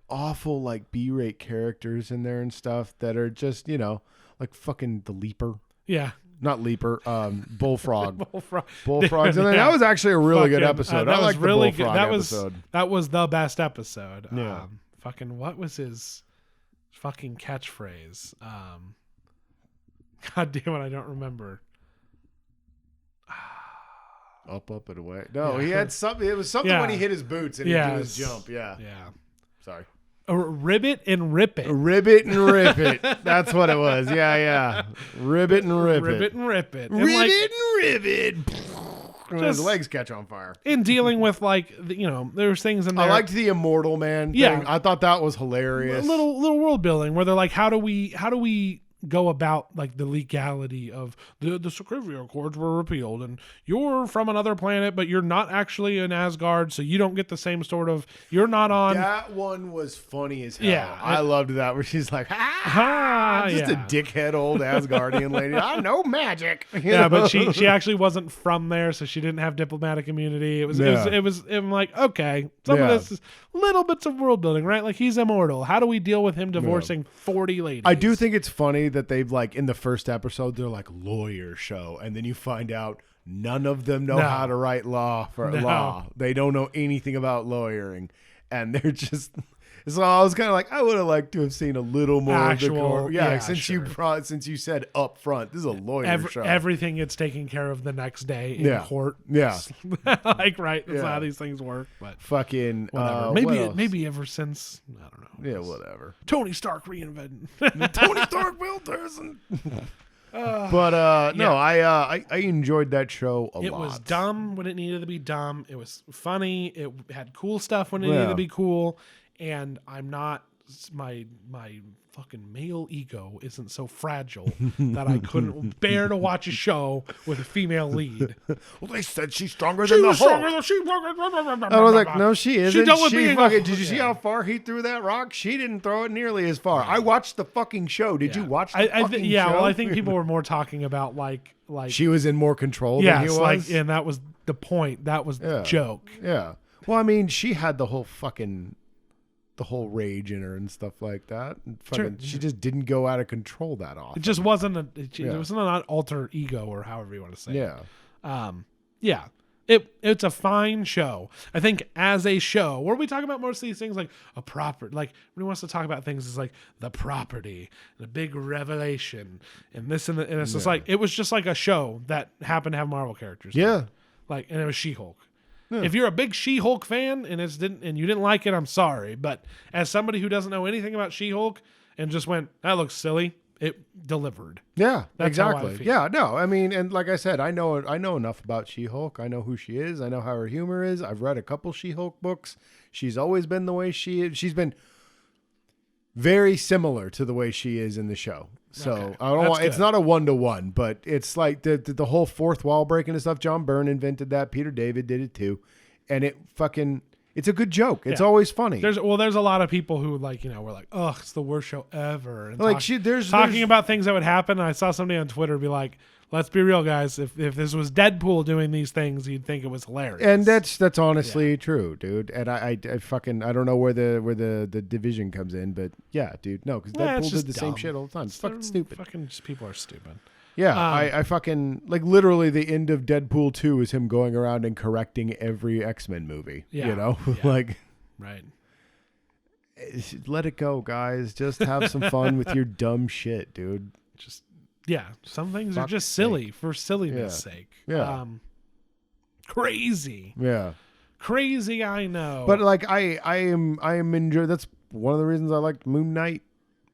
Speaker 2: awful like B-rate characters in there and stuff that are just, like fucking the Leaper.
Speaker 1: Yeah.
Speaker 2: Not Leaper, Bullfrog.
Speaker 1: Bullfrogs.
Speaker 2: And then that was actually a really good episode. I like really the Bullfrog episode.
Speaker 1: That was the best episode.
Speaker 2: Yeah.
Speaker 1: What was his fucking catchphrase? God damn it, I don't remember.
Speaker 2: Up and away. No, he had something. It was something when he hit his boots and he'd do his jump. Yeah.
Speaker 1: Yeah.
Speaker 2: Sorry.
Speaker 1: Ribbit and Rip It.
Speaker 2: Ribbit and Rip It. That's what it was. Yeah. Ribbit and Rip
Speaker 1: Ribbit
Speaker 2: It.
Speaker 1: and Rip It. And
Speaker 2: Ribbit and Ribbit. When his
Speaker 1: Just-
Speaker 2: legs catch on fire.
Speaker 1: in dealing with like there's things in there.
Speaker 2: I liked the Immortal Man thing.
Speaker 1: Yeah.
Speaker 2: I thought that was hilarious.
Speaker 1: a little world building where they're like, how do we go about like the legality of the Sokovia Accords were repealed and you're from another planet but you're not actually in Asgard, so you don't get the same sort of, you're not on
Speaker 2: That one was funny as hell.
Speaker 1: Yeah.
Speaker 2: I loved that where she's like, just a
Speaker 1: yeah.
Speaker 2: dickhead old Asgardian lady. I know magic. You
Speaker 1: Yeah,
Speaker 2: know?
Speaker 1: but she actually wasn't from there, so she didn't have diplomatic immunity. I'm like, okay, some
Speaker 2: Yeah.
Speaker 1: of this is little bits of world building, right? Like he's immortal. How do we deal with him divorcing 40 ladies?
Speaker 2: I do think it's funny that they've like in the first episode they're like lawyer show, and then you find out none of them know
Speaker 1: No.
Speaker 2: how to write law. They don't know anything about lawyering, and they're just. So I was kind of like, I would have liked to have seen a little more of the
Speaker 1: Actual-
Speaker 2: court. Yeah,
Speaker 1: yeah,
Speaker 2: since
Speaker 1: sure.
Speaker 2: since you said up front, this is a lawyer show.
Speaker 1: Everything gets taken care of the next day in
Speaker 2: Yeah.
Speaker 1: court.
Speaker 2: Yeah.
Speaker 1: Like right, that's
Speaker 2: Yeah.
Speaker 1: how these things work. But
Speaker 2: Fucking
Speaker 1: whatever.
Speaker 2: what else?
Speaker 1: maybe ever since, I don't know.
Speaker 2: Yeah, whatever.
Speaker 1: Tony Stark reinvented.
Speaker 2: Tony Stark, Will Turson. But no, I enjoyed that show a lot.
Speaker 1: It was dumb when it needed to be dumb. It was funny. It had cool stuff when it
Speaker 2: Yeah.
Speaker 1: needed to be cool. And I'm not, my fucking male ego isn't so fragile that I couldn't bear to watch a show with a female lead.
Speaker 2: Well, they said she's stronger than the Hulk. I was like, no, she isn't.
Speaker 1: She dealt with being
Speaker 2: fucking,
Speaker 1: a-
Speaker 2: did you see
Speaker 1: yeah.
Speaker 2: how far he threw that rock? She didn't throw it nearly as far. I watched the fucking show. Did you watch the fucking
Speaker 1: yeah,
Speaker 2: show?
Speaker 1: well, I think people were more talking about like
Speaker 2: she was in more control than he
Speaker 1: yes,
Speaker 2: was.
Speaker 1: like, and that was the point. That was the
Speaker 2: Yeah.
Speaker 1: joke.
Speaker 2: Yeah. Well, I mean, she had the whole rage in her and stuff like that. And fucking,
Speaker 1: Sure.
Speaker 2: she just didn't go out of control that often.
Speaker 1: It just wasn't it
Speaker 2: Yeah.
Speaker 1: was not an alter ego or however you want to say it.
Speaker 2: Yeah.
Speaker 1: Yeah. It's a fine show. I think as a show, where we talk about most of these things like a property, like everyone wants to talk about things as like the property, the big revelation, and this and it's just like it was just like a show that happened to have Marvel characters. in it.
Speaker 2: Yeah.
Speaker 1: Like, and it was She-Hulk. If you're a big She-Hulk fan and you didn't like it, I'm sorry. But as somebody who doesn't know anything about She-Hulk and just went, that looks silly, it delivered.
Speaker 2: Yeah,
Speaker 1: That's how I
Speaker 2: exactly.
Speaker 1: feel.
Speaker 2: Yeah, no, I mean, and like I said, I know enough about She-Hulk. I know who she is. I know how her humor is. I've read a couple She-Hulk books. She's always been the way she is. She's been very similar to the way she is in the show. So
Speaker 1: Okay.
Speaker 2: I don't
Speaker 1: That's
Speaker 2: want, it's
Speaker 1: good.
Speaker 2: not a 1-to-1, but it's like the whole fourth wall breaking and stuff. John Byrne invented that. Peter David did it too, and it's a good joke. It's
Speaker 1: Yeah.
Speaker 2: always funny.
Speaker 1: There's a lot of people who like, were like, oh, it's the worst show ever. And
Speaker 2: Like,
Speaker 1: talking about things that would happen. And I saw somebody on Twitter be like, let's be real, guys. If this was Deadpool doing these things, you'd think it was hilarious.
Speaker 2: And that's honestly true, dude. And I fucking I don't know where the division comes in, but yeah, dude, no, because
Speaker 1: Yeah, it's
Speaker 2: Deadpool
Speaker 1: just
Speaker 2: did the same
Speaker 1: dumb.
Speaker 2: shit all the time. It's fucking stupid.
Speaker 1: Fucking just people are stupid.
Speaker 2: Yeah, I fucking like literally the end of Deadpool 2 is him going around and correcting every X-Men movie.
Speaker 1: Yeah,
Speaker 2: You know,
Speaker 1: yeah.
Speaker 2: like
Speaker 1: Right.
Speaker 2: let it go, guys. Just have some fun with your dumb shit, dude.
Speaker 1: Just yeah, some things are
Speaker 2: Fuck's
Speaker 1: just silly for silliness'
Speaker 2: Yeah.
Speaker 1: sake.
Speaker 2: Yeah.
Speaker 1: Crazy,
Speaker 2: Yeah.
Speaker 1: crazy. I know,
Speaker 2: But like I am enjoy. That's one of the reasons I liked Moon Knight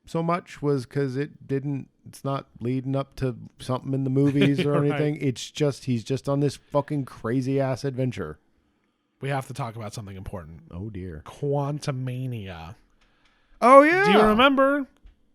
Speaker 2: so much was because it's not leading up to something in the movies or
Speaker 1: Right.
Speaker 2: anything. It's just he's just on this fucking crazy ass adventure.
Speaker 1: we have to talk about something important.
Speaker 2: Oh dear.
Speaker 1: Quantumania.
Speaker 2: Oh yeah.
Speaker 1: Do you remember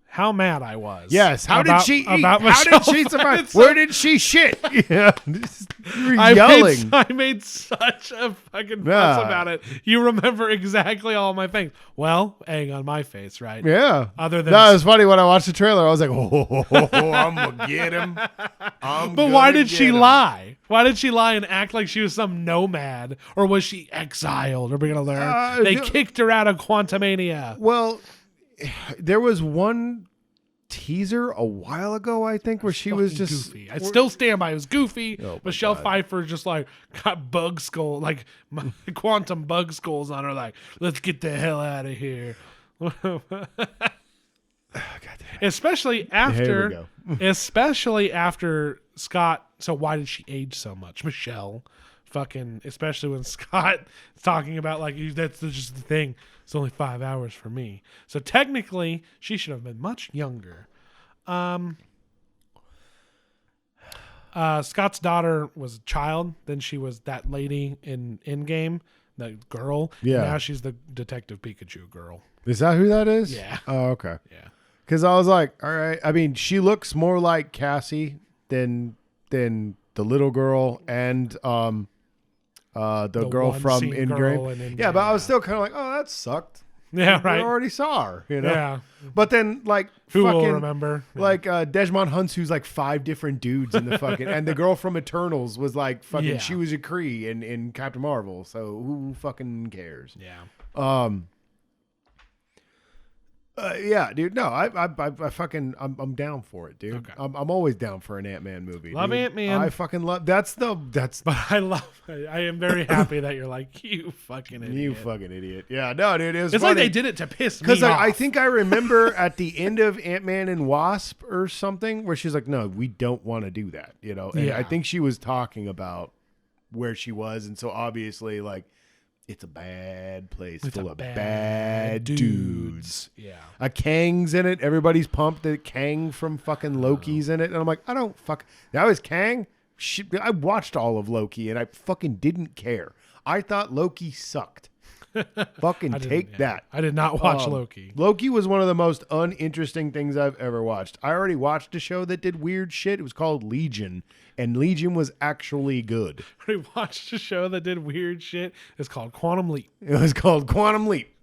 Speaker 1: how mad I was?
Speaker 2: Yes. How
Speaker 1: about-
Speaker 2: did she eat?
Speaker 1: about
Speaker 2: How did
Speaker 1: Michelle
Speaker 2: she survive?
Speaker 1: Pfeiffer?
Speaker 2: Where did she shit? Yeah. You were
Speaker 1: I
Speaker 2: yelling.
Speaker 1: made such a fucking fuss
Speaker 2: Yeah.
Speaker 1: about it. You remember exactly all my things. Well, egg on my face, right?
Speaker 2: Yeah.
Speaker 1: Other than
Speaker 2: That was funny when I watched the trailer. I was like, oh, I'm gonna get him.
Speaker 1: But why did she lie? Why did she lie and act like she was some nomad? Or was she exiled? Are we going to learn? They
Speaker 2: no-
Speaker 1: kicked her out of Quantumania.
Speaker 2: Well, there was one teaser a while ago, I think, where she was
Speaker 1: Fucking
Speaker 2: just
Speaker 1: goofy. I still stand by it. It was goofy.
Speaker 2: Oh, my
Speaker 1: Michelle
Speaker 2: God.
Speaker 1: Pfeiffer just like got bug skull, like quantum bug skulls on her. Like, let's get the hell out of here. Especially after,
Speaker 2: go.
Speaker 1: especially after Scott. So why did she age so much? Michelle fucking, especially when Scott is talking about like that's just the thing. It's only 5 hours for me. So technically, she should have been much younger. Scott's daughter was a child. Then she was that lady in Endgame, the girl.
Speaker 2: Yeah.
Speaker 1: Now she's the Detective Pikachu girl.
Speaker 2: Is that who that is?
Speaker 1: Yeah.
Speaker 2: Oh, okay.
Speaker 1: Yeah.
Speaker 2: Because I was like, all right. I mean, she looks more like Cassie than the little girl and the girl from
Speaker 1: one-scene girl in
Speaker 2: Endgame.
Speaker 1: Endgame,
Speaker 2: Yeah, but I was
Speaker 1: yeah.
Speaker 2: still kind of like, oh, that sucked.
Speaker 1: Yeah,
Speaker 2: We
Speaker 1: right.
Speaker 2: already saw her, you know.
Speaker 1: Yeah.
Speaker 2: But then, like,
Speaker 1: Who
Speaker 2: fucking,
Speaker 1: will remember?
Speaker 2: like Desmond Hunt's who's like 5 different dudes in the fucking, and the girl from Eternals was like fucking.
Speaker 1: Yeah.
Speaker 2: She was a Kree in Captain Marvel. So who fucking cares?
Speaker 1: Yeah.
Speaker 2: Yeah, dude. No, I fucking, I'm down for it, dude.
Speaker 1: Okay.
Speaker 2: I'm always down for an Ant-Man movie.
Speaker 1: Love
Speaker 2: dude.
Speaker 1: Ant-Man.
Speaker 2: I fucking love. That's.
Speaker 1: But I am very happy that you're like, you fucking idiot.
Speaker 2: You fucking idiot. Yeah, no, dude. It was
Speaker 1: It's
Speaker 2: funny.
Speaker 1: like they did it to piss me
Speaker 2: Because
Speaker 1: off.
Speaker 2: I think I remember at the end of Ant-Man and Wasp or something where she's like, no, we don't want to do that, you know? And
Speaker 1: Yeah.
Speaker 2: I think she was talking about where she was. And so obviously, like, it's a bad place
Speaker 1: It's
Speaker 2: full
Speaker 1: a
Speaker 2: of
Speaker 1: bad
Speaker 2: bad dudes.
Speaker 1: Yeah.
Speaker 2: A Kang's in it. Everybody's pumped that Kang from fucking Loki's in it. And I'm like, I don't fuck. That was Kang? Shit, I watched all of Loki and I fucking didn't care. I thought Loki sucked. Fucking
Speaker 1: I didn't-
Speaker 2: take
Speaker 1: yeah.
Speaker 2: that.
Speaker 1: I did not watch Loki.
Speaker 2: Loki was one of the most uninteresting things I've ever watched. I already watched a show that did weird shit. It was called Legion, and Legion was actually good.
Speaker 1: I watched a show that did weird shit. It's called Quantum Leap.
Speaker 2: It was called Quantum Leap.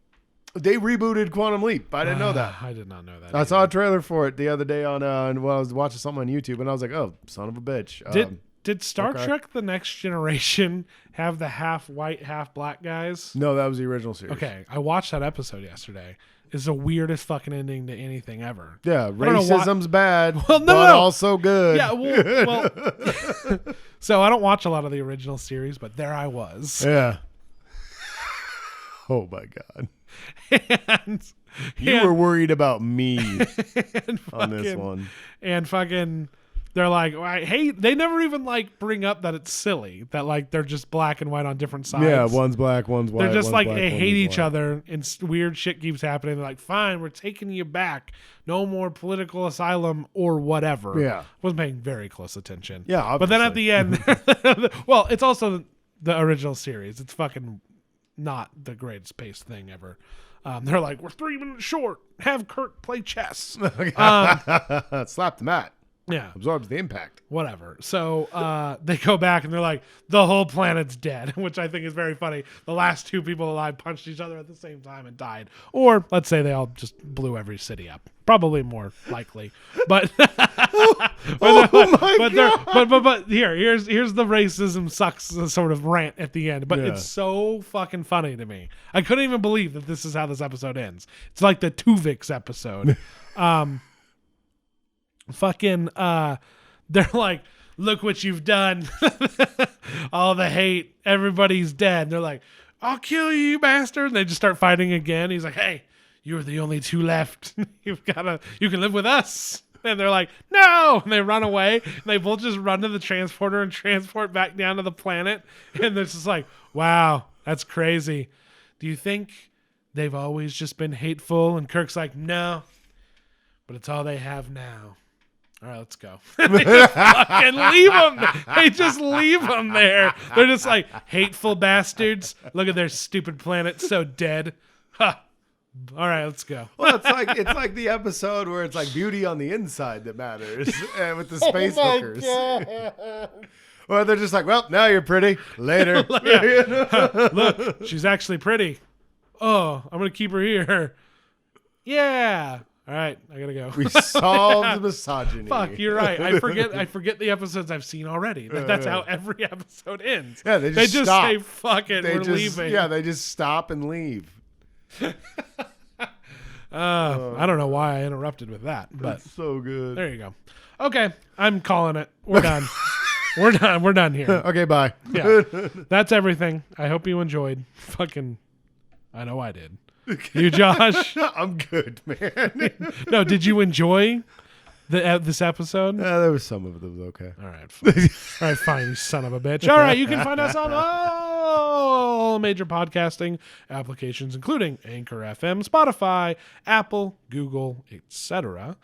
Speaker 2: They rebooted Quantum Leap. I didn't know that.
Speaker 1: I did not know that.
Speaker 2: I saw a trailer for it the other day on when I was watching something on YouTube, and I was like, "Oh, son of a bitch!"
Speaker 1: Did Star
Speaker 2: okay.
Speaker 1: Trek: The Next Generation have the half white, half black guys?
Speaker 2: No, that was the original series.
Speaker 1: Okay, I watched that episode yesterday. It's the weirdest fucking ending to anything ever.
Speaker 2: Yeah,
Speaker 1: don't know why-
Speaker 2: racism's bad,
Speaker 1: Well, no,
Speaker 2: but
Speaker 1: no.
Speaker 2: also good.
Speaker 1: Yeah, well so I don't watch a lot of the original series, but there I was.
Speaker 2: Yeah. Oh my god.
Speaker 1: and,
Speaker 2: You were worried about me
Speaker 1: and
Speaker 2: on this
Speaker 1: fucking-
Speaker 2: one.
Speaker 1: And fucking, they're like, I hate. They never even like bring up that it's silly that like they're just black and white on different sides.
Speaker 2: Yeah, one's black, one's white.
Speaker 1: They're just
Speaker 2: one's
Speaker 1: like
Speaker 2: black,
Speaker 1: they
Speaker 2: one's
Speaker 1: hate each
Speaker 2: white.
Speaker 1: other, and weird shit keeps happening. They're like, fine, we're taking you back. No more political asylum or whatever.
Speaker 2: Yeah.
Speaker 1: Wasn't paying very close attention.
Speaker 2: Yeah,
Speaker 1: but then at
Speaker 2: obviously.
Speaker 1: the end, well, it's also the original series. It's fucking not the greatest paced thing ever. They're like, we're 3 minutes short. Have Kurt play chess.
Speaker 2: Slap the mat.
Speaker 1: Yeah,
Speaker 2: Absorbs the impact.
Speaker 1: whatever. So they go back and they're like, the whole planet's dead, which I think is very funny. The last 2 people alive punched each other at the same time and died. Or let's say they all just blew every city up. Probably more likely. But but here's the racism sucks sort of rant at the end. But
Speaker 2: Yeah.
Speaker 1: it's so fucking funny to me. I couldn't even believe that this is how this episode ends. It's like the Tuvix episode. Fucking they're like, look what you've done. All the hate, everybody's dead. They're like, I'll kill you, you bastard. And they just start fighting again. He's like, hey, you're the only 2 left. You can live with us. And they're like, no. And they run away. And they both just run to the transporter and transport back down to the planet. And they're just like, wow, that's crazy. Do you think they've always just been hateful? And Kirk's like, no, but it's all they have now. All right, let's go. They just fucking leave them. They just leave them there. They're just like hateful bastards. Look at their stupid planet, so dead. Ha. All right, let's go.
Speaker 2: Well, it's like the episode where it's like beauty on the inside that matters with the space hookers. Well, they're just like, well, now you're pretty. Later.
Speaker 1: Look, she's actually pretty. Oh, I'm gonna keep her here. Yeah. All right, I gotta go.
Speaker 2: We solved misogyny.
Speaker 1: Fuck, you're right. I forget the episodes I've seen already. That's how every episode ends.
Speaker 2: Yeah, they just stop.
Speaker 1: say, fuck it, we're leaving.
Speaker 2: Yeah, they just stop and leave.
Speaker 1: I don't know why I interrupted with that, but
Speaker 2: That's so good.
Speaker 1: there you go. Okay, I'm calling it. We're done. We're done here.
Speaker 2: Okay, bye.
Speaker 1: Yeah, that's everything. I hope you enjoyed. Fucking, I know I did. You, Josh?
Speaker 2: I'm good, man.
Speaker 1: No, did you enjoy This episode?
Speaker 2: There was some of it that was okay.
Speaker 1: All right. Fine. All right, fine, you son of a bitch. All right, you can find us on all major podcasting applications, including Anchor FM, Spotify, Apple, Google, etc.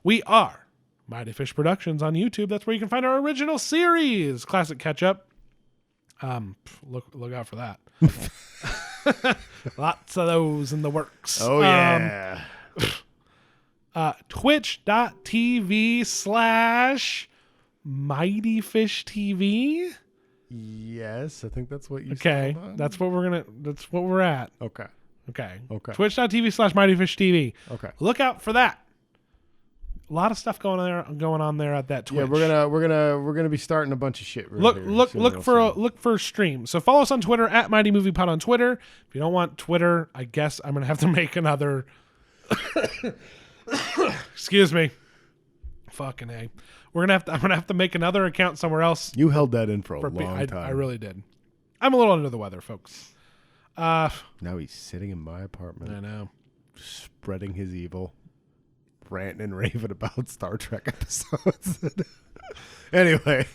Speaker 1: We are Mighty Fish Productions on YouTube. That's where you can find our original series, Classic Catch Up. Look out for that. Lots of those in the works.
Speaker 2: Oh, yeah.
Speaker 1: Twitch.tv/MightyFishTV.
Speaker 2: Yes, I think that's what you
Speaker 1: Okay,
Speaker 2: said.
Speaker 1: that's what we're at.
Speaker 2: Okay.
Speaker 1: Okay.
Speaker 2: Okay.
Speaker 1: Twitch.tv/MightyFishTV.
Speaker 2: Okay.
Speaker 1: Look out for that. A lot of stuff going on there at that Twitch.
Speaker 2: Yeah, we're gonna be starting a bunch of shit. Right here
Speaker 1: Look for streams. So follow us on Twitter at Mighty Movie Pod on Twitter. If you don't want Twitter, I guess I'm gonna have to make another. Excuse me. Fucking A. I'm gonna have to make another account somewhere else.
Speaker 2: You held that in for a long time.
Speaker 1: I really did. I'm a little under the weather, folks.
Speaker 2: Now he's sitting in my apartment.
Speaker 1: I know.
Speaker 2: Spreading his evil. Ranting and raving about Star Trek episodes. Anyway.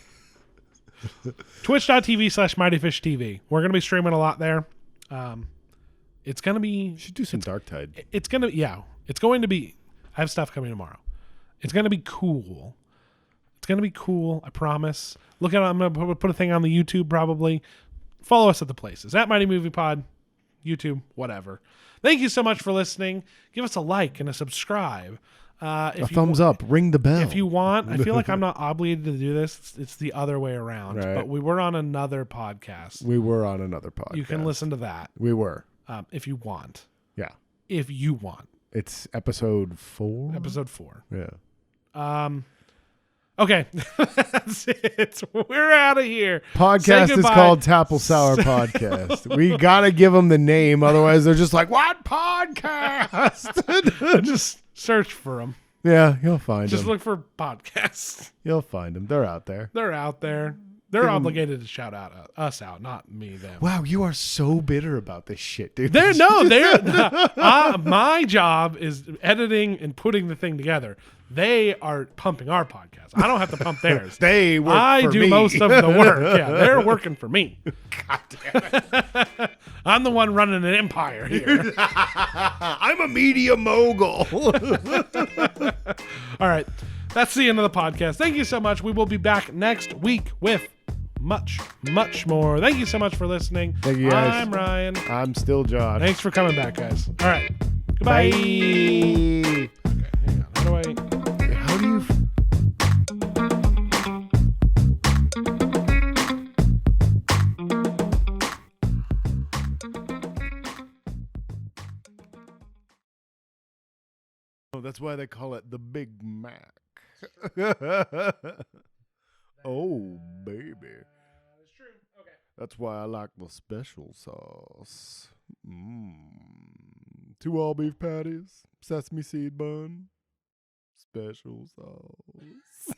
Speaker 1: Twitch.tv/MightyFishTV. We're going to be streaming a lot there. It's going to be...
Speaker 2: You should do some Dark Tide.
Speaker 1: It's going to... Yeah. It's going to be... I have stuff coming tomorrow. It's going to be cool. It's going to be cool. I promise. Look at it. I'm going to put a thing on the YouTube probably. Follow us at the places. At Mighty Movie Pod. YouTube. Whatever. Thank you so much for listening. Give us a like and a subscribe.
Speaker 2: A thumbs up. Ring the bell.
Speaker 1: If you want. I feel like I'm not obligated to do this. It's the other way around.
Speaker 2: Right.
Speaker 1: But we were on another podcast.
Speaker 2: We were on another podcast.
Speaker 1: You can listen to that.
Speaker 2: We were.
Speaker 1: If you want.
Speaker 2: Yeah.
Speaker 1: If you want.
Speaker 2: It's episode 4.
Speaker 1: Episode 4.
Speaker 2: Yeah.
Speaker 1: Okay. That's it. We're out of here.
Speaker 2: Podcast is called Tapple Sour Podcast. We got to give them the name. Otherwise, they're just like, what podcast?
Speaker 1: Just search for them.
Speaker 2: Yeah, you'll find them.
Speaker 1: Just look for podcasts.
Speaker 2: You'll find them. They're out there.
Speaker 1: They're out there. They're obligated to shout out us out, not me, them.
Speaker 2: Wow, you are so bitter about this shit, dude.
Speaker 1: My job is editing and putting the thing together. They are pumping our podcast. I don't have to pump theirs.
Speaker 2: They work
Speaker 1: I
Speaker 2: for
Speaker 1: do
Speaker 2: me.
Speaker 1: most of the work. Yeah, they're working for me.
Speaker 2: God damn it.
Speaker 1: I'm the one running an empire here.
Speaker 2: I'm a media mogul.
Speaker 1: All right. That's the end of the podcast. Thank you so much. We will be back next week with much, much more. Thank you so much for listening.
Speaker 2: Thank you, guys.
Speaker 1: I'm Ryan.
Speaker 2: I'm still John.
Speaker 1: Thanks for coming back, guys. All right. Goodbye.
Speaker 2: Bye.
Speaker 1: Okay, hang on. How do you...
Speaker 2: Oh, that's why they call it the Big Mac. Oh, baby.
Speaker 1: That's true. Okay.
Speaker 2: That's why I like the special sauce. 2 all beef patties, sesame seed bun, special sauce.